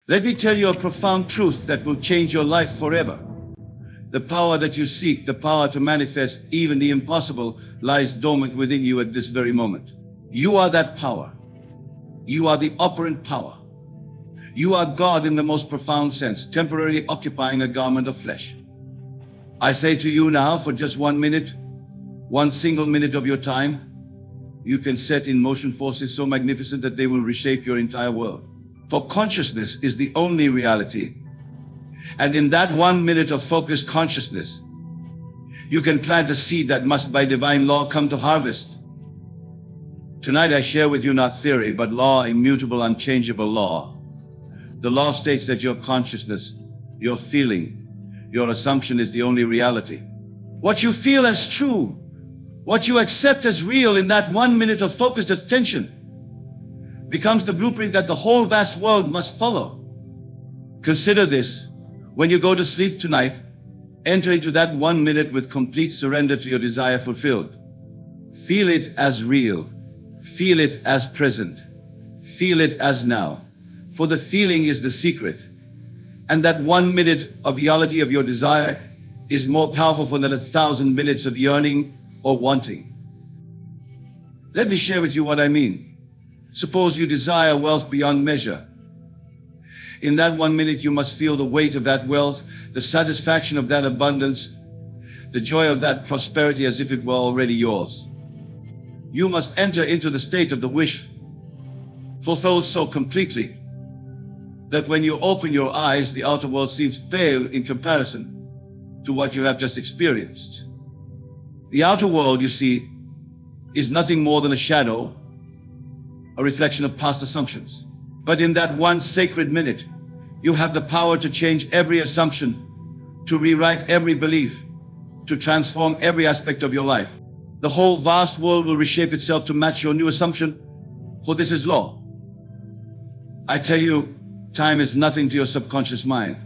Let me tell you a profound truth that will change your life forever. The power that you seek, the power to manifest even the impossible, lies dormant within you at this very moment. You are that power. You are the operant power. You are God in the most profound sense, temporarily occupying a garment of flesh. I say to you now, for just 1 minute, one single minute of your time, you can set in motion forces so magnificent that they will reshape your entire world. For consciousness is the only reality. And in that 1 minute of focused consciousness, you can plant a seed that must by divine law come to harvest. Tonight I share with you not theory, but law, immutable, unchangeable law. The law states that your consciousness, your feeling, your assumption is the only reality. What you feel as true, what you accept as real in that 1 minute of focused attention, becomes the blueprint that the whole vast world must follow. Consider this. When you go to sleep tonight, enter into that 1 minute with complete surrender to your desire fulfilled. Feel it as real. Feel it as present. Feel it as now. For the feeling is the secret. And that 1 minute of reality of your desire is more powerful than 1,000 minutes of yearning or wanting. Let me share with you what I mean. Suppose you desire wealth beyond measure. In that 1 minute, you must feel the weight of that wealth, the satisfaction of that abundance, the joy of that prosperity as if it were already yours. You must enter into the state of the wish, fulfilled so completely that when you open your eyes, the outer world seems pale in comparison to what you have just experienced. The outer world, you see, is nothing more than a shadow, a reflection of past assumptions. But in that one sacred minute, you have the power to change every assumption, to rewrite every belief, to transform every aspect of your life. The whole vast world will reshape itself to match your new assumption, for this is law. I tell you, time is nothing to your subconscious mind.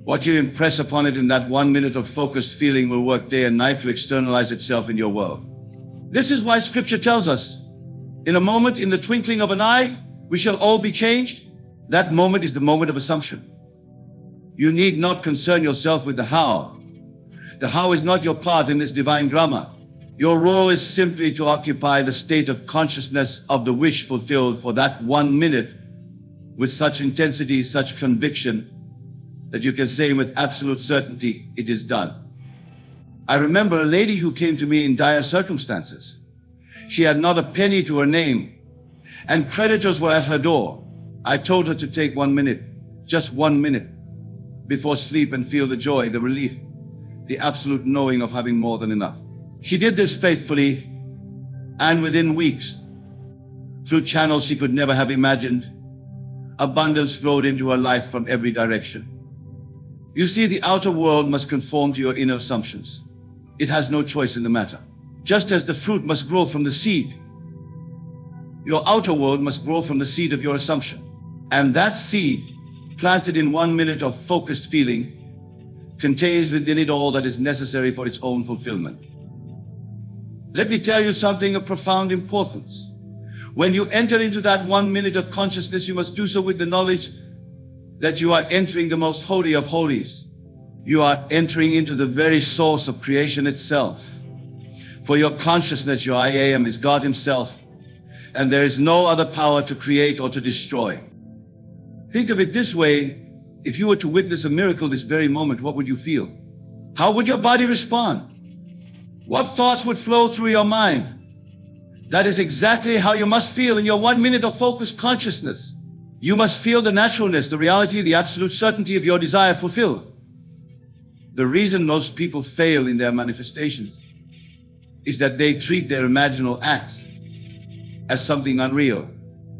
What you impress upon it in that 1 minute of focused feeling will work day and night to externalize itself in your world. This is why Scripture tells us, in a moment, in the twinkling of an eye, we shall all be changed. That moment is the moment of assumption. You need not concern yourself with the how. The how is not your part in this divine drama. Your role is simply to occupy the state of consciousness of the wish fulfilled for that 1 minute with such intensity, such conviction, that you can say with absolute certainty, it is done. I remember a lady who came to me in dire circumstances. She had not a penny to her name, and creditors were at her door. I told her to take 1 minute, just 1 minute, before sleep and feel the joy, the relief, the absolute knowing of having more than enough. She did this faithfully, and within weeks, through channels she could never have imagined, abundance flowed into her life from every direction. You see, the outer world must conform to your inner assumptions. It has no choice in the matter. Just as the fruit must grow from the seed, your outer world must grow from the seed of your assumption. And that seed, planted in 1 minute of focused feeling, contains within it all that is necessary for its own fulfillment. Let me tell you something of profound importance. When you enter into that 1 minute of consciousness, you must do so with the knowledge that you are entering the most holy of holies. You are entering into the very source of creation itself. For your consciousness, your I am, is God Himself, and there is no other power to create or to destroy. Think of it this way. If you were to witness a miracle this very moment, what would you feel? How would your body respond? What thoughts would flow through your mind? That is exactly how you must feel in your 1 minute of focused consciousness. You must feel the naturalness, the reality, the absolute certainty of your desire fulfilled. The reason most people fail in their manifestations is that they treat their imaginal acts as something unreal,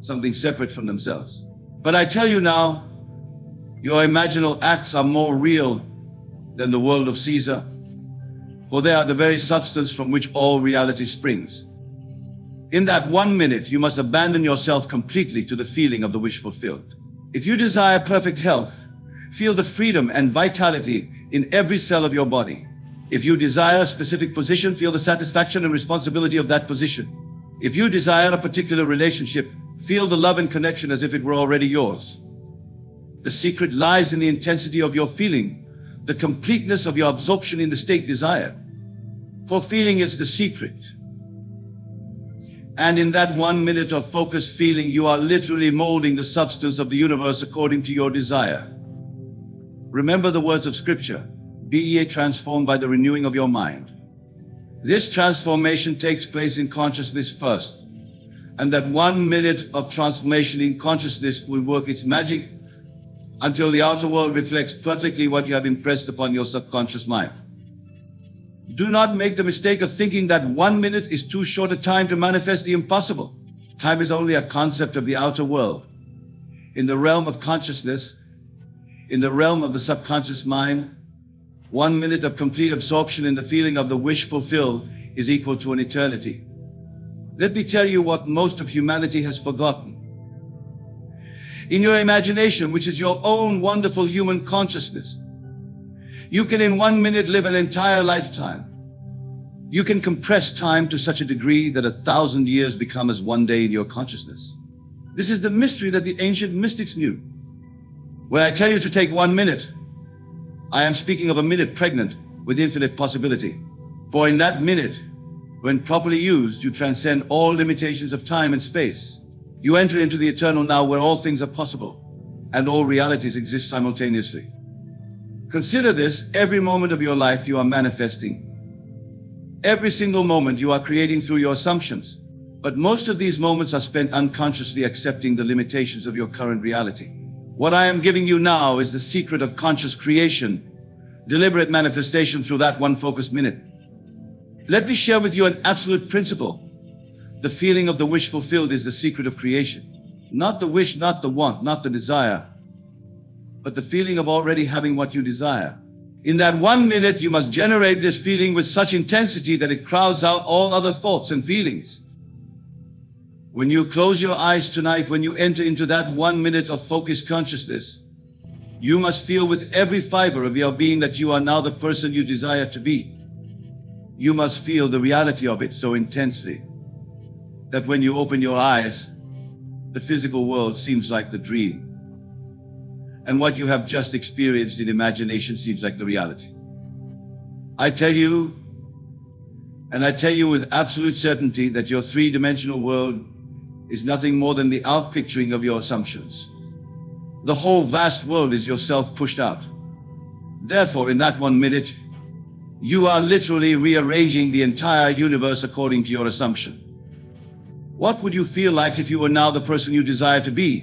something separate from themselves. But I tell you now, your imaginal acts are more real than the world of Caesar, for they are the very substance from which all reality springs. In that 1 minute, you must abandon yourself completely to the feeling of the wish fulfilled. If you desire perfect health, feel the freedom and vitality in every cell of your body. If you desire a specific position, feel the satisfaction and responsibility of that position. If you desire a particular relationship, feel the love and connection as if it were already yours. The secret lies in the intensity of your feeling, the completeness of your absorption in the state desired. For feeling is the secret. And in that 1 minute of focused feeling, you are literally molding the substance of the universe according to your desire. Remember the words of Scripture, "Be ye transformed by the renewing of your mind." This transformation takes place in consciousness first, and that 1 minute of transformation in consciousness will work its magic until the outer world reflects perfectly what you have impressed upon your subconscious mind. Do not make the mistake of thinking that 1 minute is too short a time to manifest the impossible. Time is only a concept of the outer world. In the realm of consciousness, in the realm of the subconscious mind, 1 minute of complete absorption in the feeling of the wish fulfilled is equal to an eternity. Let me tell you what most of humanity has forgotten. In your imagination, which is your own wonderful human consciousness, you can in 1 minute live an entire lifetime. You can compress time to such a degree that 1,000 years become as 1 day in your consciousness. This is the mystery that the ancient mystics knew. When I tell you to take 1 minute, I am speaking of a minute pregnant with infinite possibility. For in that minute, when properly used, you transcend all limitations of time and space. You enter into the eternal now, where all things are possible and all realities exist simultaneously. Consider this: every moment of your life you are manifesting. Every single moment you are creating through your assumptions. But most of these moments are spent unconsciously accepting the limitations of your current reality. What I am giving you now is the secret of conscious creation, deliberate manifestation through that one focused minute. Let me share with you an absolute principle. The feeling of the wish fulfilled is the secret of creation. Not the wish, not the want, not the desire, but the feeling of already having what you desire. In that 1 minute, you must generate this feeling with such intensity that it crowds out all other thoughts and feelings. When you close your eyes tonight, when you enter into that 1 minute of focused consciousness, you must feel with every fiber of your being that you are now the person you desire to be. You must feel the reality of it so intensely that when you open your eyes, the physical world seems like the dream, and what you have just experienced in imagination seems like the reality. I tell you, and I tell you with absolute certainty, that your three-dimensional world is nothing more than the outpicturing of your assumptions. The whole vast world is yourself pushed out. Therefore, in that 1 minute, you are literally rearranging the entire universe according to your assumption. What would you feel like if you were now the person you desire to be?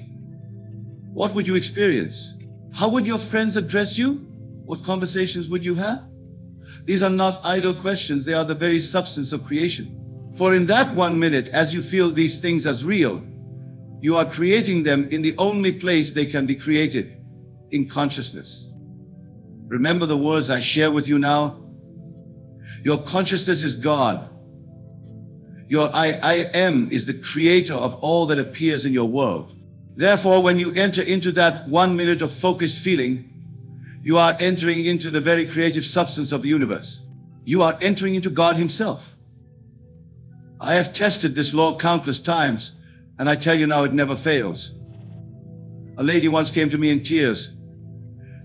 What would you experience? How would your friends address you? What conversations would you have? These are not idle questions. They are the very substance of creation. For in that 1 minute, as you feel these things as real, you are creating them in the only place they can be created, in consciousness. Remember the words I share with you now. Your consciousness is God. Your I am is the creator of all that appears in your world. Therefore, when you enter into that 1 minute of focused feeling, you are entering into the very creative substance of the universe. You are entering into God Himself. I have tested this law countless times, and I tell you now, it never fails. A lady once came to me in tears,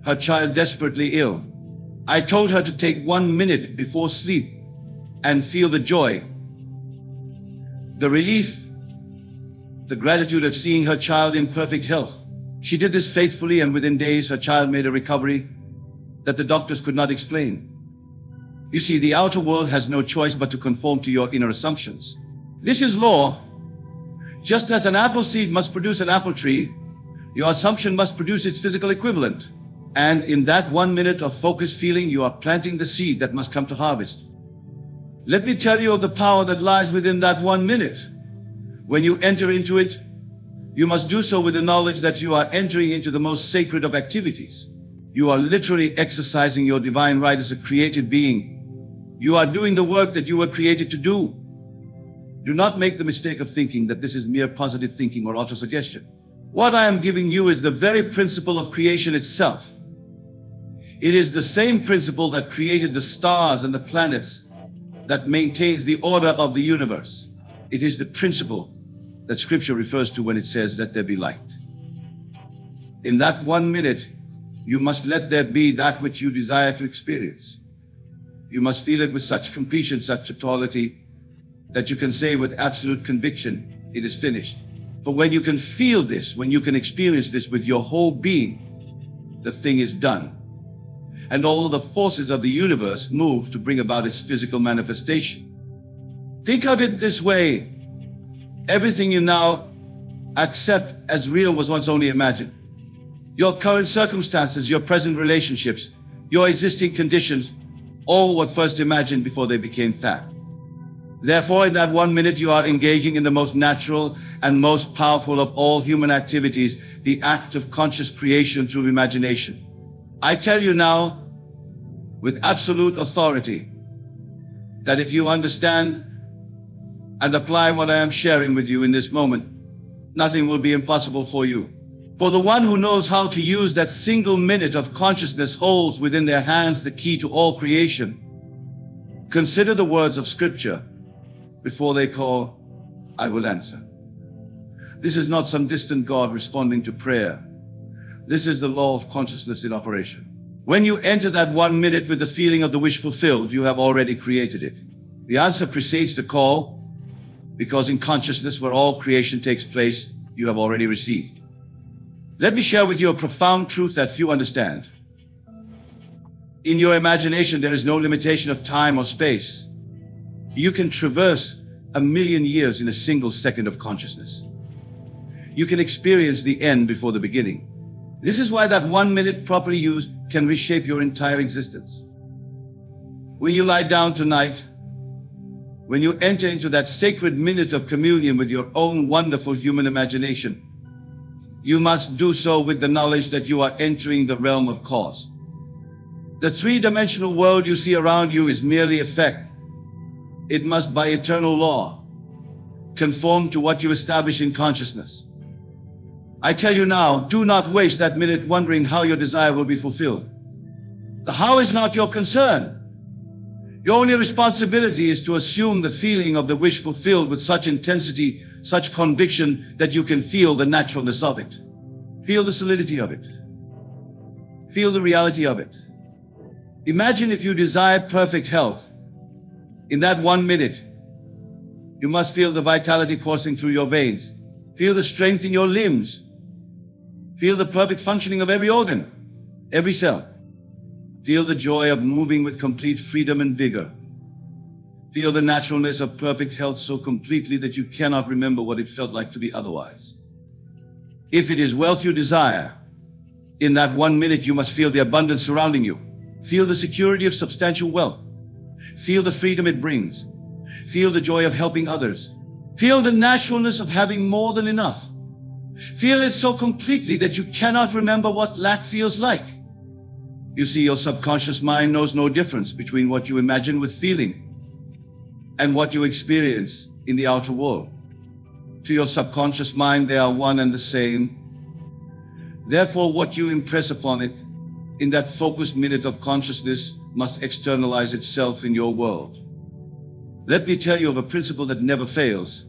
her child desperately ill. I told her to take 1 minute before sleep and feel the joy, the relief, the gratitude of seeing her child in perfect health. She did this faithfully, and within days her child made a recovery that the doctors could not explain. You see, the outer world has no choice but to conform to your inner assumptions. This is law. Just as an apple seed must produce an apple tree, your assumption must produce its physical equivalent. And in that 1 minute of focused feeling, you are planting the seed that must come to harvest. Let me tell you of the power that lies within that 1 minute. When you enter into it, you must do so with the knowledge that you are entering into the most sacred of activities. You are literally exercising your divine right as a created being. You are doing the work that you were created to do. Do not make the mistake of thinking that this is mere positive thinking or autosuggestion. What I am giving you is the very principle of creation itself. It is the same principle that created the stars and the planets, that maintains the order of the universe. It is the principle that Scripture refers to when it says, "Let there be light." In that 1 minute, you must let there be that which you desire to experience. You must feel it with such completion, such totality, that you can say with absolute conviction, it is finished. But when you can feel this, when you can experience this with your whole being, the thing is done. And all the forces of the universe move to bring about its physical manifestation. Think of it this way. Everything you now accept as real was once only imagined. Your current circumstances, your present relationships, your existing conditions, all were first imagined before they became fact. Therefore, in that 1 minute, you are engaging in the most natural and most powerful of all human activities, the act of conscious creation through imagination. I tell you now, with absolute authority, that if you understand and apply what I am sharing with you in this moment, nothing will be impossible for you. For the one who knows how to use that single minute of consciousness holds within their hands the key to all creation. Consider the words of Scripture before they call, I will answer. This is not some distant God responding to prayer. This is the law of consciousness in operation. When you enter that 1 minute with the feeling of the wish fulfilled, you have already created it. The answer precedes the call, because in consciousness where all creation takes place, you have already received. Let me share with you a profound truth that few understand. In your imagination, there is no limitation of time or space. You can traverse 1,000,000 years in a single second of consciousness. You can experience the end before the beginning. This is why that 1 minute properly used can reshape your entire existence. When you lie down tonight, when you enter into that sacred minute of communion with your own wonderful human imagination, you must do so with the knowledge that you are entering the realm of cause. The three-dimensional world you see around you is merely effect. It must, by eternal law, conform to what you establish in consciousness. I tell you now, do not waste that minute wondering how your desire will be fulfilled. The how is not your concern. Your only responsibility is to assume the feeling of the wish fulfilled with such intensity, such conviction that you can feel the naturalness of it. Feel the solidity of it. Feel the reality of it. Imagine if you desire perfect health. In that 1 minute, you must feel the vitality coursing through your veins. Feel the strength in your limbs. Feel the perfect functioning of every organ, every cell. Feel the joy of moving with complete freedom and vigor. Feel the naturalness of perfect health so completely that you cannot remember what it felt like to be otherwise. If it is wealth you desire, in that 1 minute you must feel the abundance surrounding you. Feel the security of substantial wealth. Feel the freedom it brings. Feel the joy of helping others. Feel the naturalness of having more than enough. Feel it so completely that you cannot remember what lack feels like. You see, your subconscious mind knows no difference between what you imagine with feeling and what you experience in the outer world. To your subconscious mind, they are one and the same. Therefore, what you impress upon it in that focused minute of consciousness must externalize itself in your world. Let me tell you of a principle that never fails.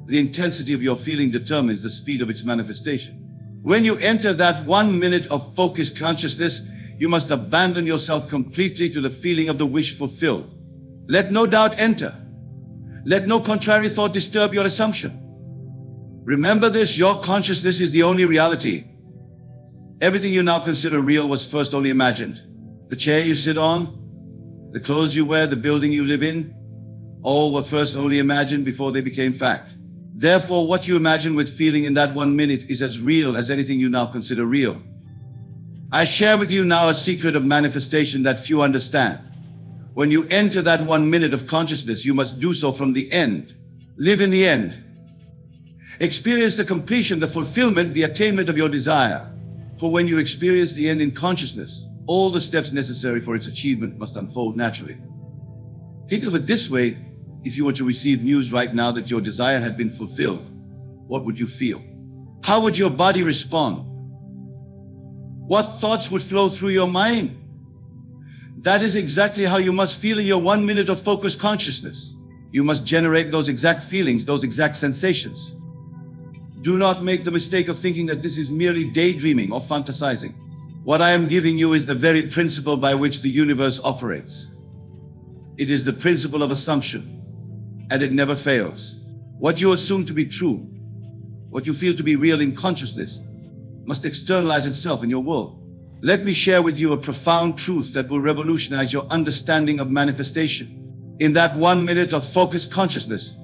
The intensity of your feeling determines the speed of its manifestation. When you enter that 1 minute of focused consciousness, you must abandon yourself completely to the feeling of the wish fulfilled. Let no doubt enter. Let no contrary thought disturb your assumption. Remember this, your consciousness is the only reality. Everything you now consider real was first only imagined. The chair you sit on, the clothes you wear, the building you live in, all were first only imagined before they became fact. Therefore, what you imagine with feeling in that 1 minute is as real as anything you now consider real. I share with you now a secret of manifestation that few understand. When you enter that 1 minute of consciousness, you must do so from the end. Live in the end. Experience the completion, the fulfillment, the attainment of your desire. For when you experience the end in consciousness, all the steps necessary for its achievement must unfold naturally. Think of it this way. If you were to receive news right now that your desire had been fulfilled, what would you feel? How would your body respond? What thoughts would flow through your mind? That is exactly how you must feel in your 1 minute of focused consciousness. You must generate those exact feelings, those exact sensations. Do not make the mistake of thinking that this is merely daydreaming or fantasizing. What I am giving you is the very principle by which the universe operates. It is the principle of assumption, and it never fails. What you assume to be true, what you feel to be real in consciousness, must externalize itself in your world. Let me share with you a profound truth that will revolutionize your understanding of manifestation. In that 1 minute of focused consciousness,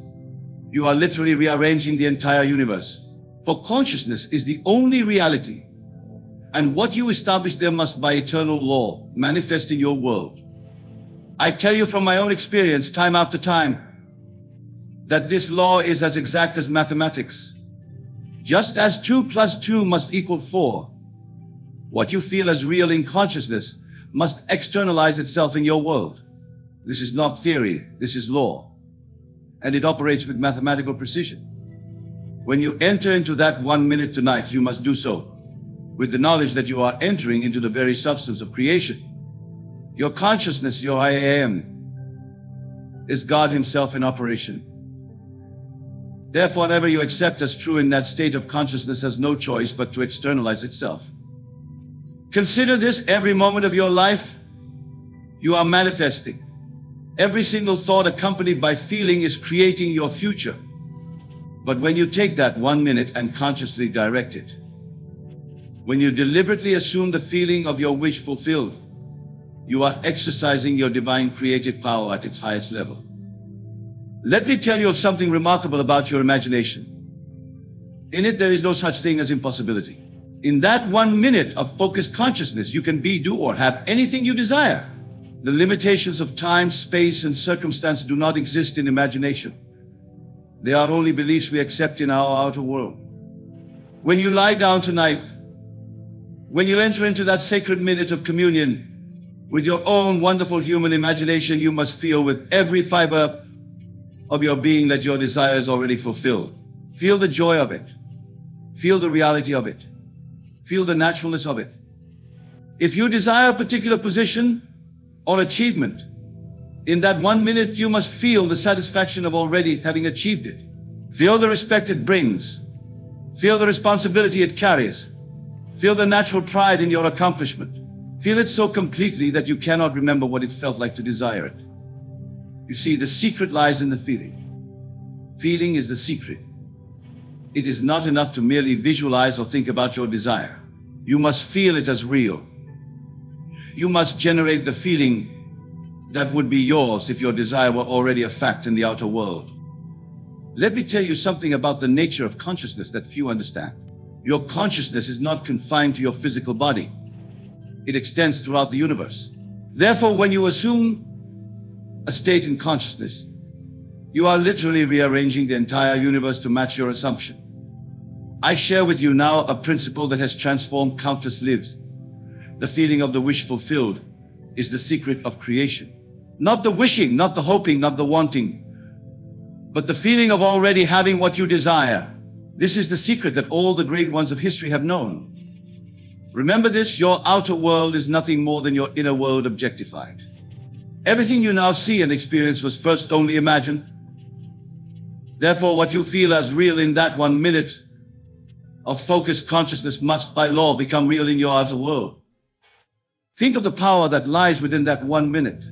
you are literally rearranging the entire universe. For consciousness is the only reality, and what you establish there must by eternal law manifest in your world. I tell you from my own experience time after time that this law is as exact as mathematics. Just as 2 plus 2 must equal 4, what you feel as real in consciousness must externalize itself in your world. This is not theory, this is law, and it operates with mathematical precision. When you enter into that 1 minute tonight, you must do so with the knowledge that you are entering into the very substance of creation. Your consciousness, your I am, is God Himself in operation. Therefore, whatever you accept as true in that state of consciousness has no choice but to externalize itself. Consider this: every moment of your life, you are manifesting. Every single thought accompanied by feeling is creating your future. But when you take that 1 minute and consciously direct it, when you deliberately assume the feeling of your wish fulfilled, you are exercising your divine creative power at its highest level. Let me tell you of something remarkable about your imagination. In it, there is no such thing as impossibility. In that 1 minute of focused consciousness, you can be, do, or have anything you desire. The limitations of time, space, and circumstance do not exist in imagination. They are only beliefs we accept in our outer world. When you lie down tonight, when you enter into that sacred minute of communion with your own wonderful human imagination, you must feel with every fiber of your being that your desire is already fulfilled. Feel the joy of it. Feel the reality of it. Feel the naturalness of it. If you desire a particular position or achievement, in that 1 minute you must feel the satisfaction of already having achieved it. Feel the respect it brings. Feel the responsibility it carries. Feel the natural pride in your accomplishment. Feel it so completely that you cannot remember what it felt like to desire it. You see, the secret lies in the feeling. Feeling is the secret. It is not enough to merely visualize or think about your desire. You must feel it as real. You must generate the feeling that would be yours if your desire were already a fact in the outer world. Let me tell you something about the nature of consciousness that few understand. Your consciousness is not confined to your physical body. It extends throughout the universe. Therefore, when you assume a state in consciousness, you are literally rearranging the entire universe to match your assumption. I share with you now a principle that has transformed countless lives. The feeling of the wish fulfilled is the secret of creation. Not the wishing, not the hoping, not the wanting, but the feeling of already having what you desire. This is the secret that all the great ones of history have known. Remember this: your outer world is nothing more than your inner world objectified. Everything you now see and experience was first only imagined. Therefore, what you feel as real in that 1 minute of focused consciousness must by law become real in your outer world. Think of the power that lies within that 1 minute.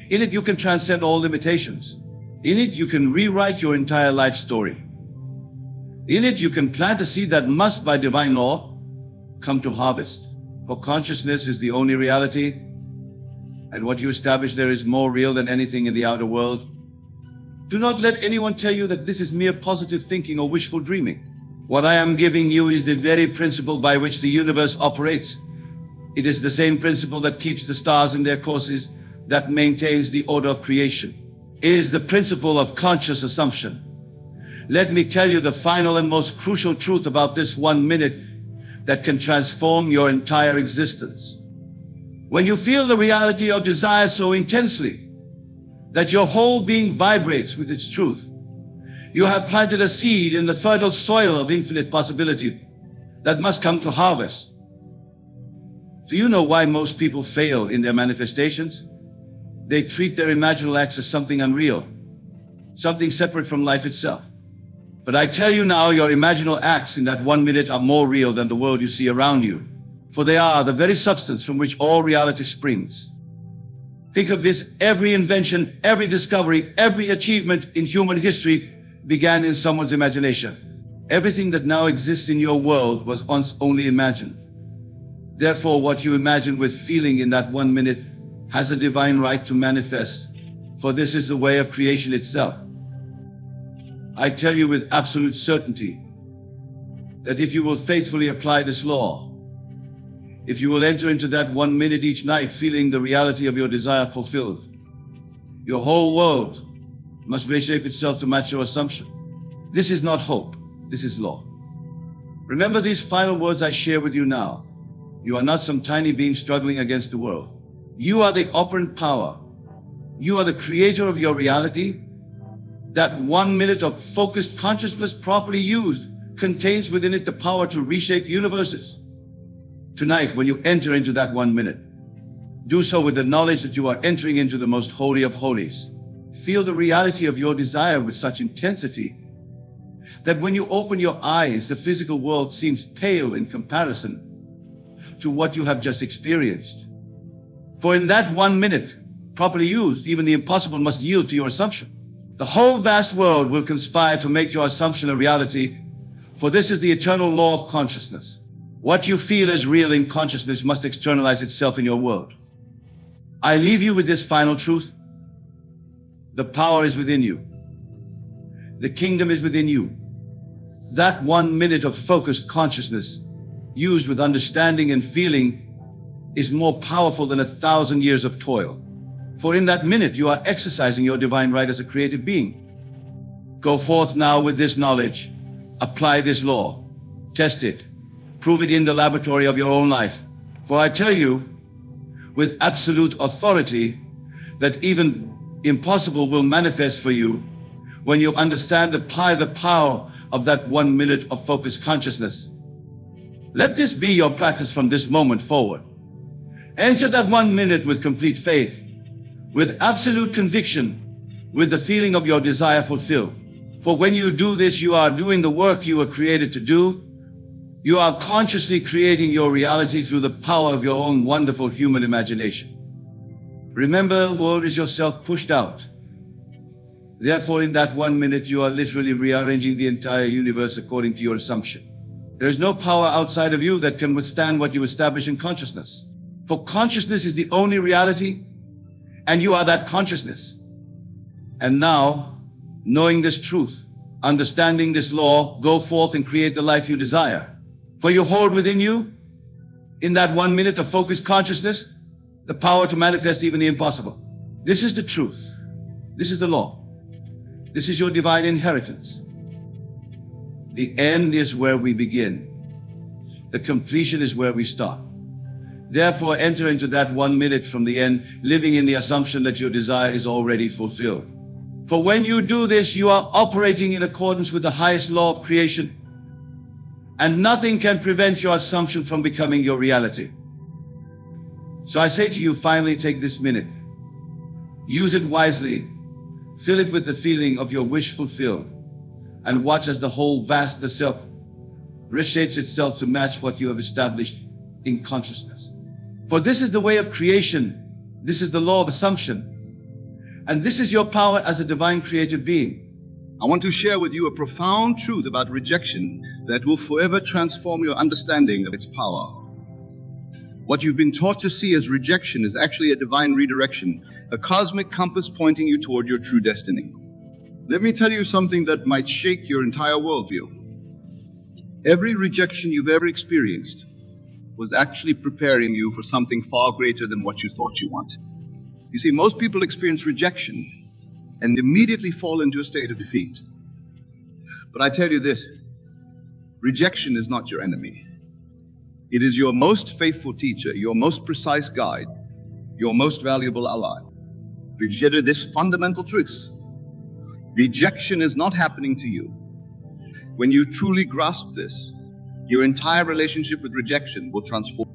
In it you can transcend all limitations. In it you can rewrite your entire life story. In it you can plant a seed that must by divine law come to harvest. For consciousness is the only reality, and what you establish there is more real than anything in the outer world. Do not let anyone tell you that this is mere positive thinking or wishful dreaming. What I am giving you is the very principle by which the universe operates. It is the same principle that keeps the stars in their courses, that maintains the order of creation. It is the principle of conscious assumption. Let me tell you the final and most crucial truth about this 1 minute that can transform your entire existence. When you feel the reality of desire so intensely that your whole being vibrates with its truth, you have planted a seed in the fertile soil of infinite possibility that must come to harvest. Do you know why most people fail in their manifestations? They treat their imaginal acts as something unreal, something separate from life itself. But I tell you now, your imaginal acts in that 1 minute are more real than the world you see around you, for they are the very substance from which all reality springs. Think of this: every invention, every discovery, every achievement in human history began in someone's imagination. Everything that now exists in your world was once only imagined. Therefore, what you imagine with feeling in that 1 minute has a divine right to manifest, for this is the way of creation itself. I tell you with absolute certainty that if you will faithfully apply this law, if you will enter into that 1 minute each night feeling the reality of your desire fulfilled, your whole world must reshape itself to match your assumption. This is not hope, this is law. Remember these final words I share with you now. You are not some tiny being struggling against the world. You are the operant power. You are the creator of your reality. That 1 minute of focused consciousness properly used contains within it the power to reshape universes. Tonight, when you enter into that 1 minute, do so with the knowledge that you are entering into the most holy of holies. Feel the reality of your desire with such intensity that when you open your eyes, the physical world seems pale in comparison to what you have just experienced. For in that 1 minute, properly used, even the impossible must yield to your assumption. The whole vast world will conspire to make your assumption a reality, for this is the eternal law of consciousness. What you feel as real in consciousness must externalize itself in your world. I leave you with this final truth. The power is within you. The kingdom is within you. That 1 minute of focused consciousness, used with understanding and feeling, is more powerful than 1,000 years of toil. For in that minute, you are exercising your divine right as a creative being. Go forth now with this knowledge. Apply this law. Test it. Prove it in the laboratory of your own life. For I tell you, with absolute authority, that even impossible will manifest for you when you understand and apply the power of that 1 minute of focused consciousness. Let this be your practice from this moment forward. Enter that 1 minute with complete faith, with absolute conviction, with the feeling of your desire fulfilled. For when you do this, you are doing the work you were created to do. You are consciously creating your reality through the power of your own wonderful human imagination. Remember, the world is yourself pushed out. Therefore, in that 1 minute, you are literally rearranging the entire universe according to your assumption. There is no power outside of you that can withstand what you establish in consciousness. For consciousness is the only reality, and you are that consciousness. And now, knowing this truth, understanding this law, go forth and create the life you desire. For you hold within you, in that 1 minute of focused consciousness, the power to manifest even the impossible. This is the truth. This is the law. This is your divine inheritance. The end is where we begin. The completion is where we start. Therefore, enter into that 1 minute from the end, living in the assumption that your desire is already fulfilled. For when you do this, you are operating in accordance with the highest law of creation, and nothing can prevent your assumption from becoming your reality. So I say to you, finally, take this minute. Use it wisely. Fill it with the feeling of your wish fulfilled, and watch as the whole vast self reshapes itself to match what you have established in consciousness. For this is the way of creation. This is the law of assumption. And this is your power as a divine creative being. I want to share with you a profound truth about rejection that will forever transform your understanding of its power. What you've been taught to see as rejection is actually a divine redirection, a cosmic compass pointing you toward your true destiny. Let me tell you something that might shake your entire worldview. Every rejection you've ever experienced was actually preparing you for something far greater than what you thought you wanted. You see, most people experience rejection and immediately fall into a state of defeat. But I tell you this, rejection is not your enemy. It is your most faithful teacher, your most precise guide, your most valuable ally. Consider this fundamental truth. Rejection is not happening to you. When you truly grasp this, your entire relationship with rejection will transform.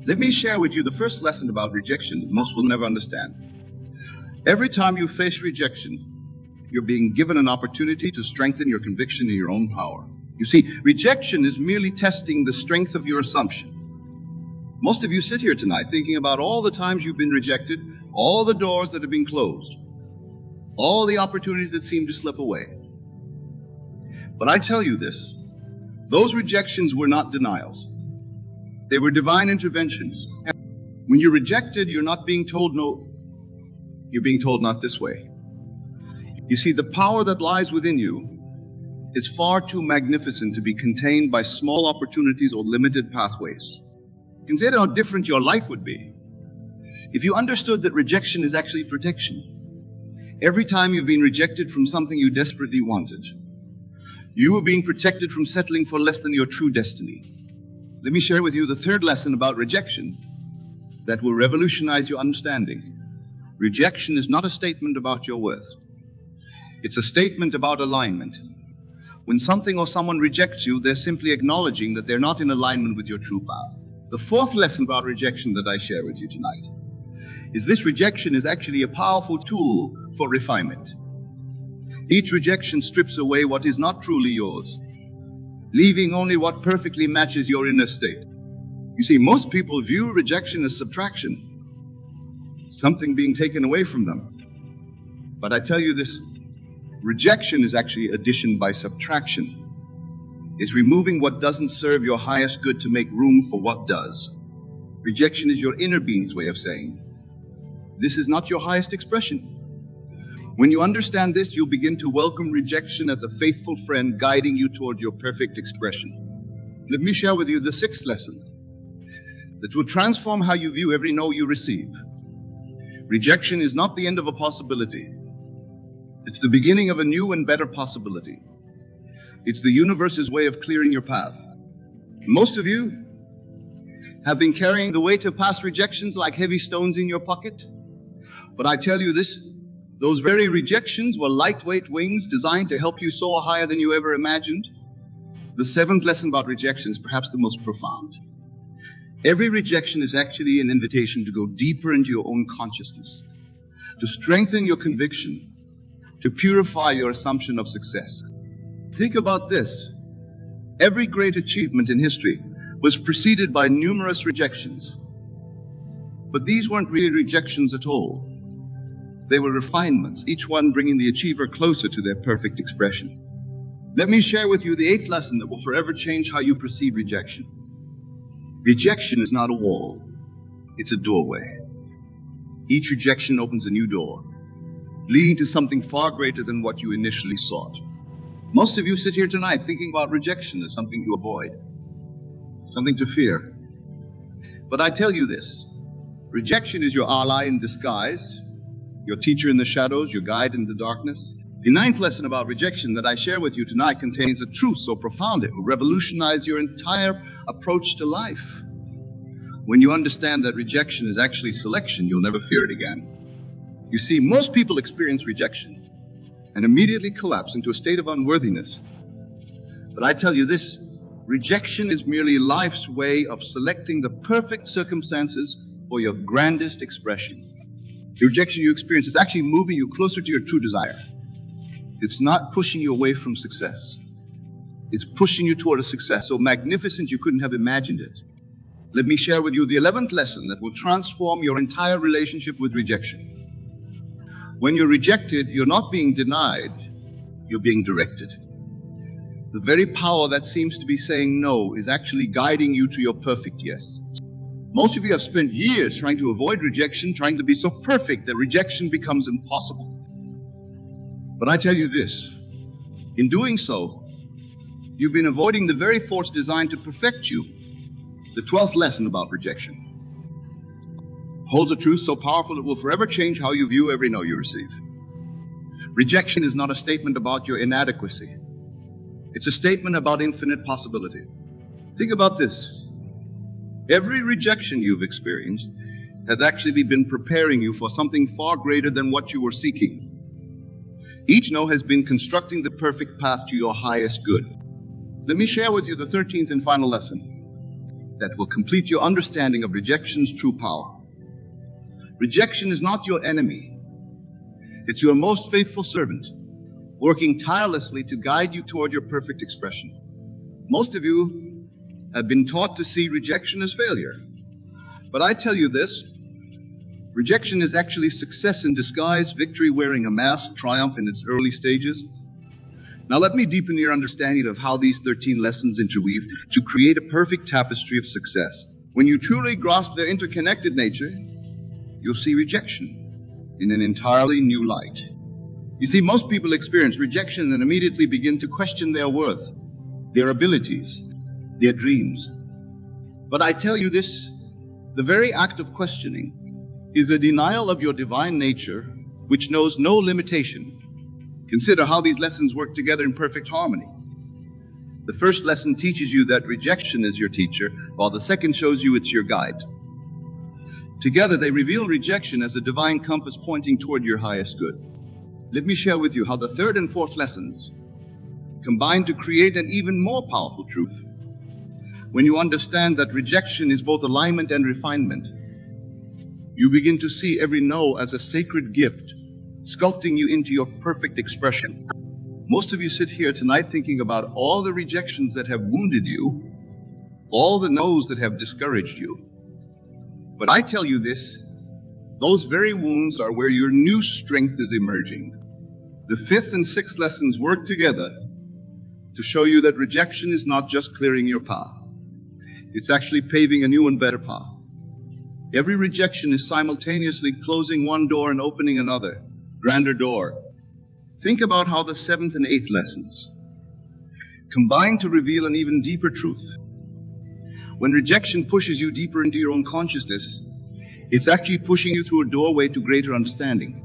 Let me share with you the first lesson about rejection that most will never understand. Every time you face rejection, you're being given an opportunity to strengthen your conviction in your own power. You see, rejection is merely testing the strength of your assumption. Most of you sit here tonight thinking about all the times you've been rejected, all the doors that have been closed, all the opportunities that seem to slip away. But I tell you this, those rejections were not denials. They were divine interventions. When you're rejected, you're not being told no, you're being told not this way. You see, the power that lies within you is far too magnificent to be contained by small opportunities or limited pathways. Consider how different your life would be if you understood that rejection is actually protection. Every time you've been rejected from something you desperately wanted, you were being protected from settling for less than your true destiny. Let me share with you the third lesson about rejection that will revolutionize your understanding. Rejection is not a statement about your worth. It's a statement about alignment. When something or someone rejects you, they're simply acknowledging that they're not in alignment with your true path. The fourth lesson about rejection that I share with you tonight is this: rejection is actually a powerful tool for refinement. Each rejection strips away what is not truly yours, leaving only what perfectly matches your inner state. You see, most people view rejection as subtraction, something being taken away from them. But I tell you this, rejection is actually addition by subtraction. It's removing what doesn't serve your highest good to make room for what does. Rejection is your inner being's way of saying, this is not your highest expression. When you understand this, you'll begin to welcome rejection as a faithful friend guiding you toward your perfect expression. Let me share with you the sixth lesson that will transform how you view every no you receive. Rejection is not the end of a possibility. It's the beginning of a new and better possibility. It's the universe's way of clearing your path. Most of you have been carrying the weight of past rejections like heavy stones in your pocket. But I tell you this, those very rejections were lightweight wings designed to help you soar higher than you ever imagined. The seventh lesson about rejection is perhaps the most profound. Every rejection is actually an invitation to go deeper into your own consciousness, to strengthen your conviction, to purify your assumption of success. Think about this. Every great achievement in history was preceded by numerous rejections. But these weren't really rejections at all. They were refinements, each one bringing the achiever closer to their perfect expression. Let me share with you the eighth lesson that will forever change how you perceive rejection. Rejection is not a wall. It's a doorway. Each rejection opens a new door, leading to something far greater than what you initially sought. Most of you sit here tonight thinking about rejection as something to avoid, something to fear. But I tell you this, rejection is your ally in disguise, your teacher in the shadows, your guide in the darkness. The ninth lesson about rejection that I share with you tonight contains a truth so profound it will revolutionize your entire approach to life. When you understand that rejection is actually selection, you'll never fear it again. You see, most people experience rejection and immediately collapse into a state of unworthiness. But I tell you this, rejection is merely life's way of selecting the perfect circumstances for your grandest expression. The rejection you experience is actually moving you closer to your true desire. It's not pushing you away from success. It's pushing you toward a success so magnificent you couldn't have imagined it. Let me share with you the 11th lesson that will transform your entire relationship with rejection. When you're rejected, you're not being denied, you're being directed. The very power that seems to be saying no is actually guiding you to your perfect yes. Most of you have spent years trying to avoid rejection, trying to be so perfect that rejection becomes impossible. But I tell you this, in doing so, you've been avoiding the very force designed to perfect you. The 12th lesson about rejection holds a truth so powerful it will forever change how you view every no you receive. Rejection is not a statement about your inadequacy. It's a statement about infinite possibility. Think about this. Every rejection you've experienced has actually been preparing you for something far greater than what you were seeking. Each no has been constructing the perfect path to your highest good. Let me share with you the 13th and final lesson that will complete your understanding of rejection's true power. Rejection is not your enemy. It's your most faithful servant. working tirelessly to guide you toward your perfect expression. Most of you have been taught to see rejection as failure. But I tell you this, rejection is actually success in disguise, victory wearing a mask, triumph in its early stages. Now let me deepen your understanding of how these 13 lessons interweave to create a perfect tapestry of success. When you truly grasp their interconnected nature, you'll see rejection in an entirely new light. You see, most people experience rejection and immediately begin to question their worth, their abilities, their dreams. But I tell you this, the very act of questioning is a denial of your divine nature, which knows no limitation. Consider how these lessons work together in perfect harmony. The first lesson teaches you that rejection is your teacher, while the second shows you it's your guide. Together, they reveal rejection as a divine compass pointing toward your highest good. Let me share with you how the third and fourth lessons combine to create an even more powerful truth. When you understand that rejection is both alignment and refinement, you begin to see every no as a sacred gift, sculpting you into your perfect expression. Most of you sit here tonight thinking about all the rejections that have wounded you, all the no's that have discouraged you. But I tell you this, those very wounds are where your new strength is emerging. The fifth and sixth lessons work together to show you that rejection is not just clearing your path. It's actually paving a new and better path. Every rejection is simultaneously closing one door and opening another, grander door. Think about how the seventh and eighth lessons combine to reveal an even deeper truth. When rejection pushes you deeper into your own consciousness, it's actually pushing you through a doorway to greater understanding.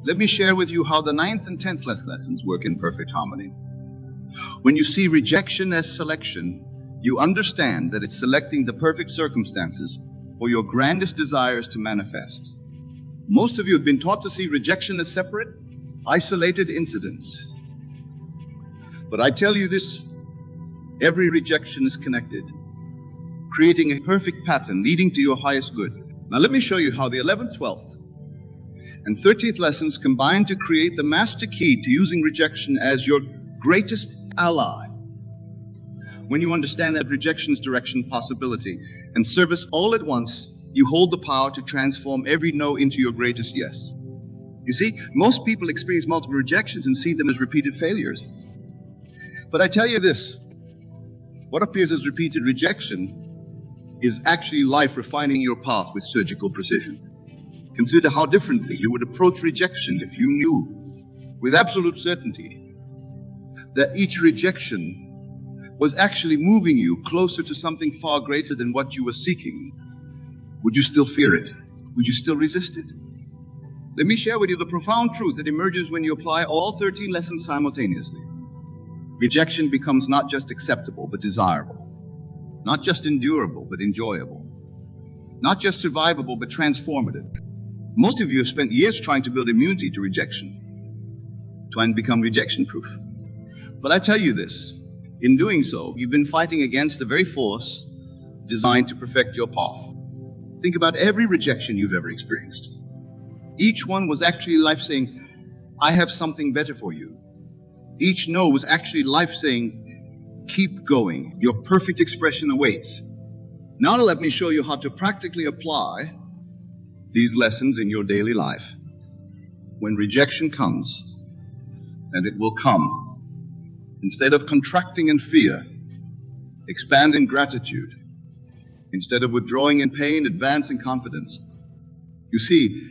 Let me share with you how the ninth and 10th lessons work in perfect harmony. When you see rejection as selection, you understand that it's selecting the perfect circumstances for your grandest desires to manifest. Most of you have been taught to see rejection as separate, isolated incidents. But I tell you this, every rejection is connected, creating a perfect pattern leading to your highest good. Now let me show you how the 11th, 12th, and 13th lessons combine to create the master key to using rejection as your greatest ally. When you understand that rejection's direction, possibility, and service all at once, you hold the power to transform every no into your greatest yes. You see, most people experience multiple rejections and see them as repeated failures. But I tell you this, what appears as repeated rejection is actually life refining your path with surgical precision. Consider how differently you would approach rejection if you knew with absolute certainty that each rejection was actually moving you closer to something far greater than what you were seeking. Would you still fear it? Would you still resist it? Let me share with you the profound truth that emerges when you apply all 13 lessons simultaneously. Rejection becomes not just acceptable, but desirable. Not just endurable, but enjoyable. Not just survivable, but transformative. Most of you have spent years trying to build immunity to rejection, trying to become rejection-proof. But I tell you this, in doing so, you've been fighting against the very force designed to perfect your path. Think about every rejection you've ever experienced. Each one was actually life saying, I have something better for you. Each no was actually life saying, keep going. Your perfect expression awaits. Now let me show you how to practically apply these lessons in your daily life. When rejection comes, and it will come, instead of contracting in fear, expand in gratitude. Instead of withdrawing in pain, advance in confidence. You see,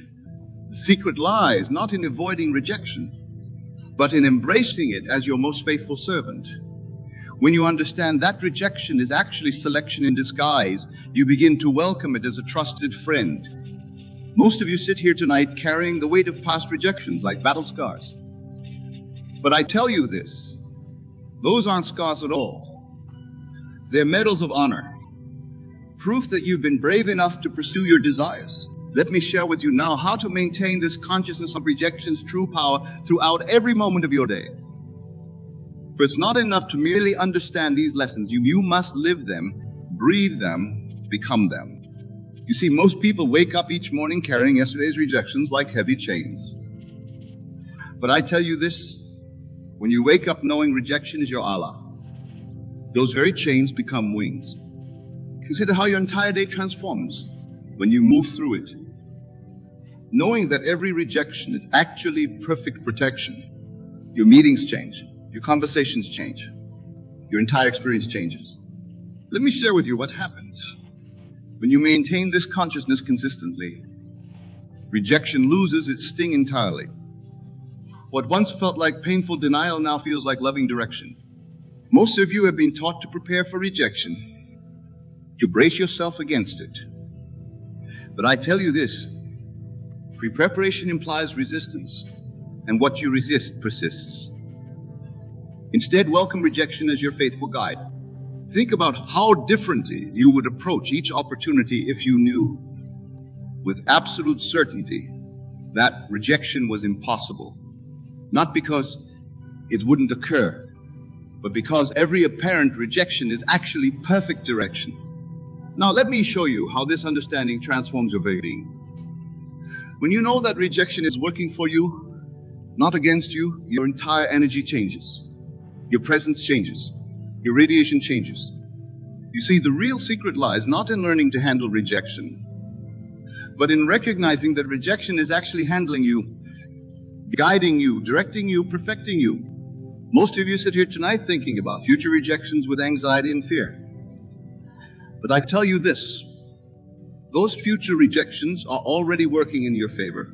the secret lies not in avoiding rejection, but in embracing it as your most faithful servant. When you understand that rejection is actually selection in disguise, you begin to welcome it as a trusted friend. Most of you sit here tonight carrying the weight of past rejections like battle scars. But I tell you this, those aren't scars at all. They're medals of honor. Proof that you've been brave enough to pursue your desires. Let me share with you now how to maintain this consciousness of rejection's true power throughout every moment of your day. For it's not enough to merely understand these lessons. You must live them, breathe them, become them. You see, most people wake up each morning carrying yesterday's rejections like heavy chains. But I tell you this, When you wake up knowing rejection is your Allah, those very chains become wings. Consider how your entire day transforms when you move through it, knowing that every rejection is actually perfect protection. Your meetings change, your conversations change, your entire experience changes. Let me share with you what happens when you maintain this consciousness consistently. Rejection loses its sting entirely. What once felt like painful denial now feels like loving direction. Most of you have been taught to prepare for rejection, to brace yourself against it. But I tell you this, pre-preparation implies resistance, and what you resist persists. Instead, welcome rejection as your faithful guide. Think about how differently you would approach each opportunity if you knew with absolute certainty that rejection was impossible. Not because it wouldn't occur, but because every apparent rejection is actually perfect direction. Now let me show you how this understanding transforms your very being. When you know that rejection is working for you, not against you, your entire energy changes. Your presence changes. Your radiation changes. You see, the real secret lies not in learning to handle rejection, but in recognizing that rejection is actually handling you, guiding you, directing you, perfecting you. Most of you sit here tonight thinking about future rejections with anxiety and fear. But I tell you this, those future rejections are already working in your favor,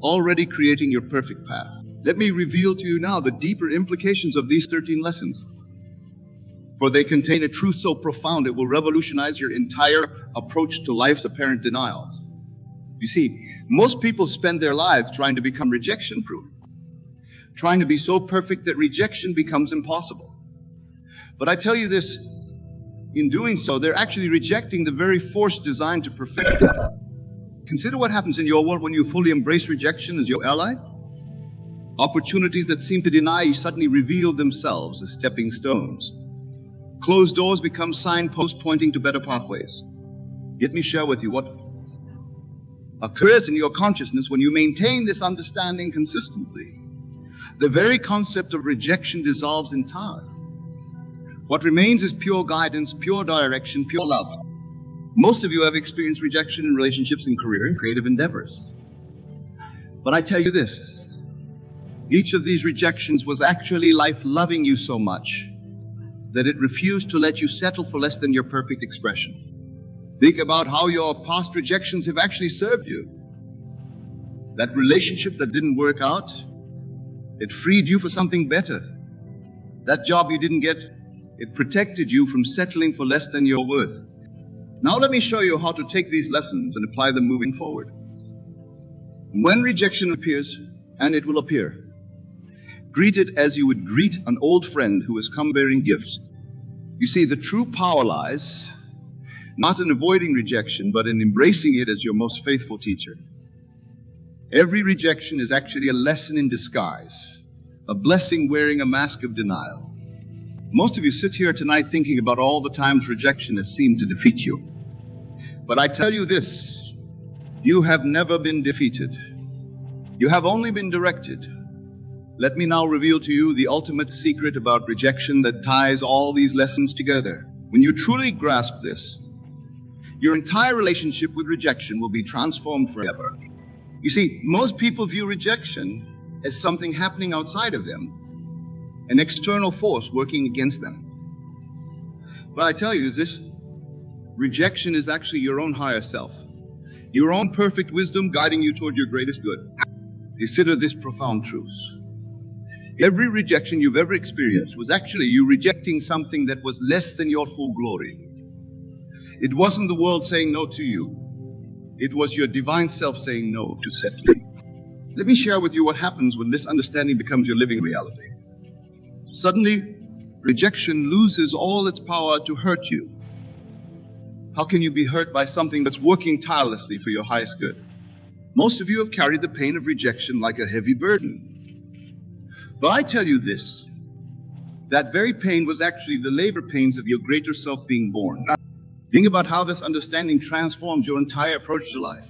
already creating your perfect path. Let me reveal to you now the deeper implications of these 13 lessons. For they contain a truth so profound it will revolutionize your entire approach to life's apparent denials. You see, most people spend their lives trying to become rejection-proof, trying to be so perfect that rejection becomes impossible. But I tell you this, in doing so, they're actually rejecting the very force designed to perfect it. Consider what happens in your world when you fully embrace rejection as your ally. Opportunities that seem to deny you suddenly reveal themselves as stepping stones. Closed doors become signposts pointing to better pathways. Let me share with you what occurs in your consciousness when you maintain this understanding consistently. The very concept of rejection dissolves entirely. What remains is pure guidance, pure direction, pure love. Most of you have experienced rejection in relationships and career and creative endeavors. But I tell you this, each of these rejections was actually life loving you so much that it refused to let you settle for less than your perfect expression. Think about how your past rejections have actually served you. That relationship that didn't work out, it freed you for something better. That job you didn't get, it protected you from settling for less than your worth. Now let me show you how to take these lessons and apply them moving forward. When rejection appears, and it will appear, greet it as you would greet an old friend who has come bearing gifts. You see, the true power lies not in avoiding rejection, but in embracing it as your most faithful teacher. Every rejection is actually a lesson in disguise, a blessing wearing a mask of denial. Most of you sit here tonight thinking about all the times rejection has seemed to defeat you. But I tell you this, you have never been defeated. You have only been directed. Let me now reveal to you the ultimate secret about rejection that ties all these lessons together. When you truly grasp this, your entire relationship with rejection will be transformed forever. You see, most people view rejection as something happening outside of them, an external force working against them. But I tell you this, rejection is actually your own higher self, your own perfect wisdom guiding you toward your greatest good. Consider this profound truth. Every rejection you've ever experienced was actually you rejecting something that was less than your full glory. It wasn't the world saying no to you. It was your divine self saying no to settling. Let me share with you what happens when this understanding becomes your living reality. Suddenly, rejection loses all its power to hurt you. How can you be hurt by something that's working tirelessly for your highest good? Most of you have carried the pain of rejection like a heavy burden. But I tell you this, that very pain was actually the labor pains of your greater self being born. Think about how this understanding transforms your entire approach to life.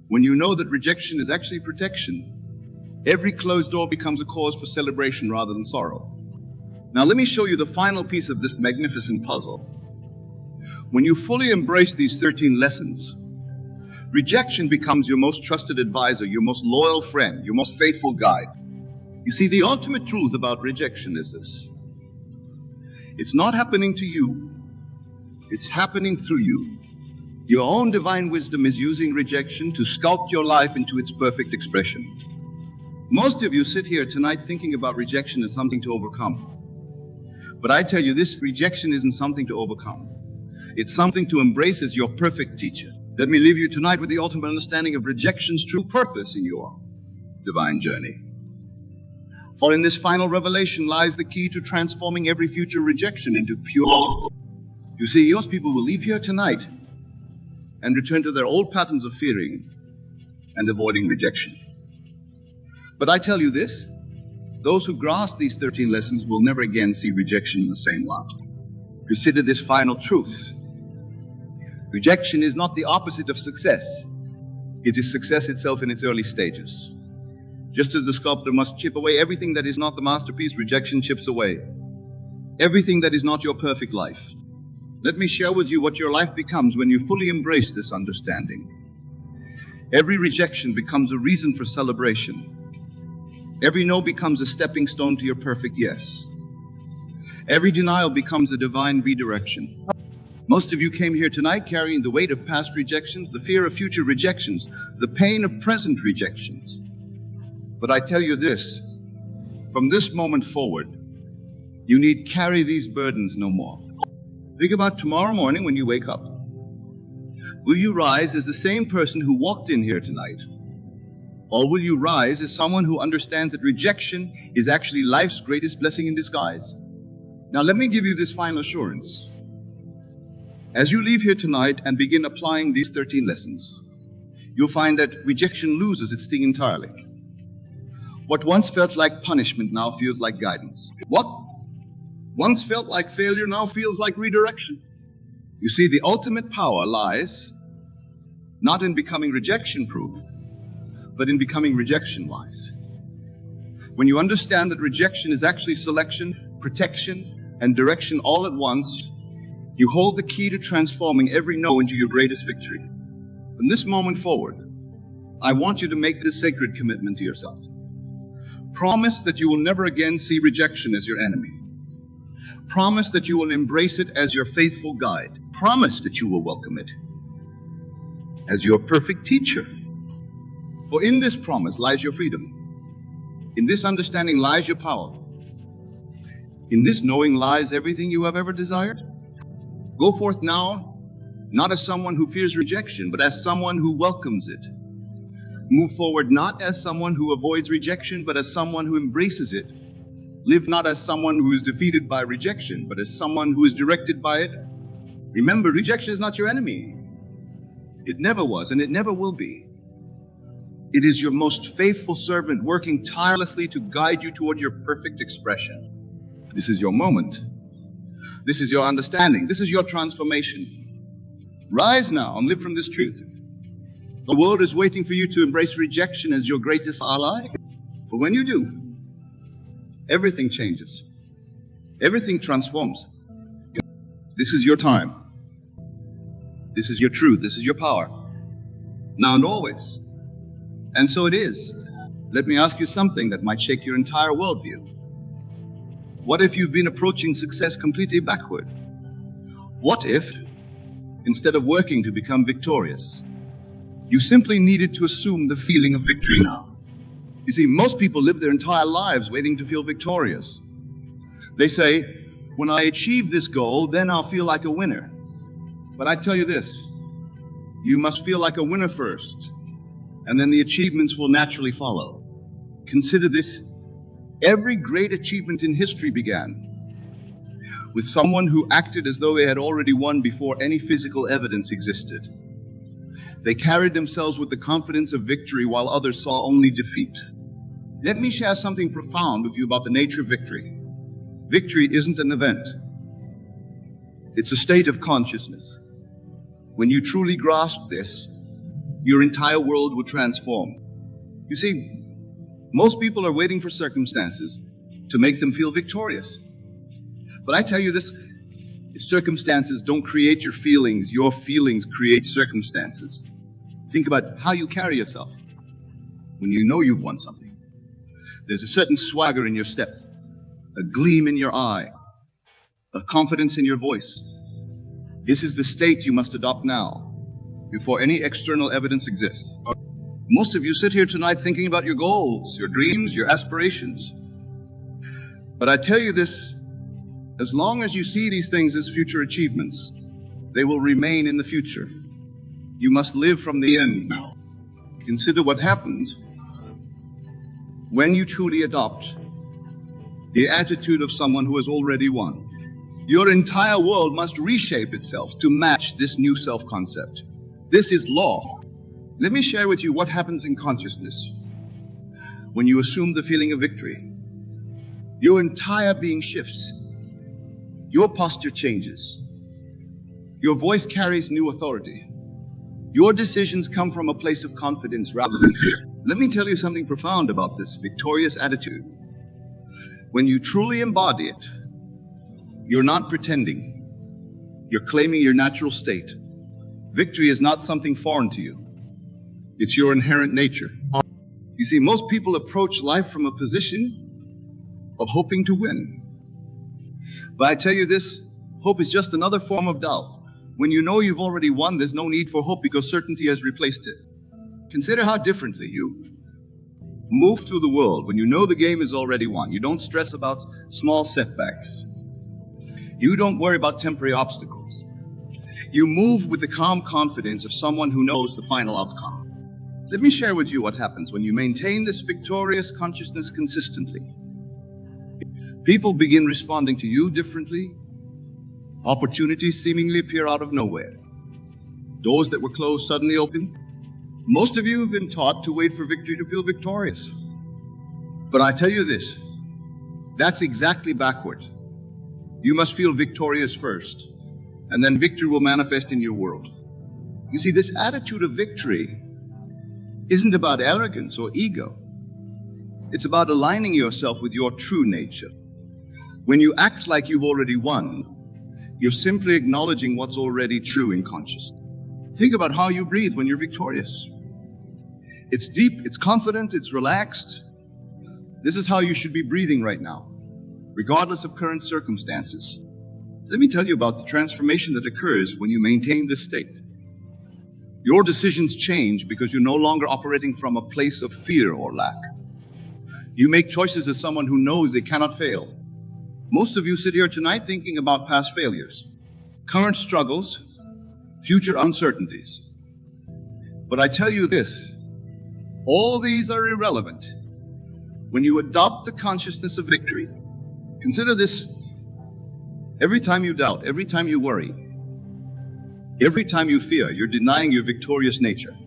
When you know that rejection is actually protection, Every closed door becomes a cause for celebration rather than sorrow. Now let me show you the final piece of this magnificent puzzle. When you fully embrace these 13 lessons, rejection becomes your most trusted advisor, your most loyal friend, your most faithful guide. You see, the ultimate truth about rejection is this. It's not happening to you. It's happening through you. Your own divine wisdom is using rejection to sculpt your life into its perfect expression. Most of you sit here tonight thinking about rejection as something to overcome. But I tell you, this rejection isn't something to overcome. It's something to embrace as your perfect teacher. Let me leave you tonight with the ultimate understanding of rejection's true purpose in your divine journey. For in this final revelation lies the key to transforming every future rejection into pure. You see, most people will leave here tonight and return to their old patterns of fearing and avoiding rejection. But I tell you this, those who grasp these 13 lessons will never again see rejection in the same light. Consider this final truth. Rejection is not the opposite of success. It is success itself in its early stages. Just as the sculptor must chip away everything that is not the masterpiece, rejection chips away everything that is not your perfect life. Let me share with you what your life becomes when you fully embrace this understanding. Every rejection becomes a reason for celebration. Every no becomes a stepping stone to your perfect yes. Every denial becomes a divine redirection. Most of you came here tonight carrying the weight of past rejections, the fear of future rejections, the pain of present rejections. But I tell you this, from this moment forward, you need carry these burdens no more. Think about tomorrow morning when you wake up. Will you rise as the same person who walked in here tonight? Or will you rise as someone who understands that rejection is actually life's greatest blessing in disguise? Now let me give you this final assurance. As you leave here tonight and begin applying these 13 lessons, you'll find that rejection loses its sting entirely. What once felt like punishment now feels like guidance. What once felt like failure now feels like redirection. You see, the ultimate power lies not in becoming rejection-proof, but in becoming rejection-wise. When you understand that rejection is actually selection, protection, and direction all at once, you hold the key to transforming every no into your greatest victory. From this moment forward, I want you to make this sacred commitment to yourself. Promise that you will never again see rejection as your enemy. Promise that you will embrace it as your faithful guide. Promise that you will welcome it as your perfect teacher. For in this promise lies your freedom. In this understanding lies your power. In this knowing lies everything you have ever desired. Go forth now, not as someone who fears rejection, but as someone who welcomes it. Move forward not as someone who avoids rejection, but as someone who embraces it. Live not as someone who is defeated by rejection, but as someone who is directed by it. Remember, rejection is not your enemy. It never was, and it never will be. It is your most faithful servant working tirelessly to guide you toward your perfect expression. This is your moment. This is your understanding. This is your transformation. Rise now and live from this truth. The world is waiting for you to embrace rejection as your greatest ally. For when you do, everything changes. Everything transforms. This is your time. This is your truth. This is your power. Now and always. And so it is. Let me ask you something that might shake your entire worldview. What if you've been approaching success completely backward? What if, instead of working to become victorious, you simply needed to assume the feeling of victory now? You see, most people live their entire lives waiting to feel victorious. They say, when I achieve this goal, then I'll feel like a winner. But I tell you this, you must feel like a winner first, and then the achievements will naturally follow. Consider this. Every great achievement in history began with someone who acted as though they had already won before any physical evidence existed. They carried themselves with the confidence of victory while others saw only defeat. Let me share something profound with you about the nature of victory. Victory isn't an event. It's a state of consciousness. When you truly grasp this, your entire world will transform. You see, Most people are waiting for circumstances to make them feel victorious. But I tell you this, circumstances don't create your feelings create circumstances. Think about how you carry yourself when you know you've won something. There's a certain swagger in your step, a gleam in your eye, a confidence in your voice. This is the state you must adopt now, before any external evidence exists. Most of you sit here tonight thinking about your goals, your dreams, your aspirations. But I tell you this, as long as you see these things as future achievements, they will remain in the future. You must live from the end now. Consider what happens when you truly adopt the attitude of someone who has already won. Your entire world must reshape itself to match this new self-concept. This is law. Let me share with you what happens in consciousness when you assume the feeling of victory. Your entire being shifts. Your posture changes. Your voice carries new authority. Your decisions come from a place of confidence rather than fear. Let me tell you something profound about this victorious attitude. When you truly embody it, you're not pretending. You're claiming your natural state. Victory is not something foreign to you. It's your inherent nature. You see, most people approach life from a position of hoping to win. But I tell you this, hope is just another form of doubt. When you know you've already won, there's no need for hope because certainty has replaced it. Consider how differently you move through the world when you know the game is already won. You don't stress about small setbacks. You don't worry about temporary obstacles. You move with the calm confidence of someone who knows the final outcome. Let me share with you what happens when you maintain this victorious consciousness consistently. People begin responding to you differently. Opportunities seemingly appear out of nowhere. Doors that were closed suddenly open. Most of you have been taught to wait for victory to feel victorious. But I tell you this, that's exactly backward. You must feel victorious first, and then victory will manifest in your world. You see, this attitude of victory isn't about arrogance or ego. It's about aligning yourself with your true nature. When you act like you've already won, you're simply acknowledging what's already true in consciousness. Think about how you breathe when you're victorious. It's deep, it's confident, it's relaxed. This is how you should be breathing right now, regardless of current circumstances. Let me tell you about the transformation that occurs when you maintain this state. Your decisions change because you're no longer operating from a place of fear or lack. You make choices as someone who knows they cannot fail. Most of you sit here tonight thinking about past failures, current struggles, future uncertainties. But I tell you this, all these are irrelevant when you adopt the consciousness of victory. Consider this, every time you doubt, every time you worry, every time you fear, you're denying your victorious nature.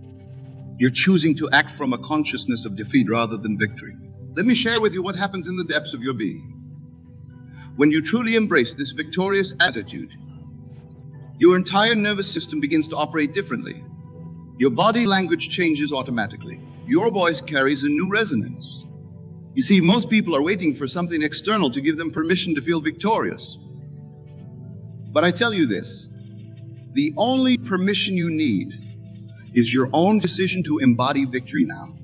You're choosing to act from a consciousness of defeat rather than victory. Let me share with you what happens in the depths of your being. When you truly embrace this victorious attitude, your entire nervous system begins to operate differently. Your body language changes automatically. Your voice carries a new resonance. You see, most people are waiting for something external to give them permission to feel victorious. But I tell you this, the only permission you need is your own decision to embody victory now.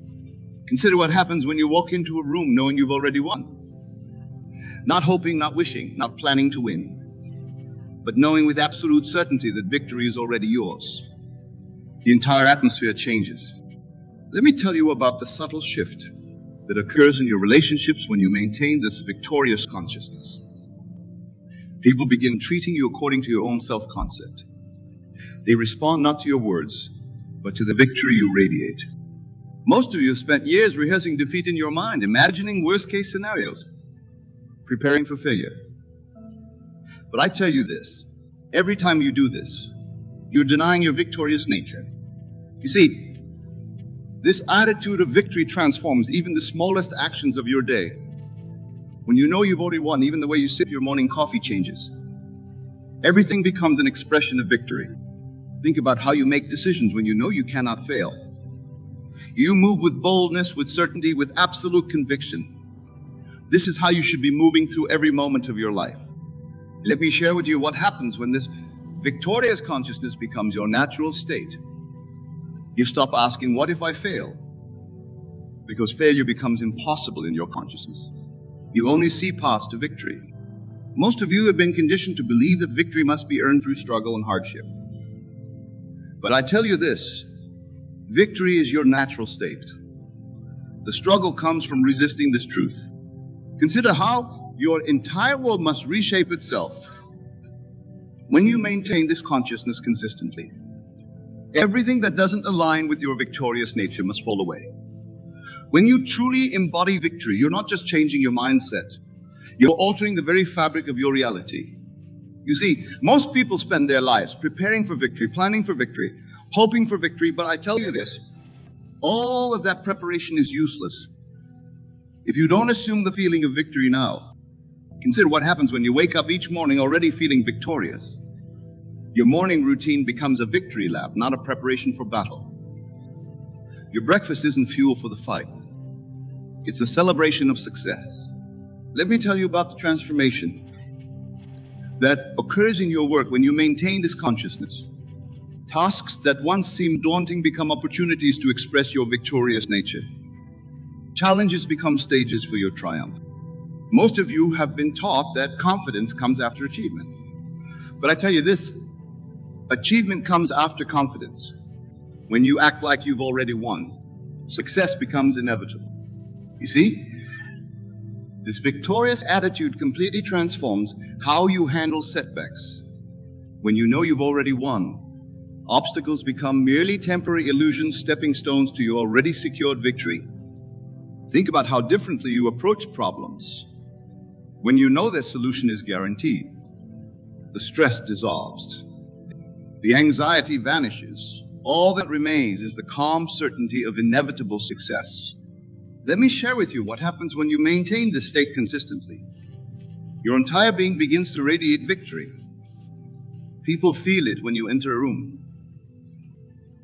Consider what happens when you walk into a room knowing you've already won. Not hoping, not wishing, not planning to win, but knowing with absolute certainty that victory is already yours. The entire atmosphere changes. Let me tell you about the subtle shift that occurs in your relationships when you maintain this victorious consciousness. People begin treating you according to your own self-concept. They respond not to your words, but to the victory you radiate. Most of you have spent years rehearsing defeat in your mind, imagining worst-case scenarios, preparing for failure. But I tell you this, every time you do this, you're denying your victorious nature. You see, this attitude of victory transforms even the smallest actions of your day. When you know you've already won, even the way you sip your morning coffee changes. Everything becomes an expression of victory. Think about how you make decisions when you know you cannot fail. You move with boldness, with certainty, with absolute conviction. This is how you should be moving through every moment of your life. Let me share with you what happens when this victorious consciousness becomes your natural state. You stop asking, what if I fail? Because failure becomes impossible in your consciousness. You only see paths to victory. Most of you have been conditioned to believe that victory must be earned through struggle and hardship. But I tell you this, victory is your natural state. The struggle comes from resisting this truth. Consider how your entire world must reshape itself when you maintain this consciousness consistently. Everything that doesn't align with your victorious nature must fall away. When you truly embody victory, you're not just changing your mindset, you're altering the very fabric of your reality. You see, most people spend their lives preparing for victory, planning for victory, hoping for victory, but I tell you this, all of that preparation is useless if you don't assume the feeling of victory now. Consider what happens when you wake up each morning already feeling victorious. Your morning routine becomes a victory lap, not a preparation for battle. Your breakfast isn't fuel for the fight. It's a celebration of success. Let me tell you about the transformation that occurs in your work when you maintain this consciousness. Tasks that once seemed daunting become opportunities to express your victorious nature. Challenges become stages for your triumph. Most of you have been taught that confidence comes after achievement. But I tell you this, achievement comes after confidence. When you act like you've already won, success becomes inevitable. You see, this victorious attitude completely transforms how you handle setbacks. When you know you've already won, obstacles become merely temporary illusions, stepping stones to your already secured victory. Think about how differently you approach problems. When you know their solution is guaranteed, the stress dissolves, the anxiety vanishes. All that remains is the calm certainty of inevitable success. Let me share with you what happens when you maintain this state consistently. Your entire being begins to radiate victory. People feel it when you enter a room.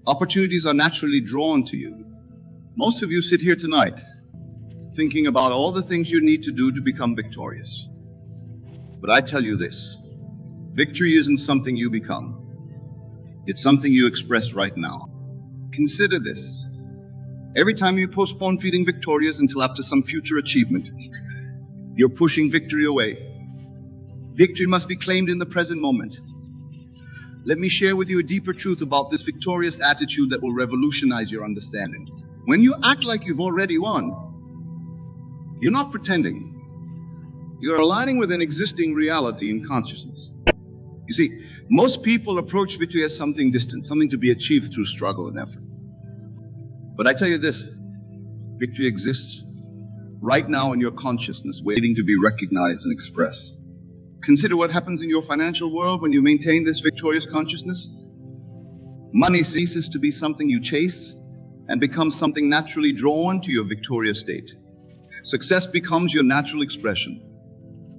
Opportunities are naturally drawn to you. Most of you sit here tonight thinking about all the things you need to do to become victorious. But I tell you this, victory isn't something you become. It's something you express right now. Consider this. Every time you postpone feeling victorious until after some future achievement, you're pushing victory away. Victory must be claimed in the present moment. Let me share with you a deeper truth about this victorious attitude that will revolutionize your understanding. When you act like you've already won, you're not pretending. You're aligning with an existing reality in consciousness. You see, most people approach victory as something distant, something to be achieved through struggle and effort. But I tell you this, victory exists right now in your consciousness, waiting to be recognized and expressed. Consider what happens in your financial world when you maintain this victorious consciousness. Money ceases to be something you chase and becomes something naturally drawn to your victorious state. Success becomes your natural expression.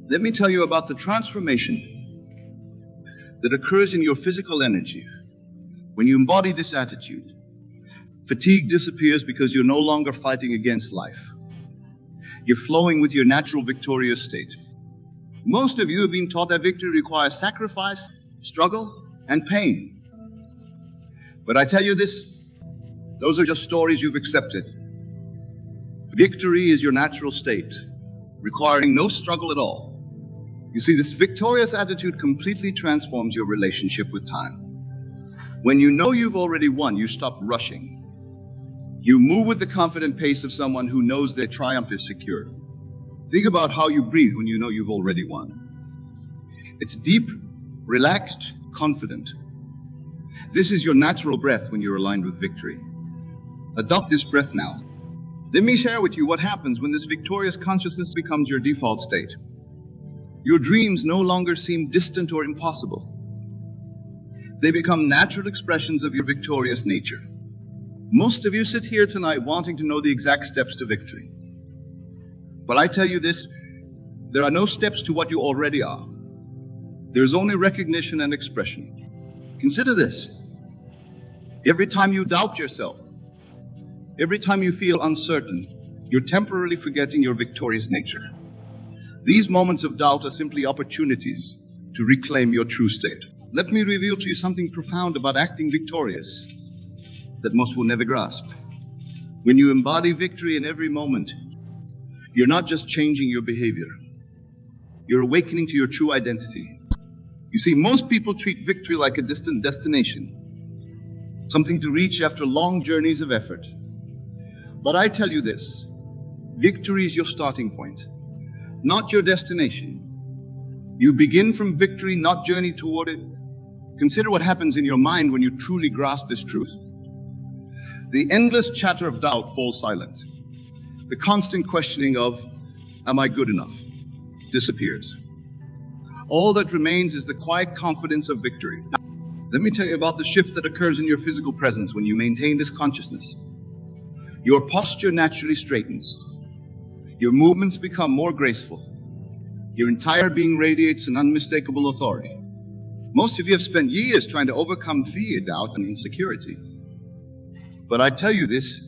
Let me tell you about the transformation that occurs in your physical energy when you embody this attitude. Fatigue disappears because you're no longer fighting against life. You're flowing with your natural victorious state. Most of you have been taught that victory requires sacrifice, struggle, and pain. But I tell you this, those are just stories you've accepted. Victory is your natural state, requiring no struggle at all. You see, this victorious attitude completely transforms your relationship with time. When you know you've already won, you stop rushing. You move with the confident pace of someone who knows their triumph is secured. Think about how you breathe when you know you've already won. It's deep, relaxed, confident. This is your natural breath when you're aligned with victory. Adopt this breath now. Let me share with you what happens when this victorious consciousness becomes your default state. Your dreams no longer seem distant or impossible. They become natural expressions of your victorious nature. Most of you sit here tonight wanting to know the exact steps to victory. But I tell you this, there are no steps to what you already are. There's only recognition and expression. Consider this. Every time you doubt yourself, Every time you feel uncertain, you're temporarily forgetting your victorious nature. These moments of doubt are simply opportunities to reclaim your true state. Let me reveal to you something profound about acting victorious that most will never grasp. When you embody victory in every moment, you're not just changing your behavior, you're awakening to your true identity. You see, most people treat victory like a distant destination, something to reach after long journeys of effort. But I tell you this, victory is your starting point, not your destination. You begin from victory, not journey toward it. Consider what happens in your mind when you truly grasp this truth. The endless chatter of doubt falls silent. The constant questioning of, am I good enough, disappears. All that remains is the quiet confidence of victory. Let me tell you about the shift that occurs in your physical presence when you maintain this consciousness. Your posture naturally straightens. Your movements become more graceful. Your entire being radiates an unmistakable authority. Most of you have spent years trying to overcome fear, doubt, and insecurity. But I tell you this,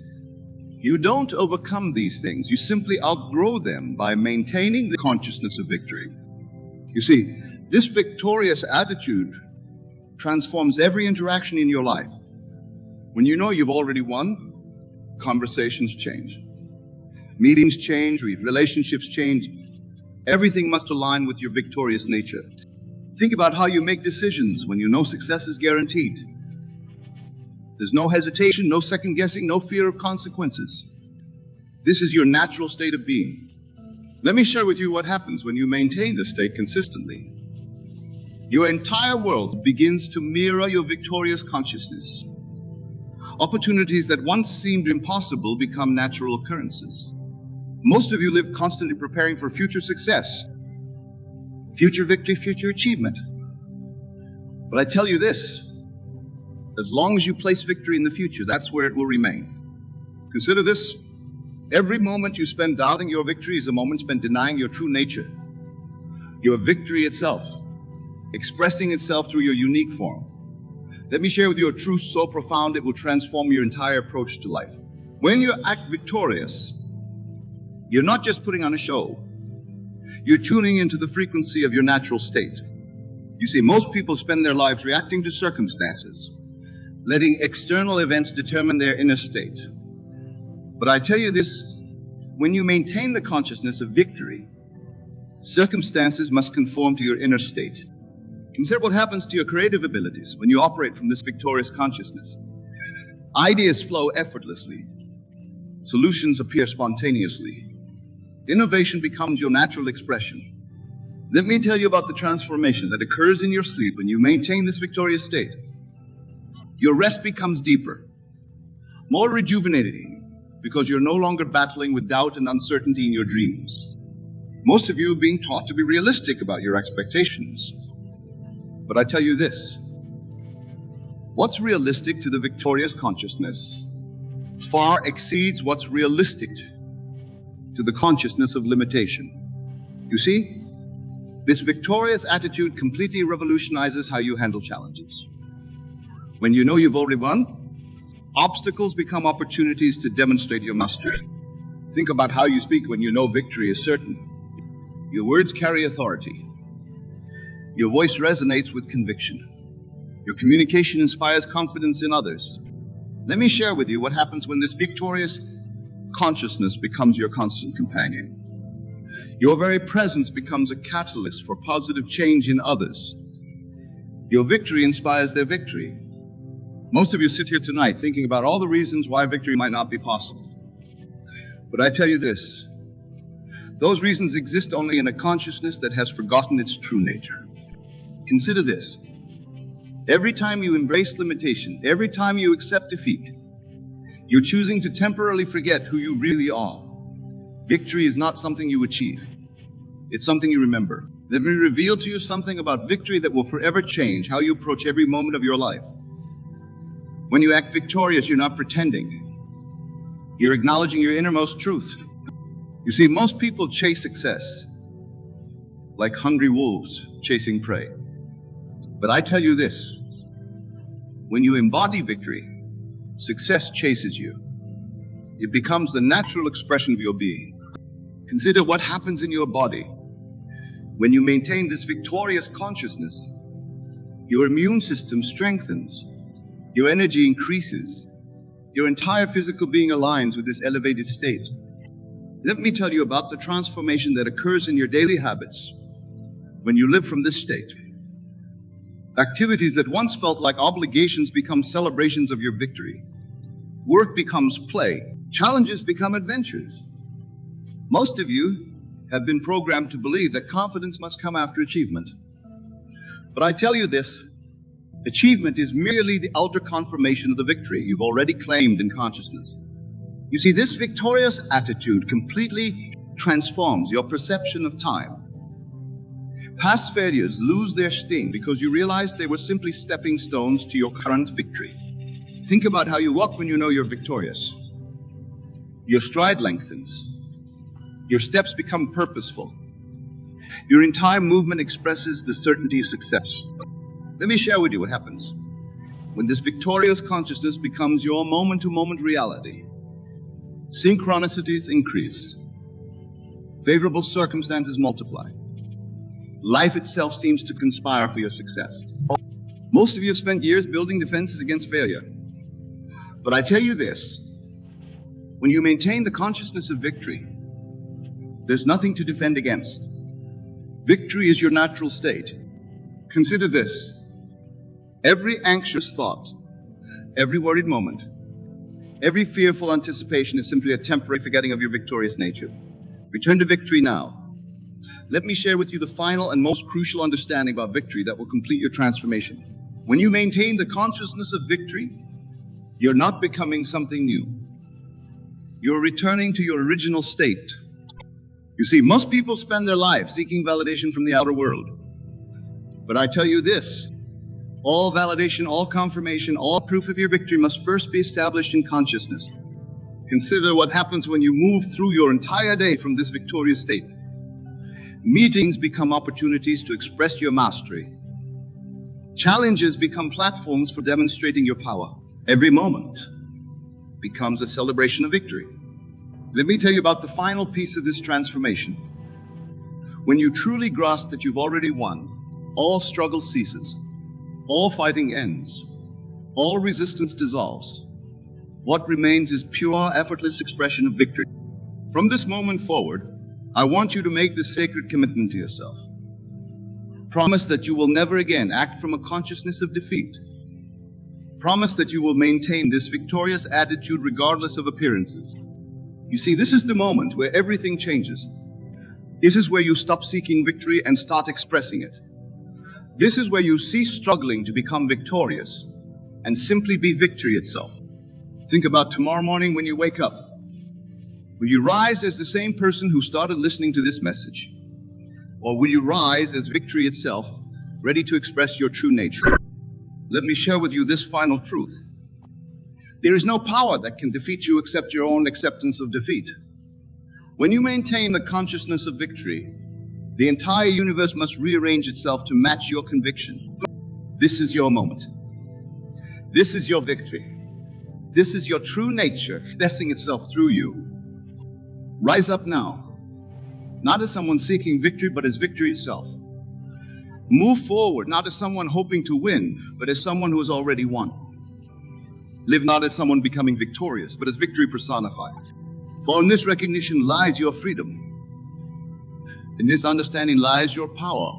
you don't overcome these things. You simply outgrow them by maintaining the consciousness of victory. You see, this victorious attitude transforms every interaction in your life. When you know you've already won, conversations change. Meetings change, relationships change. Everything must align with your victorious nature. Think about how you make decisions when you know success is guaranteed. There's no hesitation, no second guessing, no fear of consequences. This is your natural state of being. Let me share with you what happens when you maintain this state consistently. Your entire world begins to mirror your victorious consciousness. Opportunities that once seemed impossible become natural occurrences. Most of you live constantly preparing for future success, future victory, future achievement. But I tell you this, as long as you place victory in the future, that's where it will remain. Consider this, every moment you spend doubting your victory is a moment spent denying your true nature, your victory itself, expressing itself through your unique form. Let me share with you a truth so profound it will transform your entire approach to life. When you act victorious, you're not just putting on a show. You're tuning into the frequency of your natural state. You see, most people spend their lives reacting to circumstances, letting external events determine their inner state. But I tell you this, when you maintain the consciousness of victory, circumstances must conform to your inner state. Consider what happens to your creative abilities when you operate from this victorious consciousness. Ideas flow effortlessly. Solutions appear spontaneously. Innovation becomes your natural expression. Let me tell you about the transformation that occurs in your sleep when you maintain this victorious state. Your rest becomes deeper, more rejuvenating, because you're no longer battling with doubt and uncertainty in your dreams. Most of you are being taught to be realistic about your expectations. But I tell you this, what's realistic to the victorious consciousness far exceeds what's realistic to the consciousness of limitation. You see, this victorious attitude completely revolutionizes how you handle challenges. When you know you've already won, obstacles become opportunities to demonstrate your mastery. Think about how you speak when you know victory is certain. Your words carry authority. Your voice resonates with conviction. Your communication inspires confidence in others. Let me share with you what happens when this victorious consciousness becomes your constant companion. Your very presence becomes a catalyst for positive change in others. Your victory inspires their victory. Most of you sit here tonight thinking about all the reasons why victory might not be possible. But I tell you this, those reasons exist only in a consciousness that has forgotten its true nature. Consider this. Every time you embrace limitation, every time you accept defeat, you're choosing to temporarily forget who you really are. Victory is not something you achieve. It's something you remember. Let me reveal to you something about victory that will forever change how you approach every moment of your life. When you act victorious, you're not pretending. You're acknowledging your innermost truth. You see, most people chase success like hungry wolves chasing prey. But I tell you this, when you embody victory, success chases you. It becomes the natural expression of your being. Consider what happens in your body. When you maintain this victorious consciousness, your immune system strengthens, your energy increases, your entire physical being aligns with this elevated state. Let me tell you about the transformation that occurs in your daily habits when you live from this state. Activities that once felt like obligations become celebrations of your victory. Work becomes play. Challenges become adventures. Most of you have been programmed to believe that confidence must come after achievement. But I tell you this, achievement is merely the outer confirmation of the victory you've already claimed in consciousness. You see, this victorious attitude completely transforms your perception of time. Past failures lose their sting because you realize they were simply stepping stones to your current victory. Think about how you walk when you know you're victorious. Your stride lengthens. Your steps become purposeful. Your entire movement expresses the certainty of success. Let me share with you what happens when this victorious consciousness becomes your moment-to-moment reality. Synchronicities increase. Favorable circumstances multiply. Life itself seems to conspire for your success. Most of you have spent years building defenses against failure. But I tell you this, when you maintain the consciousness of victory, there's nothing to defend against. Victory is your natural state. Consider this. Every anxious thought, every worried moment, every fearful anticipation is simply a temporary forgetting of your victorious nature. Return to victory now. Let me share with you the final and most crucial understanding about victory that will complete your transformation. When you maintain the consciousness of victory, you're not becoming something new. You're returning to your original state. You see, most people spend their lives seeking validation from the outer world. But I tell you this, all validation, all confirmation, all proof of your victory must first be established in consciousness. Consider what happens when you move through your entire day from this victorious state. Meetings become opportunities to express your mastery. Challenges become platforms for demonstrating your power. Every moment becomes a celebration of victory. Let me tell you about the final piece of this transformation. When you truly grasp that you've already won, all struggle ceases, all fighting ends, all resistance dissolves. What remains is pure, effortless expression of victory. From this moment forward, I want you to make this sacred commitment to yourself. Promise that you will never again act from a consciousness of defeat. Promise that you will maintain this victorious attitude regardless of appearances. You see, this is the moment where everything changes. This is where you stop seeking victory and start expressing it. This is where you cease struggling to become victorious and simply be victory itself. Think about tomorrow morning when you wake up. Will you rise as the same person who started listening to this message? Or will you rise as victory itself, ready to express your true nature? Let me share with you this final truth. There is no power that can defeat you except your own acceptance of defeat. When you maintain the consciousness of victory, the entire universe must rearrange itself to match your conviction. This is your moment. This is your victory. This is your true nature expressing itself through you. Rise up now, not as someone seeking victory, but as victory itself. Move forward, not as someone hoping to win, but as someone who has already won. Live not as someone becoming victorious, but as victory personified. For in this recognition lies your freedom. In this understanding lies your power.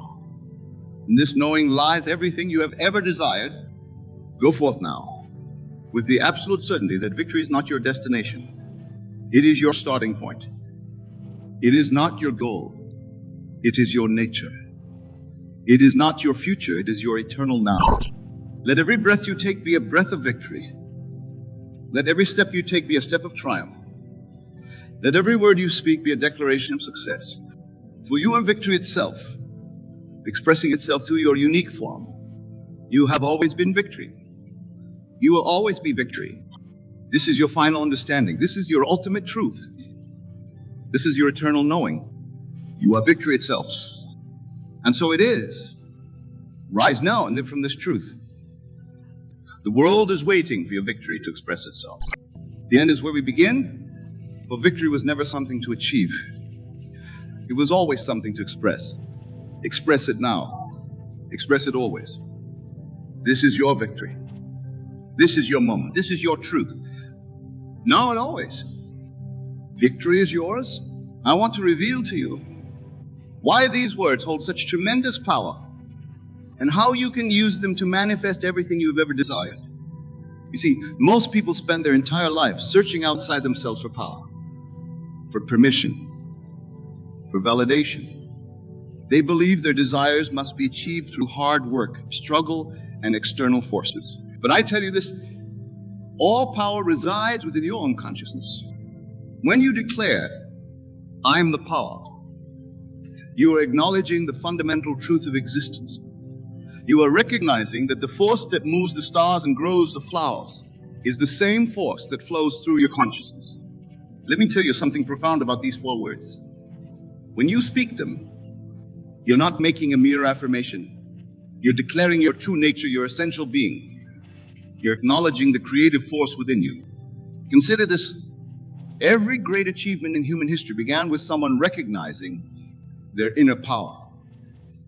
In this knowing lies everything you have ever desired. Go forth now, with the absolute certainty that victory is not your destination. It is your starting point. It is not your goal. It is your nature. It is not your future. It is your eternal now. Let every breath you take be a breath of victory. Let every step you take be a step of triumph. Let every word you speak be a declaration of success. For you are victory itself, expressing itself through your unique form. You have always been victory. You will always be victory. This is your final understanding. This is your ultimate truth. This is your eternal knowing. You are victory itself. And so it is. Rise now and live from this truth. The world is waiting for your victory to express itself. The end is where we begin. For victory was never something to achieve. It was always something to express. Express it now. Express it always. This is your victory. This is your moment. This is your truth. Now and always. Victory is yours. I want to reveal to you why these words hold such tremendous power and how you can use them to manifest everything you've ever desired. You see, most people spend their entire life searching outside themselves for power, for permission, for validation. They believe their desires must be achieved through hard work, struggle, and external forces. But I tell you this, all power resides within your own consciousness. When you declare, I am the power, you are acknowledging the fundamental truth of existence. You are recognizing that the force that moves the stars and grows the flowers is the same force that flows through your consciousness. Let me tell you something profound about these 4 words. When you speak them, you're not making a mere affirmation. You're declaring your true nature, your essential being. You're acknowledging the creative force within you. Consider this. Every great achievement in human history began with someone recognizing their inner power.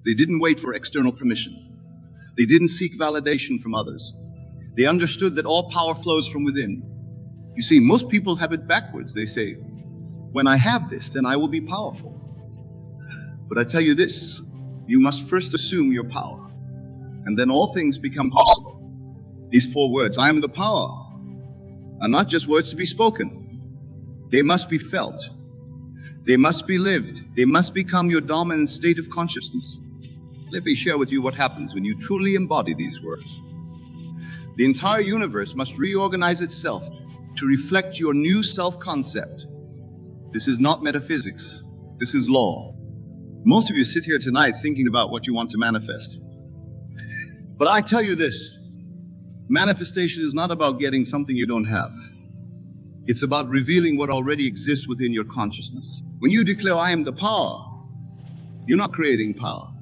They didn't wait for external permission. They didn't seek validation from others. They understood that all power flows from within. You see, most people have it backwards. They say, when I have this, then I will be powerful. But I tell you this, you must first assume your power, and then all things become possible. These 4 words, I am the power, are not just words to be spoken. They must be felt. They must be lived. They must become your dominant state of consciousness. Let me share with you what happens when you truly embody these words. The entire universe must reorganize itself to reflect your new self-concept. This is not metaphysics. This is law. Most of you sit here tonight thinking about what you want to manifest. But I tell you this, manifestation is not about getting something you don't have. It's about revealing what already exists within your consciousness. When you declare, I am the power, you're not creating power.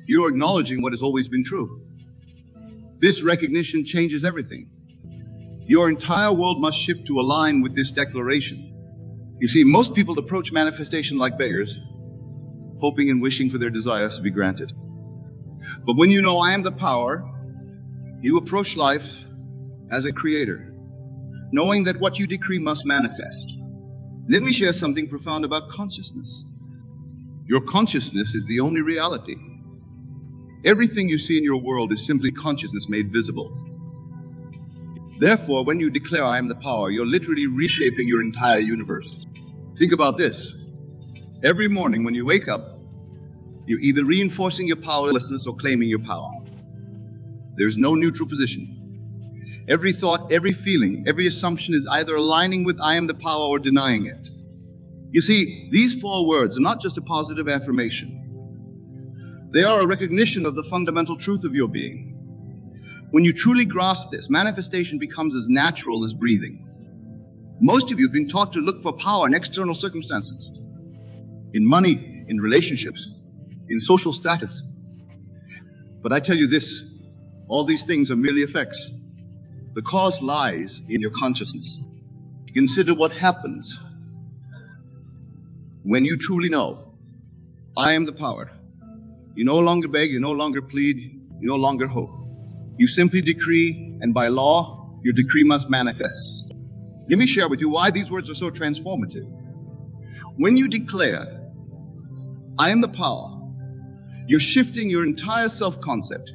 You're acknowledging what has always been true. This recognition changes everything. Your entire world must shift to align with this declaration. You see, most people approach manifestation like beggars, hoping and wishing for their desires to be granted. But when you know I am the power, you approach life as a creator, knowing that what you decree must manifest. Let me share something profound about consciousness. Your consciousness is the only reality. Everything you see in your world is simply consciousness made visible. Therefore, when you declare I am the power, you're literally reshaping your entire universe. Think about this. Every morning when you wake up, you're either reinforcing your powerlessness or claiming your power. There's no neutral position. Every thought, every feeling, every assumption is either aligning with I am the power or denying it. You see, these 4 words are not just a positive affirmation. They are a recognition of the fundamental truth of your being. When you truly grasp this, manifestation becomes as natural as breathing. Most of you have been taught to look for power in external circumstances, in money, in relationships, in social status. But I tell you this, all these things are merely effects. The cause lies in your consciousness. Consider what happens when you truly know, I am the power. You no longer beg, you no longer plead, you no longer hope. You simply decree, and by law, your decree must manifest. Let me share with you why these words are so transformative. When you declare, I am the power, you're shifting your entire self-concept.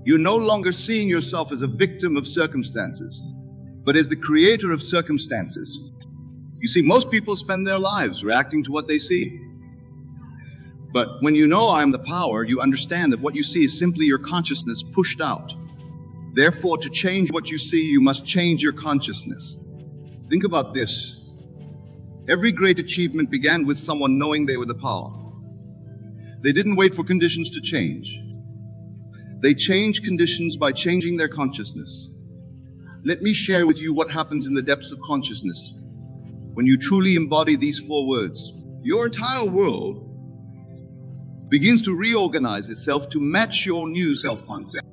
You're no longer seeing yourself as a victim of circumstances, but as the creator of circumstances. You see, most people spend their lives reacting to what they see. But when you know I am the power, you understand that what you see is simply your consciousness pushed out. Therefore, to change what you see, you must change your consciousness. Think about this. Every great achievement began with someone knowing they were the power. They didn't wait for conditions to change. They changed conditions by changing their consciousness. Let me share with you what happens in the depths of consciousness when you truly embody these 4 words. Your entire world begins to reorganize itself to match your new self-concept.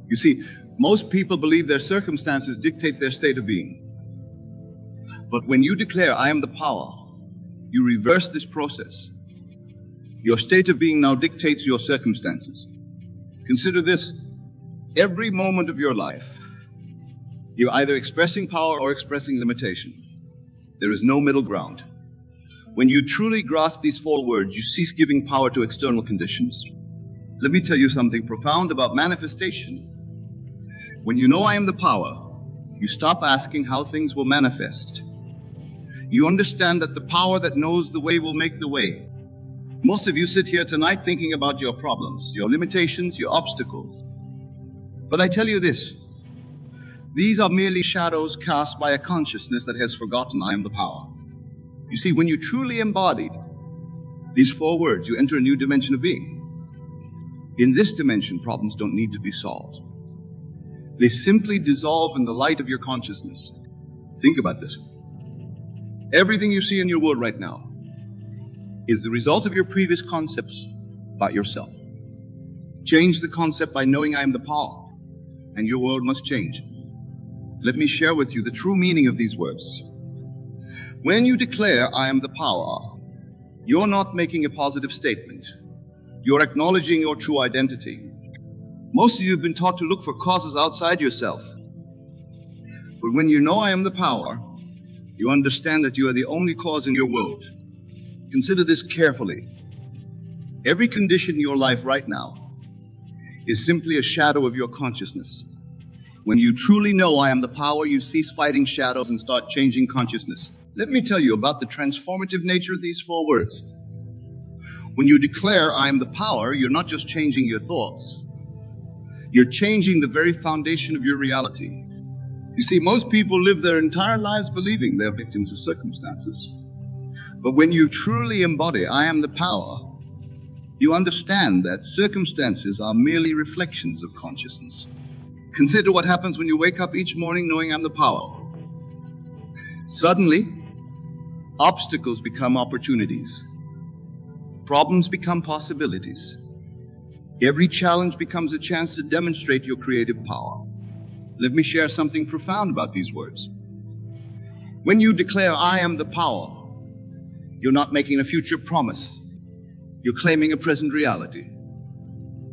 You see, most people believe their circumstances dictate their state of being. But when you declare, I am the power, you reverse this process. Your state of being now dictates your circumstances. Consider this. Every moment of your life, you're either expressing power or expressing limitation. There is no middle ground. When you truly grasp these four words, you cease giving power to external conditions. Let me tell you something profound about manifestation. When you know I am the power, you stop asking how things will manifest. You understand that the power that knows the way will make the way. Most of you sit here tonight thinking about your problems, your limitations, your obstacles. But I tell you this, these are merely shadows cast by a consciousness that has forgotten I am the power. You see, when you truly embodied these four words, you enter a new dimension of being. In this dimension, problems don't need to be solved. They simply dissolve in the light of your consciousness. Think about this. Everything you see in your world right now is the result of your previous concepts about yourself. Change the concept by knowing I am the power, and your world must change. Let me share with you the true meaning of these words. When you declare I am the power, you're not making a positive statement. You're acknowledging your true identity. Most of you have been taught to look for causes outside yourself. But when you know I am the power, you understand that you are the only cause in your world. Consider this carefully. Every condition in your life right now is simply a shadow of your consciousness. When you truly know I am the power, you cease fighting shadows and start changing consciousness. Let me tell you about the transformative nature of these four words. When you declare I am the power, you're not just changing your thoughts. You're changing the very foundation of your reality. You see, most people live their entire lives believing they're victims of circumstances. But when you truly embody I am the power, you understand that circumstances are merely reflections of consciousness. Consider what happens when you wake up each morning knowing I'm the power. Suddenly, obstacles become opportunities. Problems become possibilities. Every challenge becomes a chance to demonstrate your creative power. Let me share something profound about these words. When you declare I am the power, you're not making a future promise. You're claiming a present reality.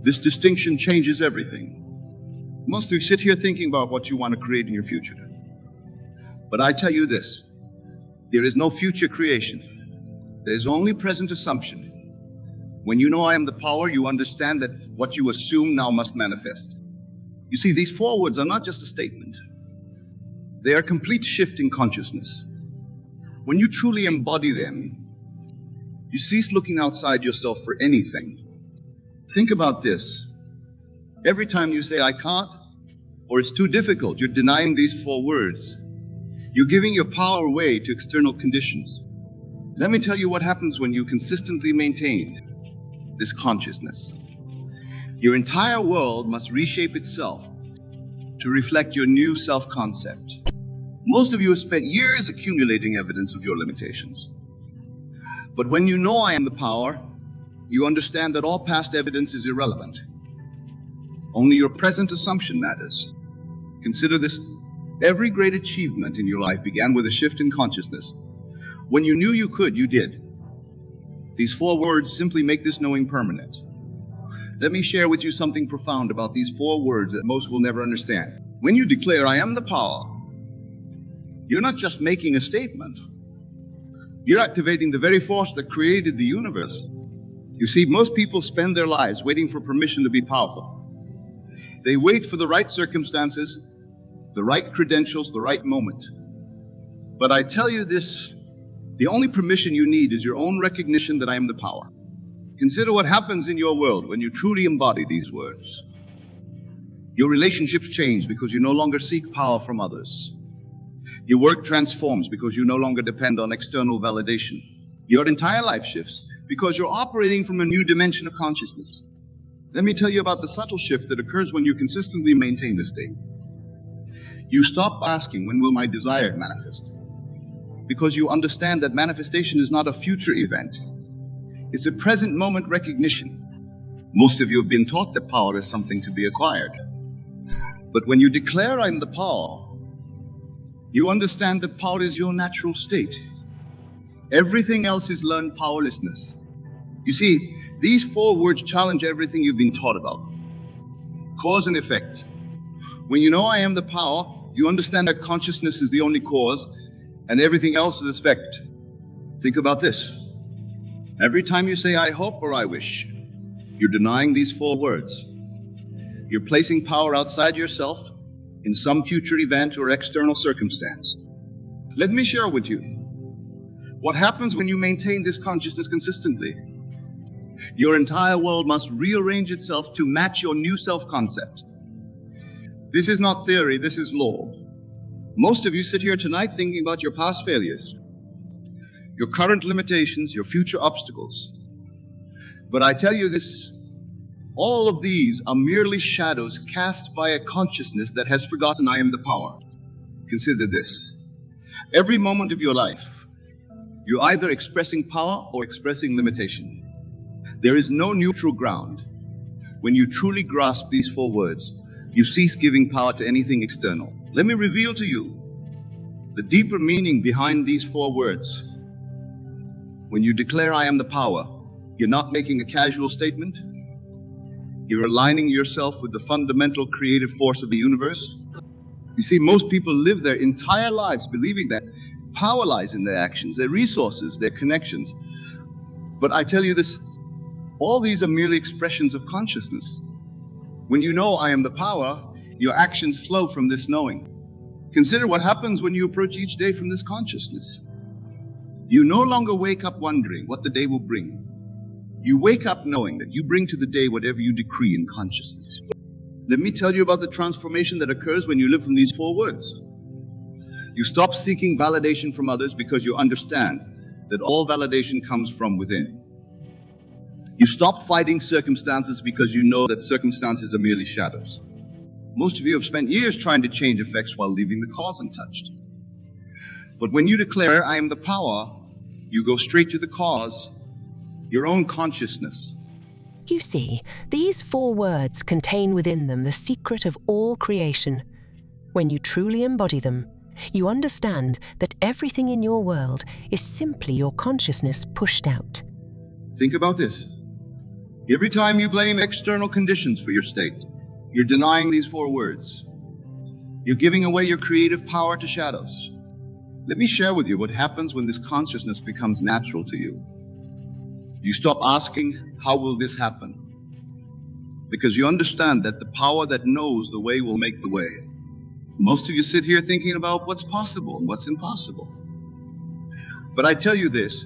This distinction changes everything. Most of you sit here thinking about what you want to create in your future. But I tell you this, there is no future creation. There's only present assumption. When you know I am the power, you understand that what you assume now must manifest. You see, these four words are not just a statement. They are a complete shift in consciousness. When you truly embody them, you cease looking outside yourself for anything. Think about this. Every time you say, I can't, or it's too difficult, you're denying these four words. You're giving your power away to external conditions. Let me tell you what happens when you consistently maintain this consciousness. Your entire world must reshape itself to reflect your new self-concept. Most of you have spent years accumulating evidence of your limitations. But when you know I am the power, you understand that all past evidence is irrelevant. Only your present assumption matters. Consider this. Every great achievement in your life began with a shift in consciousness. When you knew you could, you did. These four words simply make this knowing permanent. Let me share with you something profound about these four words that most will never understand. When you declare, I am the power, you're not just making a statement. You're activating the very force that created the universe. You see, most people spend their lives waiting for permission to be powerful. They wait for the right circumstances, the right credentials, the right moment. But I tell you this, the only permission you need is your own recognition that I am the power. Consider what happens in your world when you truly embody these words. Your relationships change because you no longer seek power from others. Your work transforms because you no longer depend on external validation. Your entire life shifts because you're operating from a new dimension of consciousness. Let me tell you about the subtle shift that occurs when you consistently maintain this state. You stop asking, when will my desire manifest? Because you understand that manifestation is not a future event. It's a present moment recognition. Most of you have been taught that power is something to be acquired. But when you declare I'm the power, You understand that power is your natural state. Everything else is learned powerlessness. You see, these 4 words challenge everything you've been taught about. Cause and effect. When you know I am the power, you understand that consciousness is the only cause and everything else is effect. Think about this. Every time you say I hope or I wish, you're denying these 4 words. You're placing power outside yourself in some future event or external circumstance. Let me share with you what happens when you maintain this consciousness consistently. Your entire world must rearrange itself to match your new self-concept. This is not theory, this is law. Most of you sit here tonight thinking about your past failures, your current limitations, your future obstacles. But I tell you this, all of these are merely shadows cast by a consciousness that has forgotten I am the power. Consider this. Every moment of your life, you're either expressing power or expressing limitation. There is no neutral ground. When you truly grasp these 4 words, you cease giving power to anything external. Let me reveal to you the deeper meaning behind these 4 words. When you declare I am the power, you're not making a casual statement. You're aligning yourself with the fundamental creative force of the universe. You see, most people live their entire lives believing that power lies in their actions, their resources, their connections. But I tell you this, all these are merely expressions of consciousness. When you know I am the power, your actions flow from this knowing. Consider what happens when you approach each day from this consciousness. You no longer wake up wondering what the day will bring. You wake up knowing that you bring to the day whatever you decree in consciousness. Let me tell you about the transformation that occurs when you live from these 4 words. You stop seeking validation from others because you understand that all validation comes from within. You stop fighting circumstances because you know that circumstances are merely shadows. Most of you have spent years trying to change effects while leaving the cause untouched. But when you declare, I am the power, you go straight to the cause, your own consciousness. You see, these 4 words contain within them the secret of all creation. When you truly embody them, you understand that everything in your world is simply your consciousness pushed out. Think about this. Every time you blame external conditions for your state, you're denying these 4 words. You're giving away your creative power to shadows. Let me share with you what happens when this consciousness becomes natural to you. You stop asking, how will this happen? Because you understand that the power that knows the way will make the way. Most of you sit here thinking about what's possible and what's impossible. But I tell you this,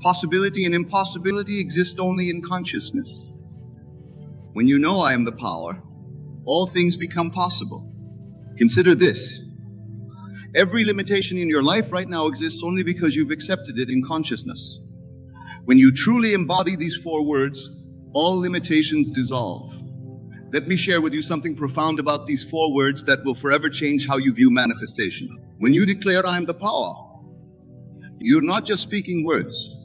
possibility and impossibility exist only in consciousness. When you know I am the power, all things become possible. Consider this. Every limitation in your life right now exists only because you've accepted it in consciousness. When you truly embody these 4 words, all limitations dissolve. Let me share with you something profound about these 4 words that will forever change how you view manifestation. When you declare I am the power, you're not just speaking words.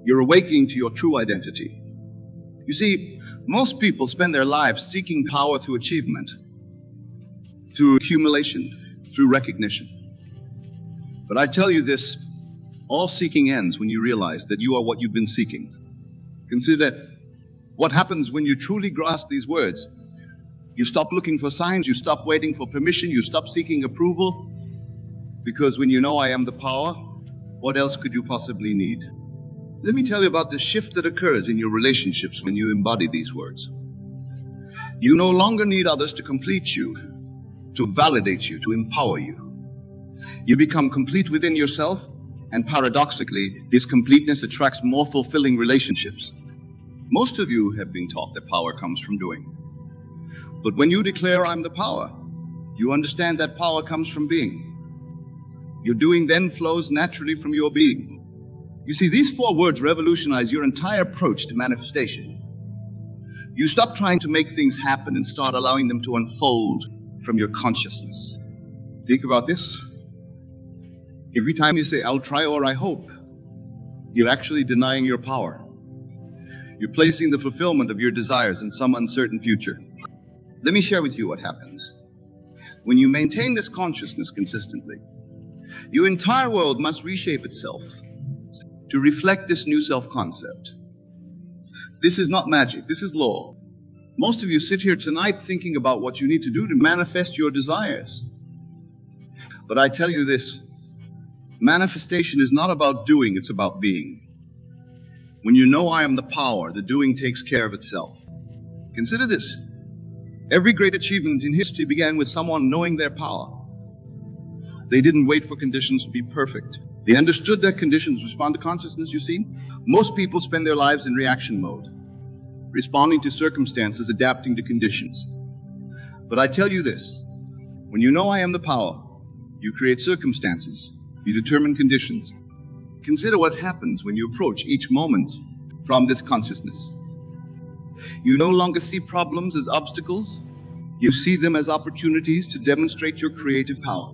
You're awakening to your true identity. You see, most people spend their lives seeking power through achievement, through accumulation, through recognition. But I tell you this, all seeking ends when you realize that you are what you've been seeking. Consider what happens when you truly grasp these words. You stop looking for signs, you stop waiting for permission, you stop seeking approval, because when you know I am the power, what else could you possibly need? Let me tell you about the shift that occurs in your relationships when you embody these words. You no longer need others to complete you, to validate you, to empower you. You become complete within yourself, and paradoxically, this completeness attracts more fulfilling relationships. Most of you have been taught that power comes from doing. But when you declare I'm the power, you understand that power comes from being. Your doing then flows naturally from your being. You see, these 4 words revolutionize your entire approach to manifestation. You stop trying to make things happen and start allowing them to unfold from your consciousness. Think about this. Every time you say, I'll try or I hope, you're actually denying your power. You're placing the fulfillment of your desires in some uncertain future. Let me share with you what happens. When you maintain this consciousness consistently, your entire world must reshape itself to reflect this new self-concept. This is not magic, this is law. Most of you sit here tonight thinking about what you need to do to manifest your desires. But I tell you this, manifestation is not about doing, it's about being. When you know I am the power, the doing takes care of itself. Consider this. Every great achievement in history began with someone knowing their power. They didn't wait for conditions to be perfect. They understood that conditions respond to consciousness, you see. Most people spend their lives in reaction mode, responding to circumstances, adapting to conditions. But I tell you this, when you know I am the power, you create circumstances, you determine conditions. Consider what happens when you approach each moment from this consciousness. You no longer see problems as obstacles, you see them as opportunities to demonstrate your creative power.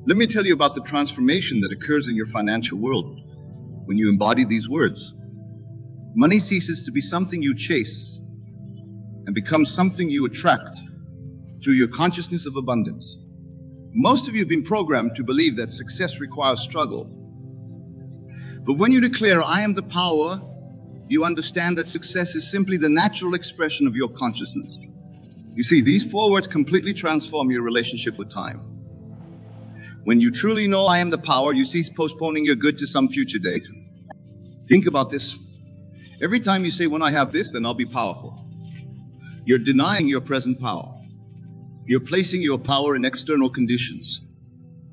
Let me tell you about the transformation that occurs in your financial world when you embody these words. Money ceases to be something you chase and becomes something you attract through your consciousness of abundance. Most of you have been programmed to believe that success requires struggle. But when you declare, I am the power, you understand that success is simply the natural expression of your consciousness. You see, these 4 words completely transform your relationship with time. When you truly know I am the power, you cease postponing your good to some future date. Think about this. Every time you say, when I have this, then I'll be powerful, you're denying your present power. You're placing your power in external conditions.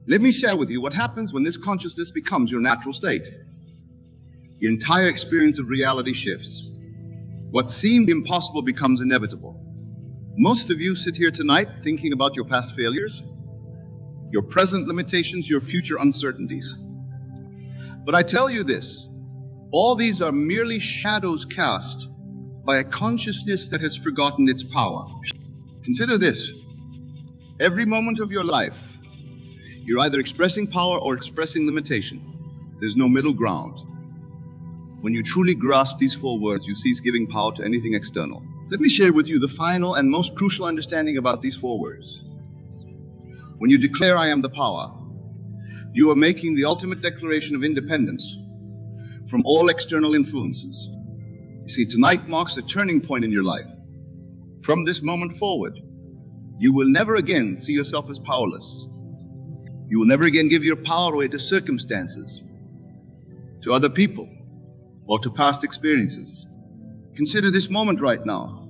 Let me share with you what happens when this consciousness becomes your natural state. Your entire experience of reality shifts. What seemed impossible becomes inevitable. Most of you sit here tonight thinking about your past failures, your present limitations, your future uncertainties. But I tell you this, all these are merely shadows cast by a consciousness that has forgotten its power. Consider this. Every moment of your life, you're either expressing power or expressing limitation. There's no middle ground. When you truly grasp these 4 words, you cease giving power to anything external. Let me share with you the final and most crucial understanding about these 4 words. When you declare I am the power, you are making the ultimate declaration of independence from all external influences. You see, tonight marks a turning point in your life. From this moment forward, you will never again see yourself as powerless. You will never again give your power away to circumstances, to other people, or to past experiences. Consider this moment right now.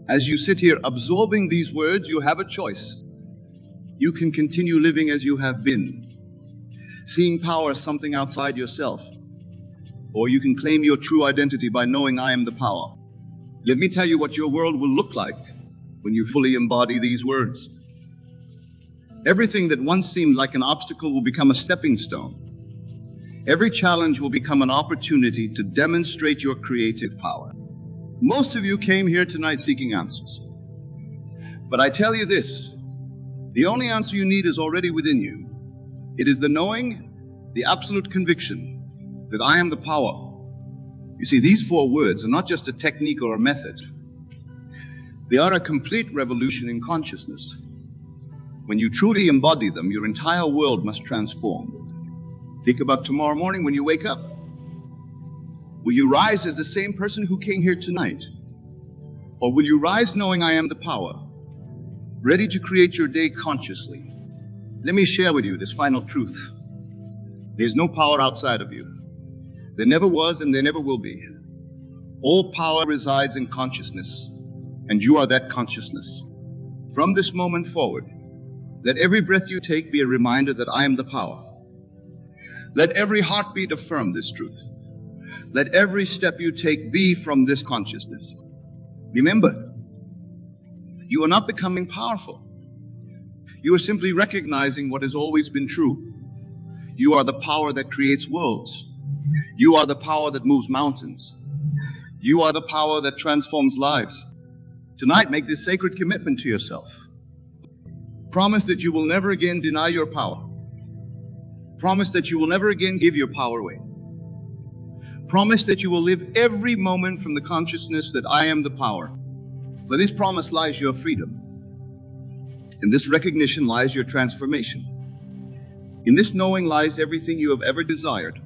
As you sit here absorbing these words, you have a choice. You can continue living as you have been, seeing power as something outside yourself, or you can claim your true identity by knowing I am the power. Let me tell you what your world will look like when you fully embody these words. Everything that once seemed like an obstacle will become a stepping stone. Every challenge will become an opportunity to demonstrate your creative power. Most of you came here tonight seeking answers. But I tell you this, the only answer you need is already within you. It is the knowing, the absolute conviction that I am the power. You see, these 4 words are not just a technique or a method. They are a complete revolution in consciousness. When you truly embody them, your entire world must transform. Think about tomorrow morning when you wake up. Will you rise as the same person who came here tonight? Or will you rise knowing I am the power, ready to create your day consciously? Let me share with you this final truth. There's no power outside of you. There never was and there never will be. All power resides in consciousness, and you are that consciousness. From this moment forward, let every breath you take be a reminder that I am the power. Let every heartbeat affirm this truth. Let every step you take be from this consciousness. Remember, you are not becoming powerful. You are simply recognizing what has always been true. You are the power that creates worlds. You are the power that moves mountains. You are the power that transforms lives. Tonight, make this sacred commitment to yourself. Promise that you will never again deny your power. Promise that you will never again give your power away. Promise that you will live every moment from the consciousness that I am the power. For this promise lies your freedom. In this recognition lies your transformation. In this knowing lies everything you have ever desired.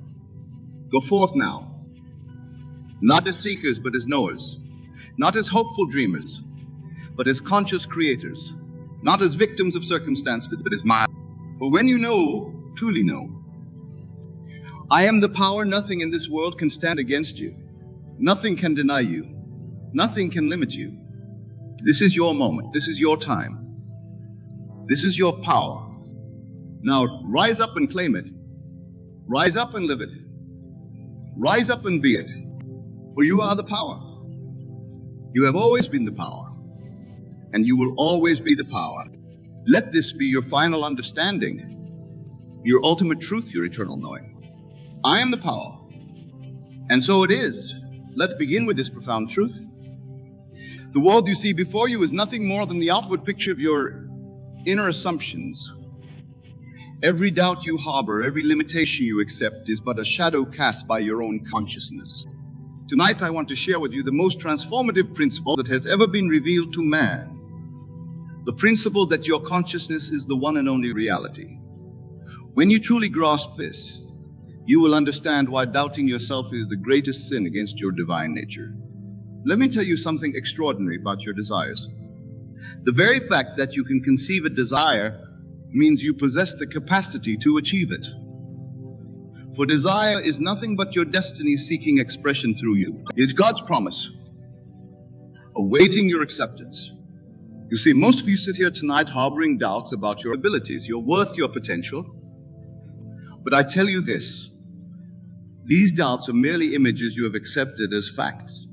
Go forth now, not as seekers, but as knowers, not as hopeful dreamers, but as conscious creators, not as victims of circumstances, but as my. For when you know, truly know, I am the power, nothing in this world can stand against you. Nothing can deny you. Nothing can limit you. This is your moment. This is your time. This is your power. Now rise up and claim it. Rise up and live it. Rise up and be it. For you are the power. You have always been the power. And you will always be the power. Let this be your final understanding, your ultimate truth, your eternal knowing. I am the power. And so it is. Let's begin with this profound truth. The world you see before you is nothing more than the outward picture of your inner assumptions. Every doubt you harbor, every limitation you accept is but a shadow cast by your own consciousness. Tonight I want to share with you the most transformative principle that has ever been revealed to man. The principle that your consciousness is the one and only reality. When you truly grasp this, you will understand why doubting yourself is the greatest sin against your divine nature. Let me tell you something extraordinary about your desires. The very fact that you can conceive a desire means you possess the capacity to achieve it. For desire is nothing but your destiny seeking expression through you. It's God's promise, awaiting your acceptance. You see, most of you sit here tonight harboring doubts about your abilities, your worth, your potential. But I tell you this, these doubts are merely images you have accepted as facts.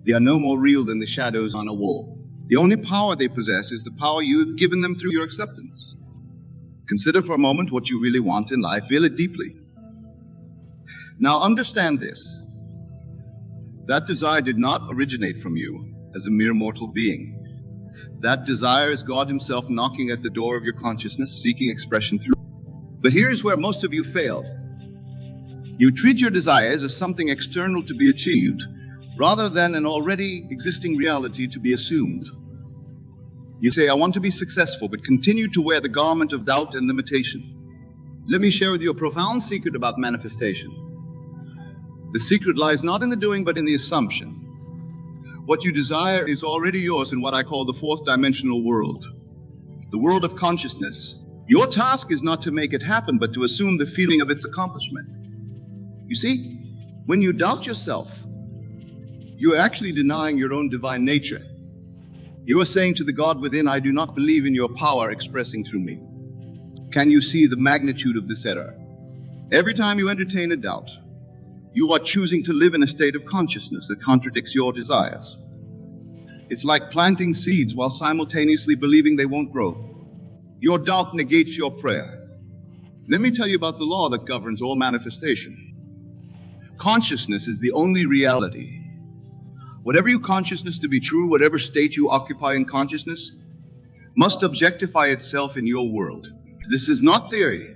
They are no more real than the shadows on a wall. The only power they possess is the power you have given them through your acceptance. Consider for a moment what you really want in life. Feel it deeply. Now understand this. That desire did not originate from you as a mere mortal being. That desire is God Himself knocking at the door of your consciousness, seeking expression through. But here's where most of you failed. You treat your desires as something external to be achieved, rather than an already existing reality to be assumed. You say, I want to be successful, but continue to wear the garment of doubt and limitation. Let me share with you a profound secret about manifestation. The secret lies not in the doing, but in the assumption. What you desire is already yours in what I call the fourth dimensional world, the world of consciousness. Your task is not to make it happen, but to assume the feeling of its accomplishment. You see, when you doubt yourself, you are actually denying your own divine nature. You are saying to the God within, I do not believe in your power expressing through me. Can you see the magnitude of this error? Every time you entertain a doubt, you are choosing to live in a state of consciousness that contradicts your desires. It's like planting seeds while simultaneously believing they won't grow. Your doubt negates your prayer. Let me tell you about the law that governs all manifestation. Consciousness is the only reality. Whatever you consciousness to be true, whatever state you occupy in consciousness, must objectify itself in your world. This is not theory.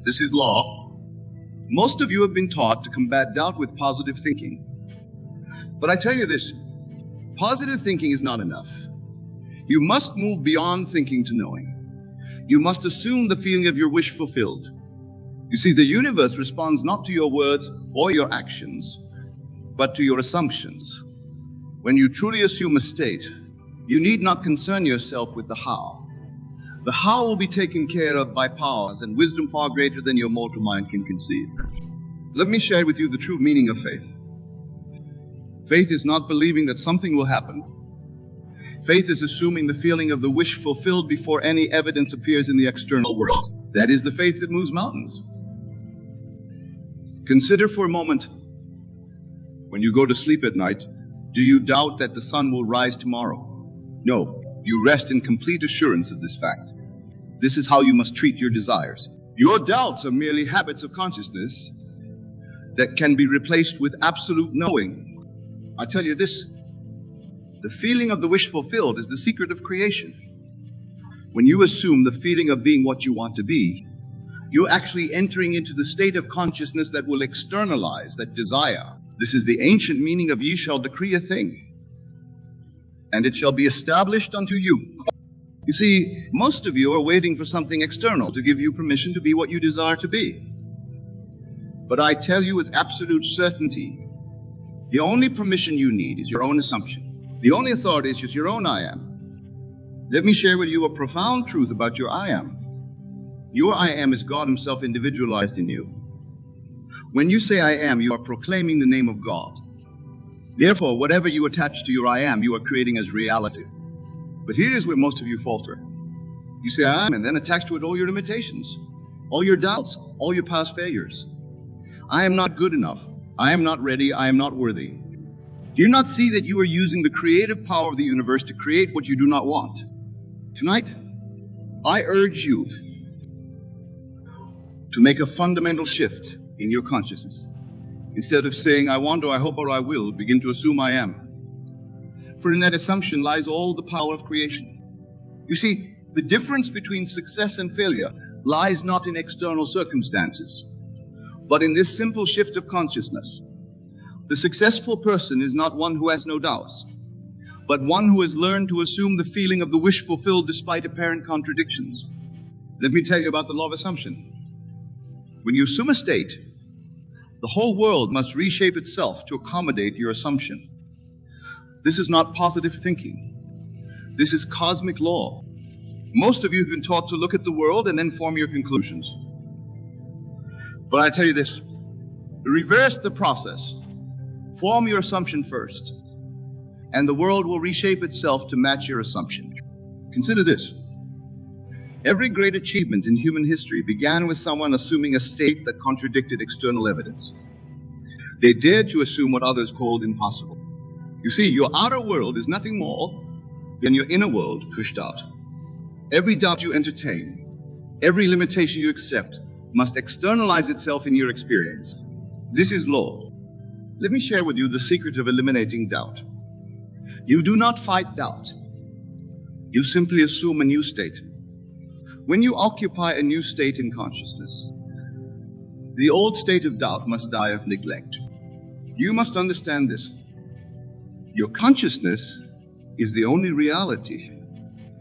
This is law. Most of you have been taught to combat doubt with positive thinking. But I tell you this, positive thinking is not enough. You must move beyond thinking to knowing. You must assume the feeling of your wish fulfilled. You see, the universe responds not to your words or your actions, but to your assumptions. When you truly assume a state, you need not concern yourself with the how. The how will be taken care of by powers and wisdom far greater than your mortal mind can conceive. Let me share with you the true meaning of faith. Faith is not believing that something will happen. Faith is assuming the feeling of the wish fulfilled before any evidence appears in the external world. That is the faith that moves mountains. Consider for a moment, when you go to sleep at night, do you doubt that the sun will rise tomorrow? No, you rest in complete assurance of this fact. This is how you must treat your desires. Your doubts are merely habits of consciousness that can be replaced with absolute knowing. I tell you this, the feeling of the wish fulfilled is the secret of creation. When you assume the feeling of being what you want to be, you're actually entering into the state of consciousness that will externalize that desire. This is the ancient meaning of ye shall decree a thing, and it shall be established unto you. You see, most of you are waiting for something external to give you permission to be what you desire to be. But I tell you with absolute certainty, the only permission you need is your own assumption. The only authority is just your own I am. Let me share with you a profound truth about your I am. Your I am is God Himself individualized in you. When you say I am, you are proclaiming the name of God. Therefore, whatever you attach to your I am, you are creating as reality. But here is where most of you falter. You say I am, and then attach to it all your limitations, all your doubts, all your past failures. I am not good enough. I am not ready. I am not worthy. Do you not see that you are using the creative power of the universe to create what you do not want? Tonight, I urge you to make a fundamental shift in your consciousness. Instead of saying, I want or I hope or I will, begin to assume I am. For in that assumption lies all the power of creation. You see, the difference between success and failure lies not in external circumstances, but in this simple shift of consciousness. The successful person is not one who has no doubts, but one who has learned to assume the feeling of the wish fulfilled despite apparent contradictions. Let me tell you about the law of assumption. When you assume a state, the whole world must reshape itself to accommodate your assumption. This is not positive thinking. This is cosmic law. Most of you have been taught to look at the world and then form your conclusions. But I tell you this, reverse the process. Form your assumption first, and the world will reshape itself to match your assumption. Consider this. Every great achievement in human history began with someone assuming a state that contradicted external evidence. They dared to assume what others called impossible. You see, your outer world is nothing more than your inner world pushed out. Every doubt you entertain, every limitation you accept, must externalize itself in your experience. This is law. Let me share with you the secret of eliminating doubt. You do not fight doubt. You simply assume a new state. When you occupy a new state in consciousness, the old state of doubt must die of neglect. You must understand this. Your consciousness is the only reality.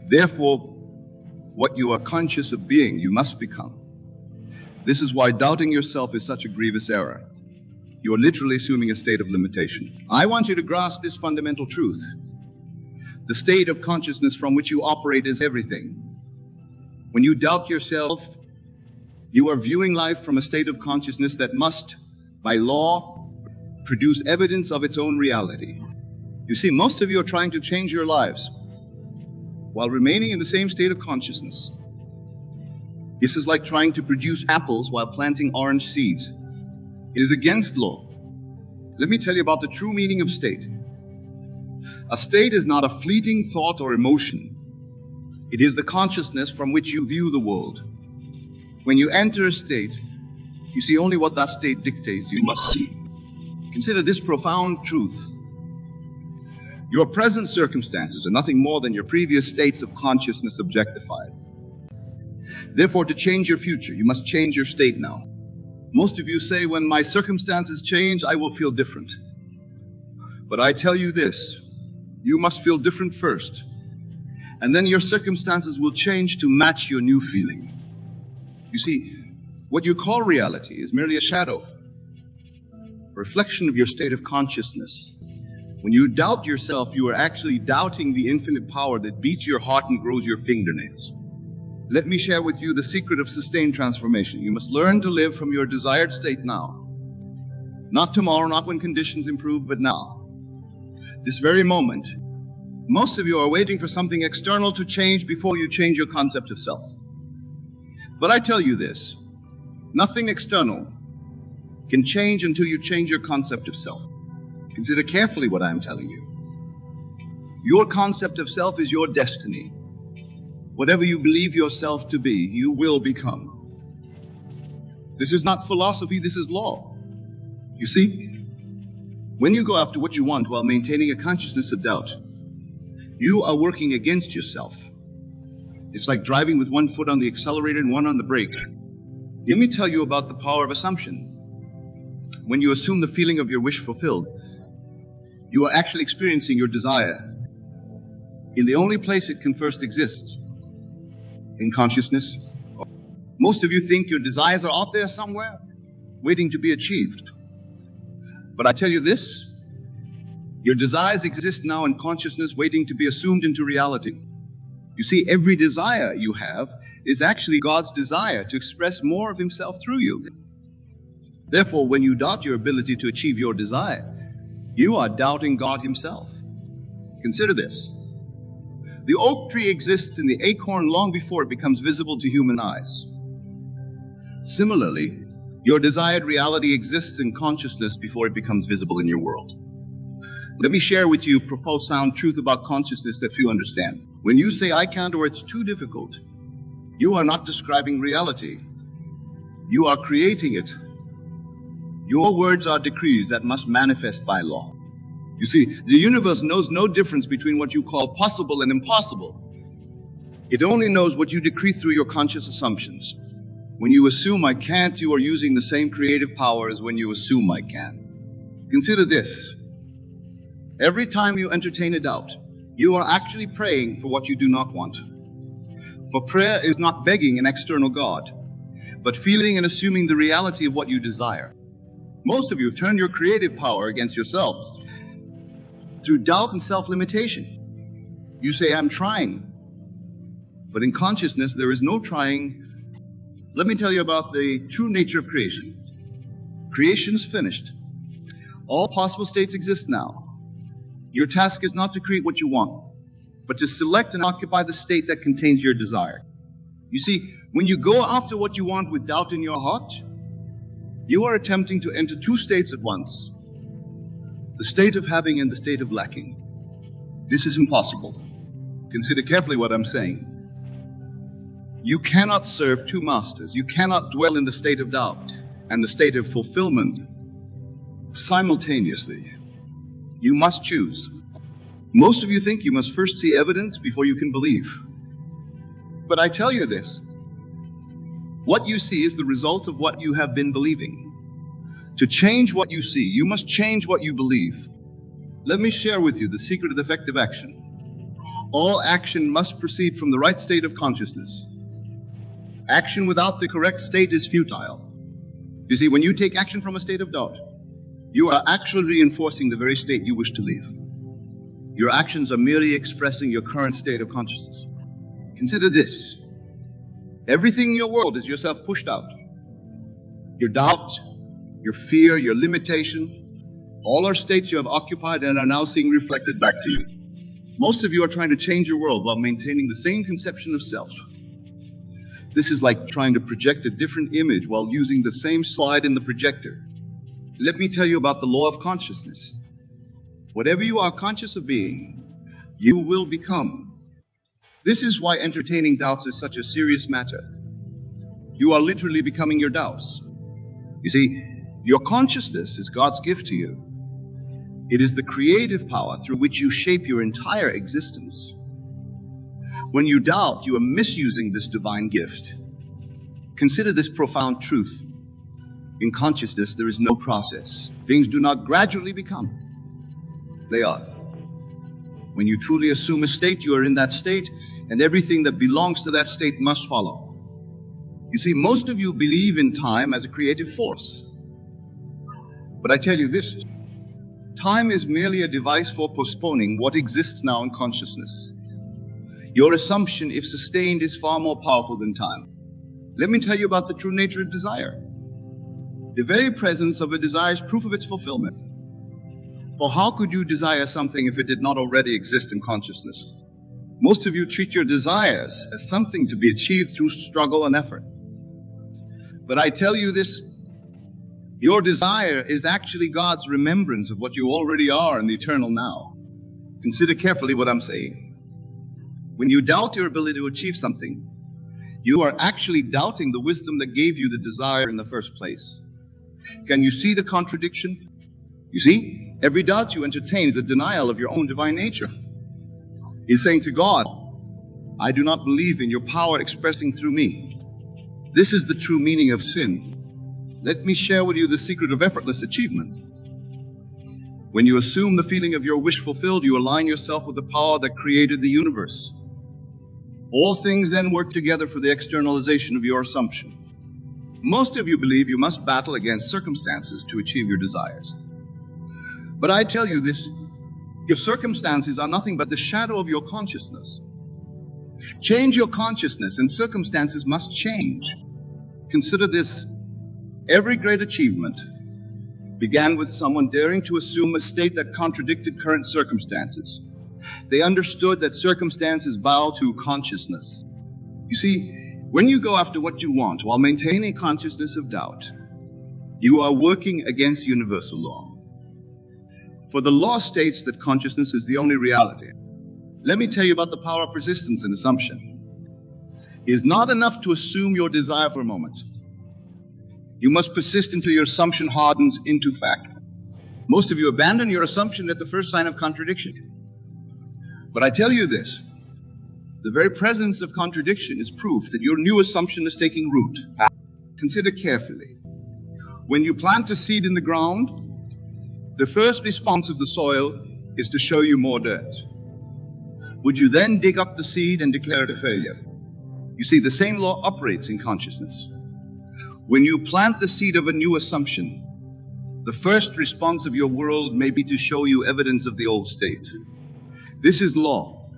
Therefore, what you are conscious of being, you must become. This is why doubting yourself is such a grievous error. You are literally assuming a state of limitation. I want you to grasp this fundamental truth. The state of consciousness from which you operate is everything. When you doubt yourself, you are viewing life from a state of consciousness that must, by law, produce evidence of its own reality. You see, most of you are trying to change your lives while remaining in the same state of consciousness. This is like trying to produce apples while planting orange seeds. It is against law. Let me tell you about the true meaning of state. A state is not a fleeting thought or emotion. It is the consciousness from which you view the world. When you enter a state, you see only what that state dictates you must see. Consider this profound truth. Your present circumstances are nothing more than your previous states of consciousness objectified. Therefore, to change your future, you must change your state now. Most of you say, when my circumstances change, I will feel different. But I tell you this, you must feel different first, and then your circumstances will change to match your new feeling. You see, what you call reality is merely a shadow, a reflection of your state of consciousness. When you doubt yourself, you are actually doubting the infinite power that beats your heart and grows your fingernails. Let me share with you the secret of sustained transformation. You must learn to live from your desired state now. Not tomorrow, not when conditions improve, but now. This very moment. Most of you are waiting for something external to change before you change your concept of self. But I tell you this, nothing external can change until you change your concept of self. Consider carefully what I am telling you. Your concept of self is your destiny. Whatever you believe yourself to be, you will become. This is not philosophy, this is law. You see, when you go after what you want while maintaining a consciousness of doubt, you are working against yourself. It's like driving with one foot on the accelerator and one on the brake. Let me tell you about the power of assumption. When you assume the feeling of your wish fulfilled, you are actually experiencing your desire in the only place it can first exist, in consciousness. Most of you think your desires are out there somewhere, waiting to be achieved. But I tell you this, your desires exist now in consciousness, waiting to be assumed into reality. You see, every desire you have is actually God's desire to express more of himself through you. Therefore, when you doubt your ability to achieve your desire, you are doubting God himself. Consider this. The oak tree exists in the acorn long before it becomes visible to human eyes. Similarly, your desired reality exists in consciousness before it becomes visible in your world. Let me share with you profound truth about consciousness that few understand. When you say, I can't, or it's too difficult, you are not describing reality. You are creating it. Your words are decrees that must manifest by law. You see, the universe knows no difference between what you call possible and impossible. It only knows what you decree through your conscious assumptions. When you assume I can't, you are using the same creative power as when you assume I can. Consider this. Every time you entertain a doubt, you are actually praying for what you do not want. For prayer is not begging an external God, but feeling and assuming the reality of what you desire. Most of you have turned your creative power against yourselves through doubt and self-limitation. You say, I'm trying. But in consciousness, there is no trying. Let me tell you about the true nature of creation. Creation's finished. All possible states exist now. Your task is not to create what you want, but to select and occupy the state that contains your desire. You see, when you go after what you want with doubt in your heart, you are attempting to enter two states at once. The state of having and the state of lacking. This is impossible. Consider carefully what I'm saying. You cannot serve two masters. You cannot dwell in the state of doubt and the state of fulfillment simultaneously. You must choose. Most of you think you must first see evidence before you can believe. But I tell you this, what you see is the result of what you have been believing. To change what you see, you must change what you believe. Let me share with you the secret of effective action. All action must proceed from the right state of consciousness. Action without the correct state is futile. You see, when you take action from a state of doubt, you are actually reinforcing the very state you wish to leave. Your actions are merely expressing your current state of consciousness. Consider this. Everything in your world is yourself pushed out. Your doubt, your fear, your limitation, all are states you have occupied and are now seeing reflected back to you. Most of you are trying to change your world while maintaining the same conception of self. This is like trying to project a different image while using the same slide in the projector. Let me tell you about the law of consciousness. Whatever you are conscious of being, you will become. This is why entertaining doubts is such a serious matter. You are literally becoming your doubts. You see, your consciousness is God's gift to you. It is the creative power through which you shape your entire existence. When you doubt, you are misusing this divine gift. Consider this profound truth. In consciousness, there is no process. Things do not gradually become. They are. When you truly assume a state, you are in that state, and everything that belongs to that state must follow. You see, most of you believe in time as a creative force. But I tell you this, time is merely a device for postponing what exists now in consciousness. Your assumption, if sustained, is far more powerful than time. Let me tell you about the true nature of desire. The very presence of a desire is proof of its fulfillment. For how could you desire something if it did not already exist in consciousness? Most of you treat your desires as something to be achieved through struggle and effort. But I tell you this, your desire is actually God's remembrance of what you already are in the eternal now. Consider carefully what I'm saying. When you doubt your ability to achieve something, you are actually doubting the wisdom that gave you the desire in the first place. Can you see the contradiction? You see, every doubt you entertain is a denial of your own divine nature. He's saying to God, I do not believe in your power expressing through me. This is the true meaning of sin. Let me share with you the secret of effortless achievement. When you assume the feeling of your wish fulfilled, you align yourself with the power that created the universe. All things then work together for the externalization of your assumption. Most of you believe you must battle against circumstances to achieve your desires. But I tell you this, your circumstances are nothing but the shadow of your consciousness. Change your consciousness and circumstances must change. Consider this, every great achievement began with someone daring to assume a state that contradicted current circumstances. They understood that circumstances bow to consciousness. You see, when you go after what you want while maintaining consciousness of doubt, you are working against universal law. For the law states that consciousness is the only reality. Let me tell you about the power of persistence and assumption. It is not enough to assume your desire for a moment. You must persist until your assumption hardens into fact. Most of you abandon your assumption at the first sign of contradiction. But I tell you this, the very presence of contradiction is proof that your new assumption is taking root. Consider carefully. When you plant a seed in the ground, the first response of the soil is to show you more dirt. Would you then dig up the seed and declare it a failure? You see, the same law operates in consciousness. When you plant the seed of a new assumption, the first response of your world may be to show you evidence of the old state. This is law.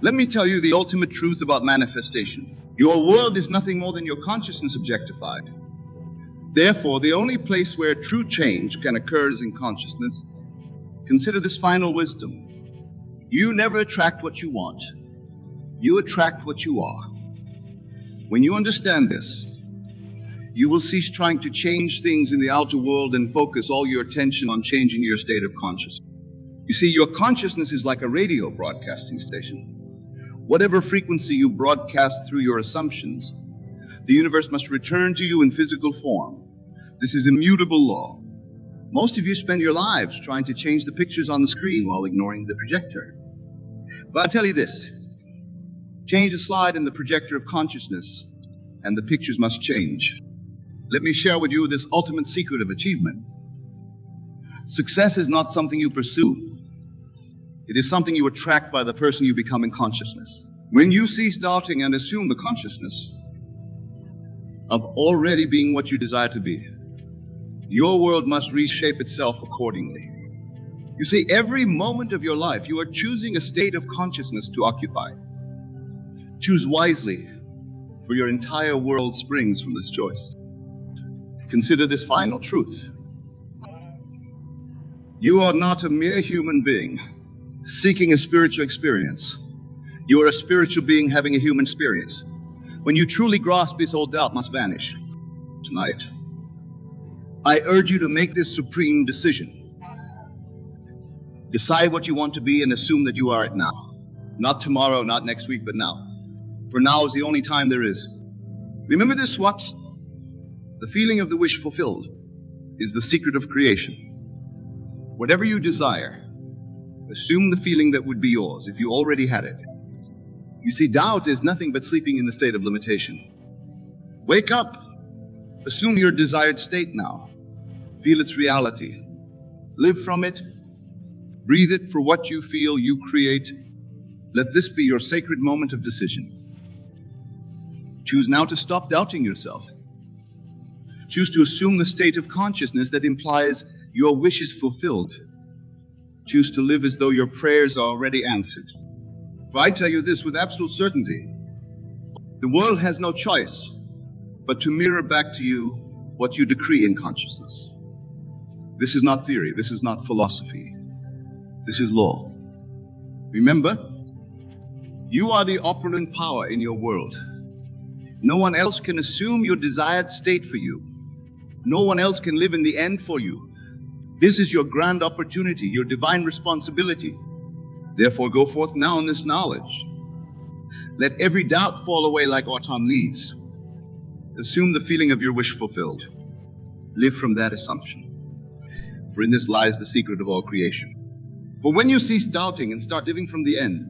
Let me tell you the ultimate truth about manifestation. Your world is nothing more than your consciousness objectified. Therefore, the only place where true change can occur is in consciousness. Consider this final wisdom. You never attract what you want. You attract what you are. When you understand this, you will cease trying to change things in the outer world and focus all your attention on changing your state of consciousness. You see, your consciousness is like a radio broadcasting station. Whatever frequency you broadcast through your assumptions, the universe must return to you in physical form. This is immutable law. Most of you spend your lives trying to change the pictures on the screen while ignoring the projector. But I'll tell you this, change a slide in the projector of consciousness, and the pictures must change. Let me share with you this ultimate secret of achievement. Success is not something you pursue. It is something you attract by the person you become in consciousness. When you cease doubting and assume the consciousness of already being what you desire to be, your world must reshape itself accordingly. You see, every moment of your life, you are choosing a state of consciousness to occupy. Choose wisely, for your entire world springs from this choice. Consider this final truth. You are not a mere human being seeking a spiritual experience. You are a spiritual being having a human experience. When you truly grasp this, all doubt must vanish. Tonight, I urge you to make this supreme decision. Decide what you want to be and assume that you are it now. Not tomorrow, not next week, but now. For now is the only time there is. Remember this, what? The feeling of the wish fulfilled is the secret of creation. Whatever you desire, assume the feeling that would be yours if you already had it. You see, doubt is nothing but sleeping in the state of limitation. Wake up. Assume your desired state now. Feel its reality. Live from it. Breathe it for what you feel you create. Let this be your sacred moment of decision. Choose now to stop doubting yourself. Choose to assume the state of consciousness that implies your wish is fulfilled. Choose to live as though your prayers are already answered. For I tell you this with absolute certainty, the world has no choice but to mirror back to you what you decree in consciousness. This is not theory, this is not philosophy, this is law. Remember, you are the operative power in your world. No one else can assume your desired state for you. No one else can live in the end for you. This is your grand opportunity, your divine responsibility. Therefore, go forth now in this knowledge. Let every doubt fall away like autumn leaves. Assume the feeling of your wish fulfilled. Live from that assumption. For in this lies the secret of all creation. For when you cease doubting and start living from the end,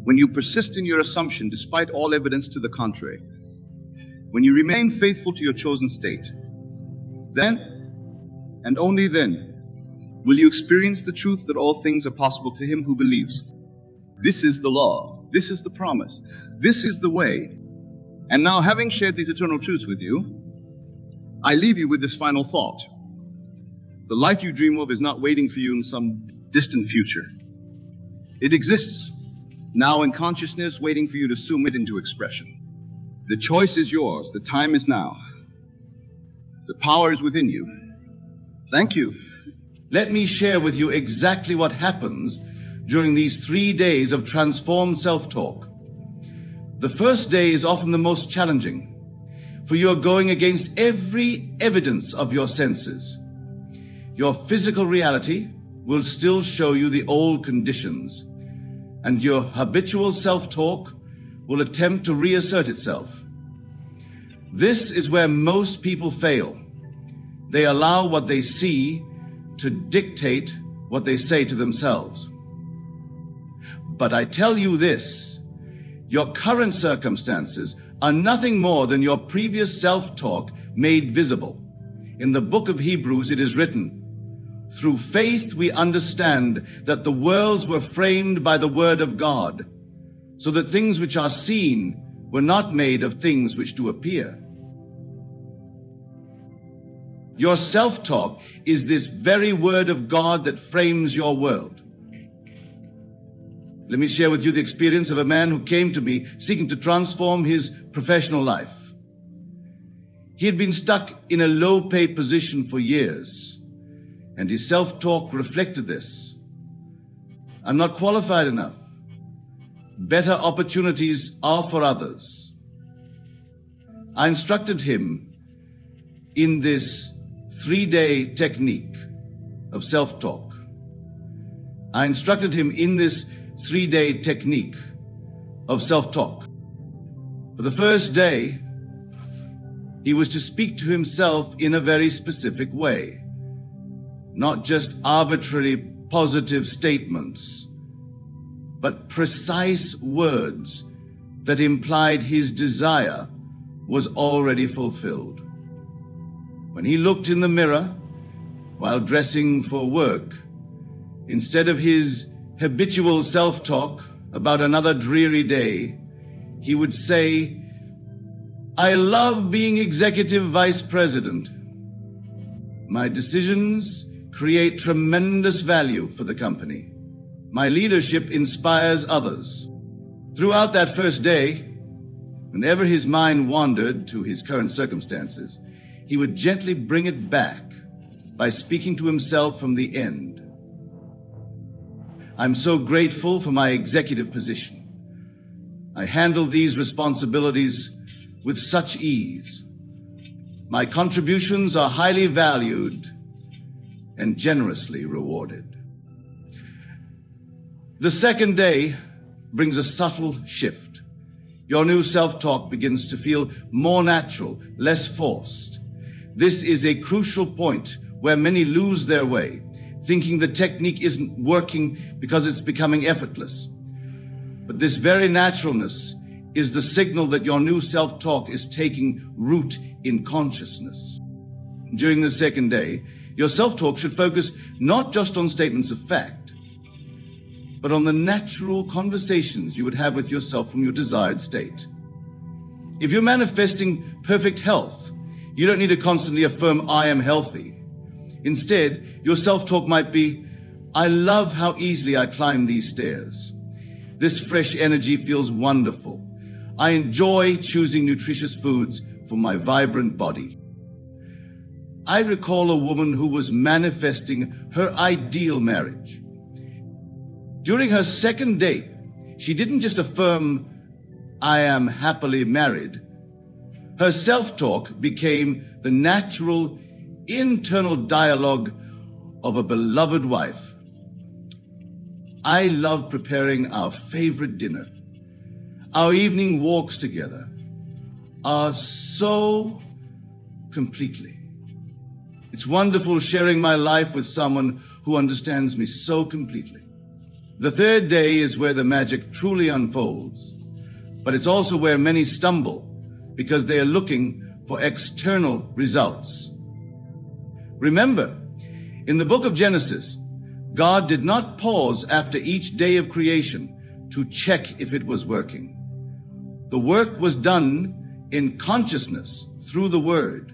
when you persist in your assumption despite all evidence to the contrary, when you remain faithful to your chosen state, then, and only then, will you experience the truth that all things are possible to him who believes. This is the law. This is the promise. This is the way. And now, having shared these eternal truths with you, I leave you with this final thought. The life you dream of is not waiting for you in some distant future. It exists now in consciousness, waiting for you to assume it into expression. The choice is yours. The time is now. The power is within you. Thank you. Let me share with you exactly what happens during these 3 days of transformed self-talk. The first day is often the most challenging, for you are going against every evidence of your senses. Your physical reality will still show you the old conditions, and your habitual self-talk will attempt to reassert itself. This is where most people fail. They allow what they see to dictate what they say to themselves. But I tell you this, your current circumstances are nothing more than your previous self-talk made visible. In the book of Hebrews it is written, "Through faith we understand that the worlds were framed by the word of God, so that things which are seen were not made of things which do appear." Your self-talk is this very word of God that frames your world. Let me share with you the experience of a man who came to me seeking to transform his professional life. He had been stuck in a low-paid position for years, and his self-talk reflected this. I'm not qualified enough. Better opportunities are for others. I instructed him in this 3-day technique of self-talk. I instructed him in this 3-day technique of self-talk. For the first day, he was to speak to himself in a very specific way, not just arbitrary positive statements, but precise words that implied his desire was already fulfilled. When he looked in the mirror while dressing for work, instead of his habitual self-talk about another dreary day, he would say, "I love being executive vice president. My decisions create tremendous value for the company. My leadership inspires others." Throughout that first day, whenever his mind wandered to his current circumstances, he would gently bring it back by speaking to himself from the end. I'm so grateful for my executive position. I handle these responsibilities with such ease. My contributions are highly valued and generously rewarded. The second day brings a subtle shift. Your new self-talk begins to feel more natural, less forced. This is a crucial point where many lose their way, thinking the technique isn't working because it's becoming effortless. But this very naturalness is the signal that your new self-talk is taking root in consciousness. During the second day, your self-talk should focus not just on statements of fact, but on the natural conversations you would have with yourself from your desired state. If you're manifesting perfect health, you don't need to constantly affirm, "I am healthy." Instead, your self-talk might be, "I love how easily I climb these stairs. This fresh energy feels wonderful. I enjoy choosing nutritious foods for my vibrant body." I recall a woman who was manifesting her ideal marriage. During her second date, she didn't just affirm, "I am happily married." Her self-talk became the natural internal dialogue of a beloved wife. "I love preparing our favorite dinner. Our evening walks together are so completely. It's wonderful sharing my life with someone who understands me so completely." The third day is where the magic truly unfolds, but it's also where many stumble because they are looking for external results. Remember, in the book of Genesis, God did not pause after each day of creation to check if it was working. The work was done in consciousness through the word,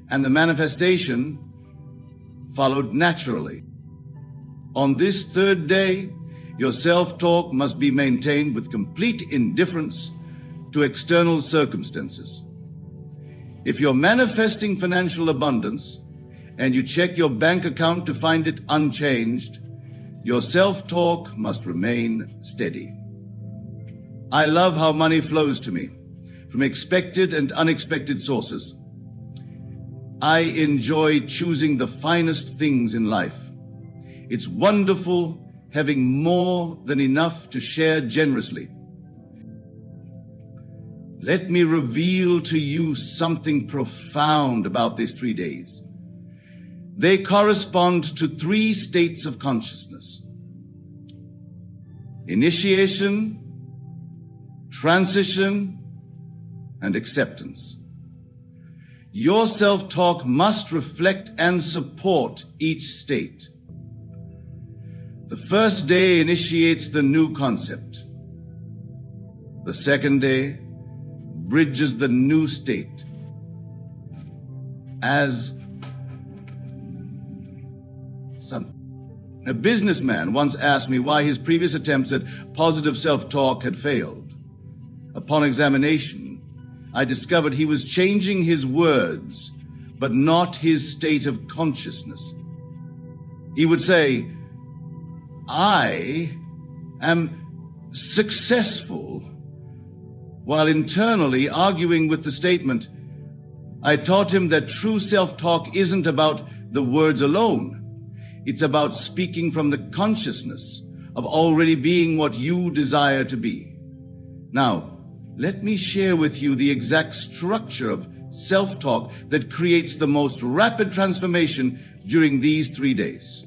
and the manifestation followed naturally. On this third day, your self-talk must be maintained with complete indifference to external circumstances. If you're manifesting financial abundance and you check your bank account to find it unchanged, your self-talk must remain steady. I love how money flows to me from expected and unexpected sources. I enjoy choosing the finest things in life. It's wonderful having more than enough to share generously. Let me reveal to you something profound about these 3 days. They correspond to 3 states of consciousness: initiation, transition, and acceptance. Your self-talk must reflect and support each state. The first day initiates the new concept. The second day bridges the new state. As a businessman once asked me why his previous attempts at positive self-talk had failed. Upon examination, I discovered he was changing his words, but not his state of consciousness. He would say, "I am successful," while internally arguing with the statement. I taught him that true self-talk isn't about the words alone. It's about speaking from the consciousness of already being what you desire to be. Now, let me share with you the exact structure of self-talk that creates the most rapid transformation during these 3 days.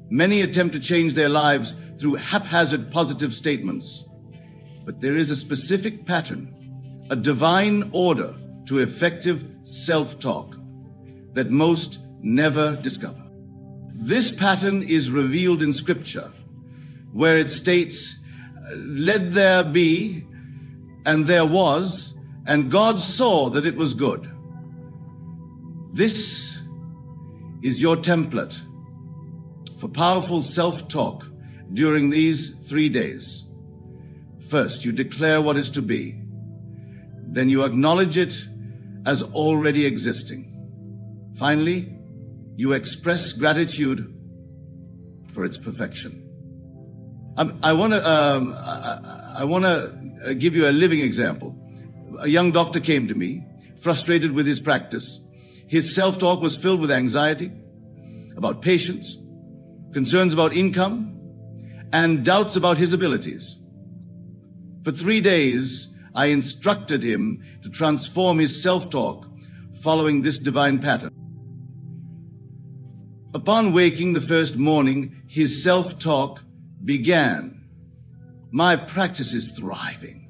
Many attempt to change their lives through haphazard positive statements, but there is a specific pattern, a divine order to effective self-talk that most never discover. This pattern is revealed in Scripture, where it states, "Let there be, and there was, and God saw that it was good." This is your template for powerful self-talk during these 3 days. First, you declare what is to be. Then you acknowledge it as already existing. Finally, you express gratitude for its perfection. I want to give you a living example. A young doctor came to me, frustrated with his practice. His self-talk was filled with anxiety about patients, concerns about income, and doubts about his abilities. For 3 days, I instructed him to transform his self-talk following this divine pattern. Upon waking the first morning, his self-talk began. "My practice is thriving.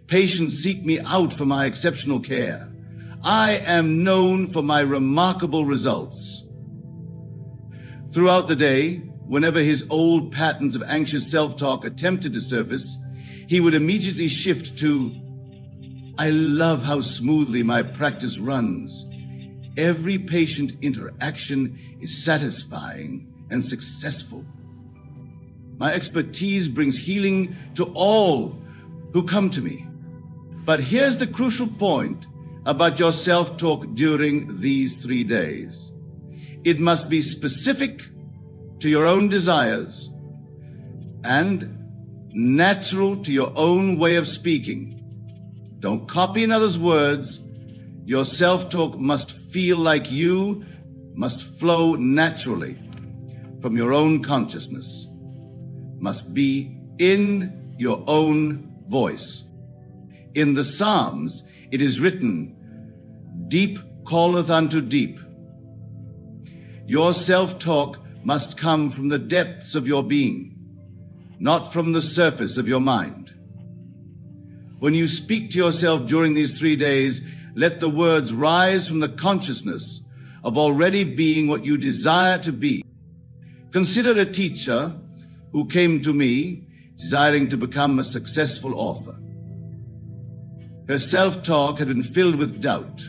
Patients seek me out for my exceptional care. I am known for my remarkable results." Throughout the day, whenever his old patterns of anxious self-talk attempted to surface, he would immediately shift to, "I love how smoothly my practice runs. Every patient interaction is satisfying and successful. My expertise brings healing to all who come to me." But here's the crucial point about your self-talk during these 3 days. It must be specific to your own desires and natural to your own way of speaking. Don't copy another's words. Your self-talk must feel like you, must flow naturally from your own consciousness, must be in your own voice. In the Psalms, it is written, "Deep calleth unto deep." Your self-talk must come from the depths of your being, not from the surface of your mind. When you speak to yourself during these 3 days, let the words rise from the consciousness of already being what you desire to be. Consider a teacher who came to me desiring to become a successful author. Her self-talk had been filled with doubt.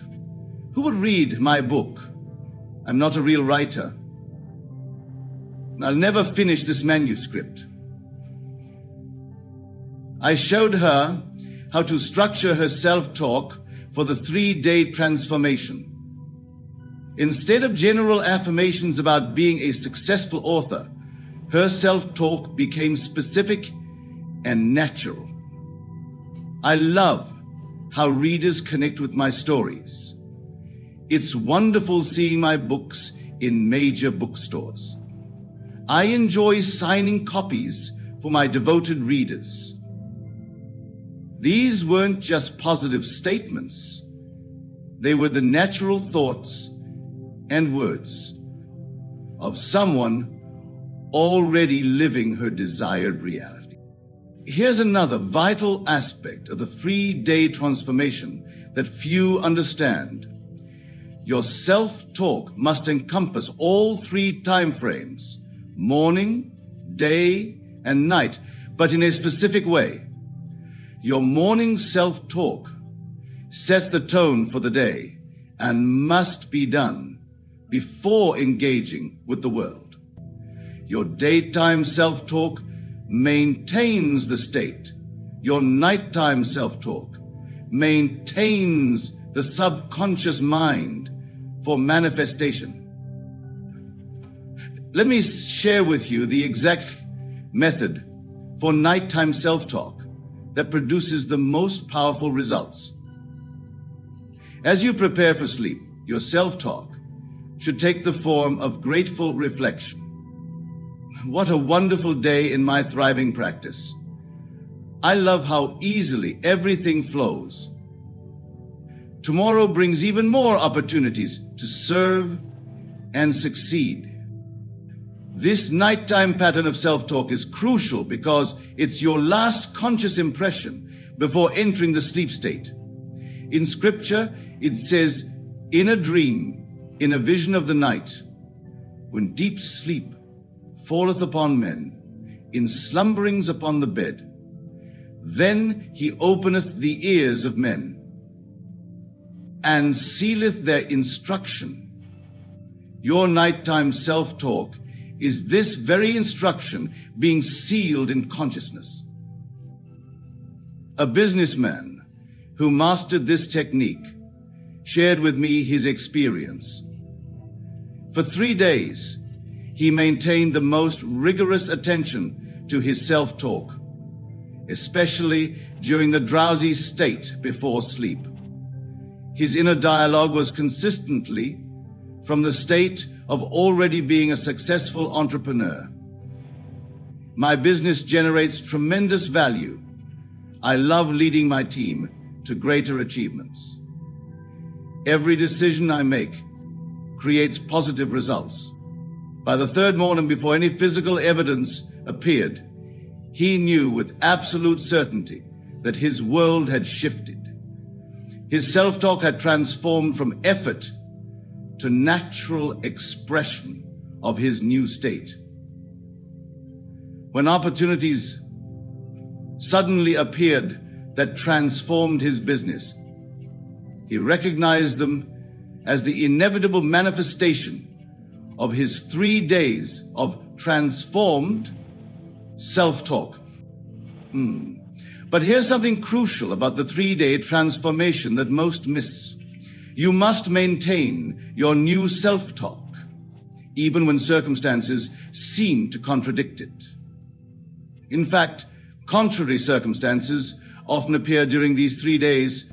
Who would read my book? I'm not a real writer. I'll never finish this manuscript. I showed her how to structure her self-talk for the 3-day transformation. Instead of general affirmations about being a successful author, her self-talk became specific and natural. I love how readers connect with my stories. It's wonderful seeing my books in major bookstores. I enjoy signing copies for my devoted readers. These weren't just positive statements. They were the natural thoughts and words of someone already living her desired reality. Here's another vital aspect of the 3-day transformation that few understand. Your self-talk must encompass all 3 time frames, morning, day, and night, but in a specific way. Your morning self-talk sets the tone for the day and must be done before engaging with the world. Your daytime self-talk maintains the state. Your nighttime self-talk maintains the subconscious mind for manifestation. Let me share with you the exact method for nighttime self-talk that produces the most powerful results. As you prepare for sleep, your self-talk should take the form of grateful reflection. What a wonderful day in my thriving practice. I love how easily everything flows. Tomorrow brings even more opportunities to serve and succeed. This nighttime pattern of self-talk is crucial because it's your last conscious impression before entering the sleep state. In scripture, it says, in a dream, in a vision of the night, when deep sleep falleth upon men, in slumberings upon the bed, then he openeth the ears of men, and sealeth their instruction. Your nighttime self-talk is this very instruction being sealed in consciousness. A businessman who mastered this technique shared with me his experience. For 3 days, he maintained the most rigorous attention to his self-talk, especially during the drowsy state before sleep. His inner dialogue was consistently from the state of already being a successful entrepreneur. My business generates tremendous value. I love leading my team to greater achievements. Every decision I make creates positive results. By the 3rd morning, before any physical evidence appeared, he knew with absolute certainty that his world had shifted. His self-talk had transformed from effort to natural expression of his new state. When opportunities suddenly appeared that transformed his business, he recognized them as the inevitable manifestation of his 3 days of transformed self-talk. But here's something crucial about the 3-day transformation that most miss. You must maintain your new self-talk, even when circumstances seem to contradict it. In fact, contrary circumstances often appear during these 3 days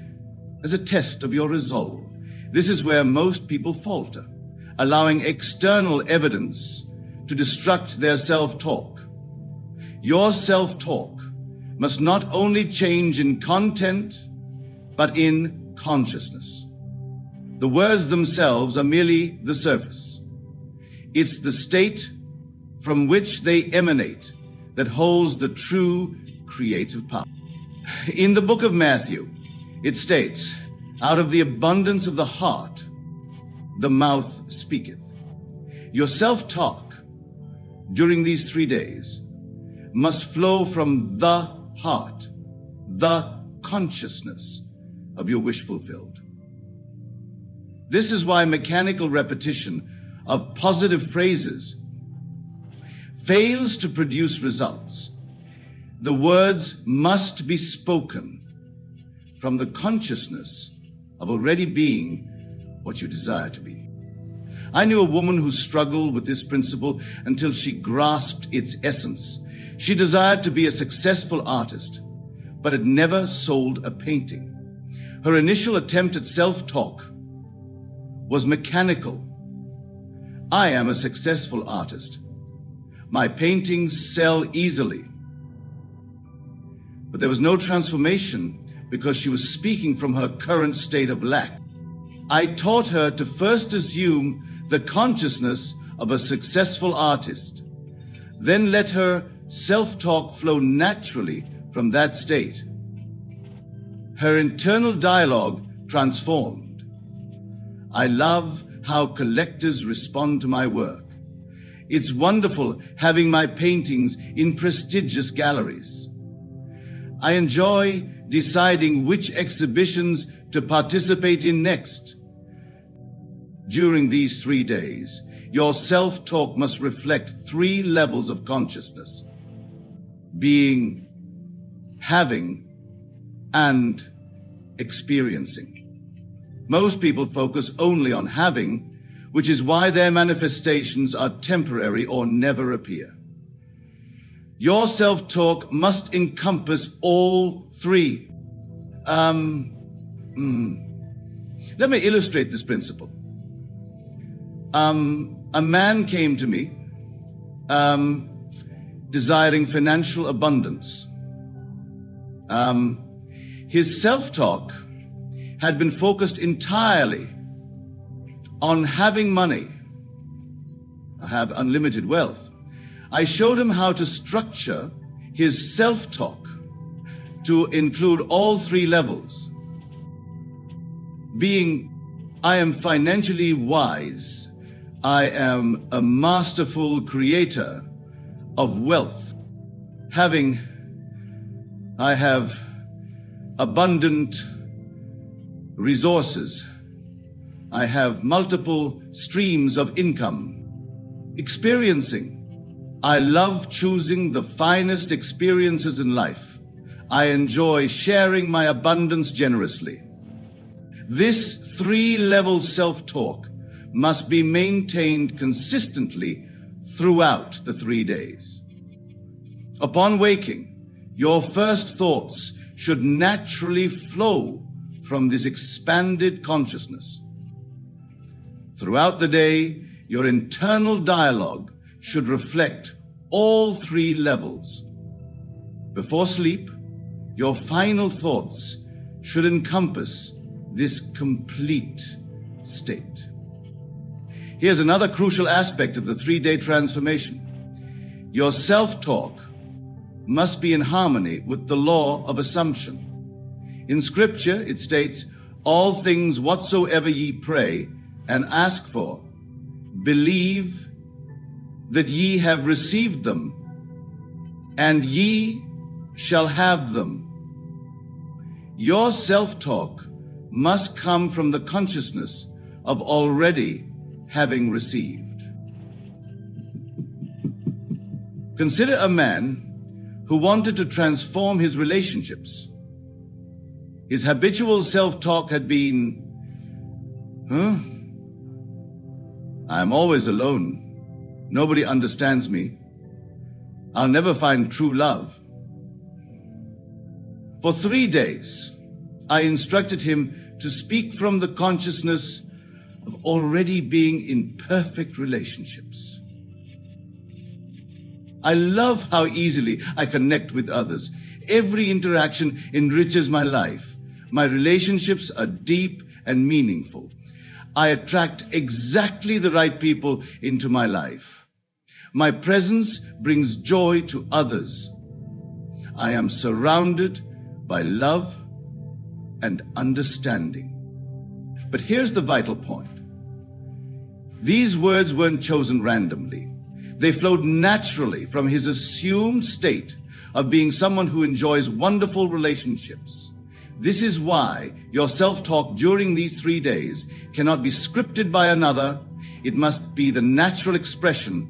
as a test of your resolve. This is where most people falter, allowing external evidence to destruct their self-talk. Your self-talk must not only change in content, but in consciousness. The words themselves are merely the surface. It's the state from which they emanate that holds the true creative power. In the book of Matthew, it states, out of the abundance of the heart, the mouth speaketh. Your self-talk during these 3 days must flow from the heart, the consciousness of your wish fulfilled. This is why mechanical repetition of positive phrases fails to produce results. The words must be spoken from the consciousness of already being what you desire to be. I knew a woman who struggled with this principle until she grasped its essence. She desired to be a successful artist, but had never sold a painting. Her initial attempt at self-talk was mechanical. I am a successful artist. My paintings sell easily. But there was no transformation because she was speaking from her current state of lack. I taught her to first assume the consciousness of a successful artist, then let her self-talk flow naturally from that state. Her internal dialogue transformed. I love how collectors respond to my work. It's wonderful having my paintings in prestigious galleries. I enjoy deciding which exhibitions to participate in next. During these 3 days, your self-talk must reflect 3 levels of consciousness: being, having, and experiencing. Most people focus only on having, which is why their manifestations are temporary or never appear. Your self-talk must encompass all 3. Let me illustrate this principle. A man came to me desiring financial abundance. His self-talk had been focused entirely on having money. I have unlimited wealth. I showed him how to structure his self-talk to include all 3 levels. Being, I am financially wise. I am a masterful creator of wealth. Having, I have abundant resources. I have multiple streams of income. Experiencing, I love choosing the finest experiences in life. I enjoy sharing my abundance generously. This 3-level self-talk must be maintained consistently throughout the 3 days. Upon waking, your first thoughts should naturally flow from this expanded consciousness. Throughout the day, your internal dialogue should reflect all 3 levels. Before sleep, your final thoughts should encompass this complete state. Here's another crucial aspect of the 3-day transformation. Your self-talk must be in harmony with the law of assumption. In Scripture, it states, all things whatsoever ye pray and ask for, believe that ye have received them, and ye shall have them. Your self-talk must come from the consciousness of already having received. Consider a man who wanted to transform his relationships. His habitual self-talk had been, I'm always alone. Nobody understands me. I'll never find true love. For 3 days, I instructed him to speak from the consciousness of already being in perfect relationships. I love how easily I connect with others. Every interaction enriches my life. My relationships are deep and meaningful. I attract exactly the right people into my life. My presence brings joy to others. I am surrounded by love and understanding. But here's the vital point. These words weren't chosen randomly. They flowed naturally from his assumed state of being someone who enjoys wonderful relationships. This is why your self-talk during these 3 days cannot be scripted by another. It must be the natural expression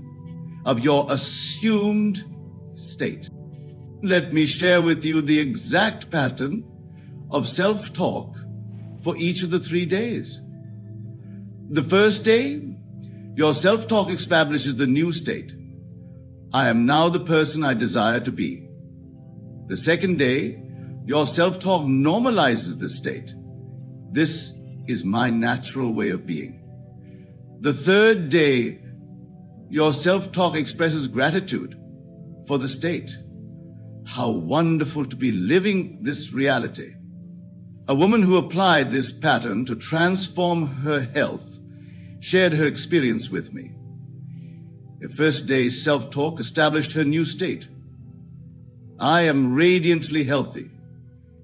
of your assumed state. Let me share with you the exact pattern of self-talk for each of the 3 days. The first day, your self-talk establishes the new state. I am now the person I desire to be. The second day, your self-talk normalizes this state. This is my natural way of being. The third day, your self-talk expresses gratitude for the state. How wonderful to be living this reality. A woman who applied this pattern to transform her health shared her experience with me. Her first day's self-talk established her new state. I am radiantly healthy.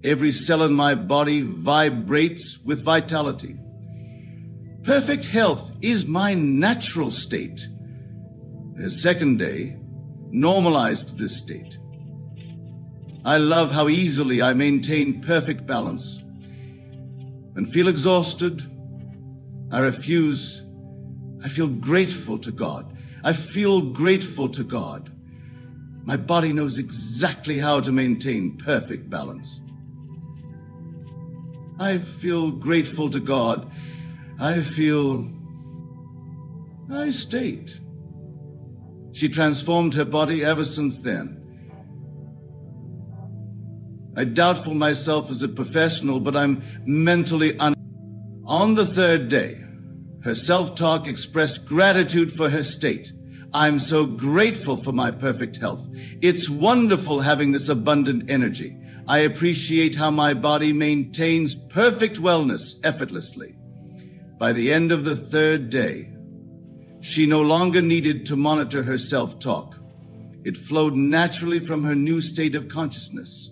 Every cell in my body vibrates with vitality. Perfect health is my natural state. Her second day normalized this state. I love how easily I maintain perfect balance. When I feel exhausted, I refuse. I feel grateful to God. I feel grateful to God. My body knows exactly how to maintain perfect balance. I feel grateful to God. I state. She transformed her body ever since then. I doubtful myself as a professional, but I'm mentally On the third day, her self-talk expressed gratitude for her state. I'm so grateful for my perfect health. It's wonderful having this abundant energy. I appreciate how my body maintains perfect wellness effortlessly. By the end of the third day, she no longer needed to monitor her self-talk. It flowed naturally from her new state of consciousness.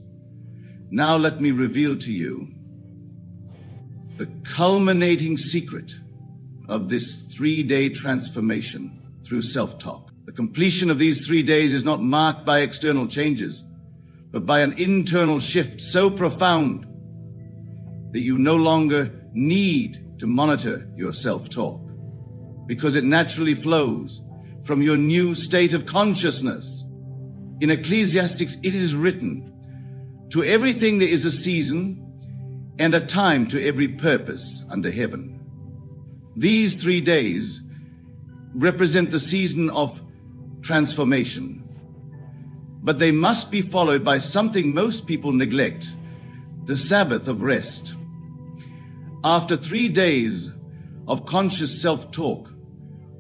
Now let me reveal to you the culminating secret of this 3-day transformation through self-talk. The completion of these 3 days is not marked by external changes, but by an internal shift so profound that you no longer need to monitor your self-talk, because it naturally flows from your new state of consciousness. In Ecclesiastes, it is written, "To everything there is a season, and a time to every purpose under heaven." These 3 days represent the season of transformation, but they must be followed by something most people neglect, the Sabbath of rest. After 3 days of conscious self-talk,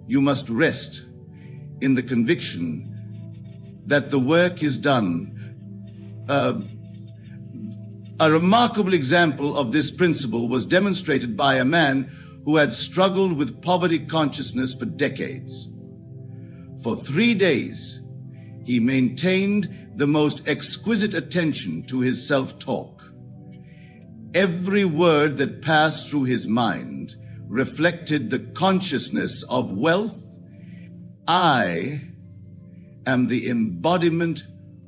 you must rest in the conviction that the work is done. A remarkable example of this principle was demonstrated by a man who had struggled with poverty consciousness for decades. For 3 days, he maintained the most exquisite attention to his self-talk. Every word that passed through his mind reflected the consciousness of wealth. I am the embodiment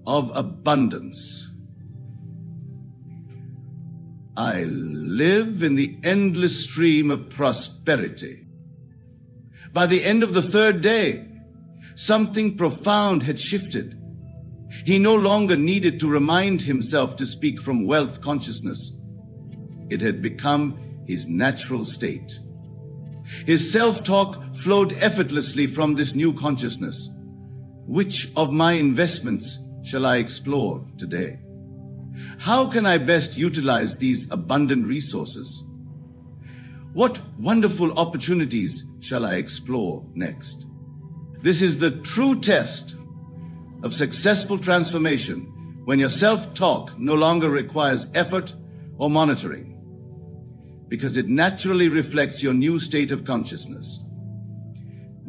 of abundance. I live in the endless stream of prosperity. By the end of the third day, something profound had shifted. He no longer needed to remind himself to speak from wealth consciousness. It had become his natural state. His self-talk flowed effortlessly from this new consciousness. Which of my investments shall I explore today? How can I best utilize these abundant resources? What wonderful opportunities shall I explore next? This is the true test of successful transformation, when your self-talk no longer requires effort or monitoring, because it naturally reflects your new state of consciousness.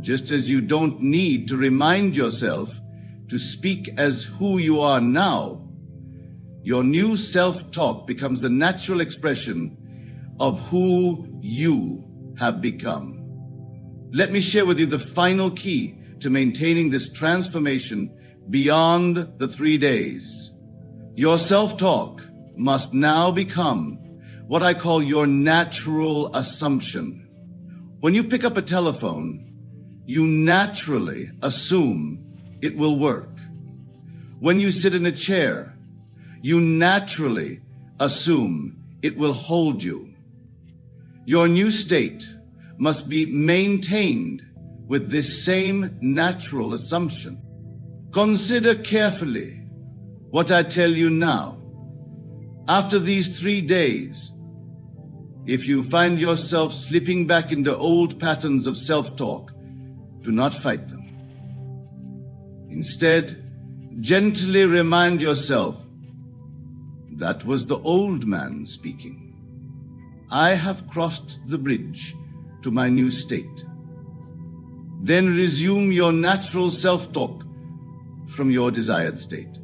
Just as you don't need to remind yourself to speak as who you are now, your new self-talk becomes the natural expression of who you have become. Let me share with you the final key to maintaining this transformation beyond the 3 days. Your self-talk must now become what I call your natural assumption. When you pick up a telephone, you naturally assume it will work. When you sit in a chair, you naturally assume it will hold you. Your new state must be maintained with this same natural assumption. Consider carefully what I tell you now. After these 3 days, if you find yourself slipping back into old patterns of self-talk, do not fight them. Instead, gently remind yourself, that was the old man speaking. I have crossed the bridge to my new state. Then resume your natural self-talk from your desired state.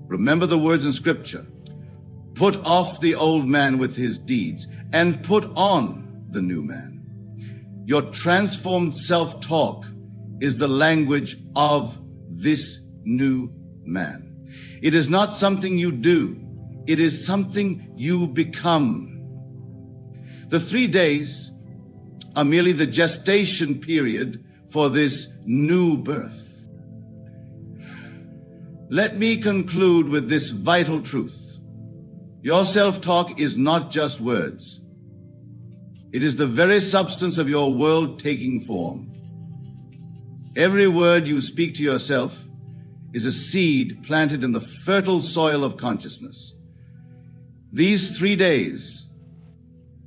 Remember the words in Scripture. Put off the old man with his deeds and put on the new man. Your transformed self-talk is the language of this new man. It is not something you do. It is something you become. The 3 days are merely the gestation period for this new birth. Let me conclude with this vital truth. Your self-talk is not just words. It is the very substance of your world taking form. Every word you speak to yourself is a seed planted in the fertile soil of consciousness. These 3 days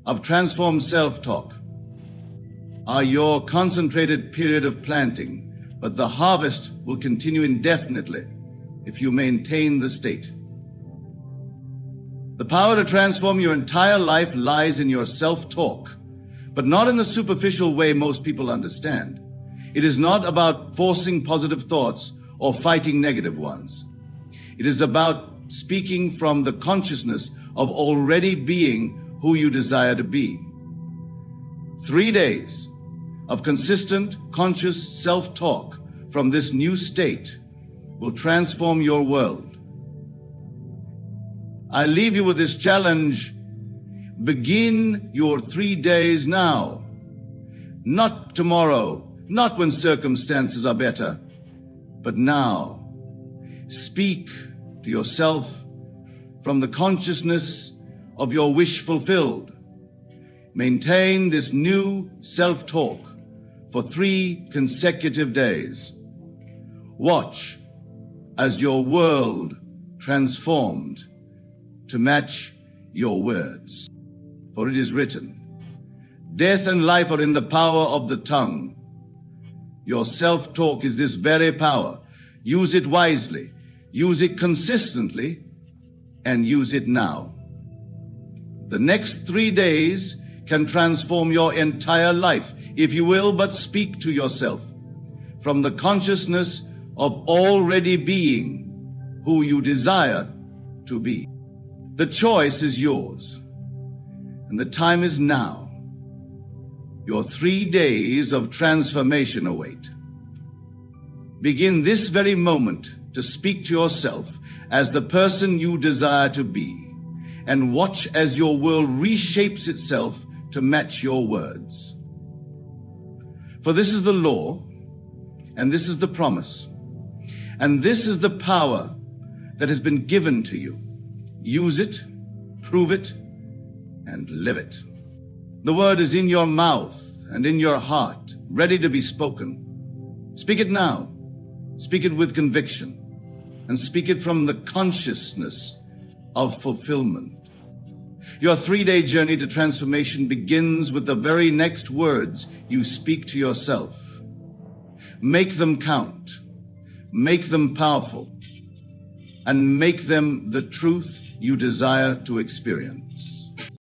of transformed self-talk are your concentrated period of planting, but the harvest will continue indefinitely if you maintain the state. The power to transform your entire life lies in your self-talk, but not in the superficial way most people understand. It is not about forcing positive thoughts or fighting negative ones. It is about speaking from the consciousness of already being who you desire to be. 3 days of consistent, conscious self-talk from this new state will transform your world. I leave you with this challenge. Begin your 3 days now. Not tomorrow, not when circumstances are better, but now. Speak to yourself from the consciousness of your wish fulfilled. Maintain this new self-talk for 3 consecutive days. Watch as your world transformed to match your words. For it is written, death and life are in the power of the tongue. Your self-talk is this very power. Use it wisely, use it consistently, and use it now. The next 3 days can transform your entire life, if you will but speak to yourself from the consciousness of already being who you desire to be. The choice is yours, and the time is now. Your 3 days of transformation await. Begin this very moment to speak to yourself as the person you desire to be, and watch as your world reshapes itself to match your words. For this is the law, and this is the promise, and this is the power that has been given to you. Use it, prove it, and live it. The word is in your mouth and in your heart, ready to be spoken. Speak it now. Speak it with conviction, and speak it from the consciousness of fulfillment. Your 3-day journey to transformation begins with the very next words you speak to yourself. Make them count, make them powerful, and make them the truth you desire to experience.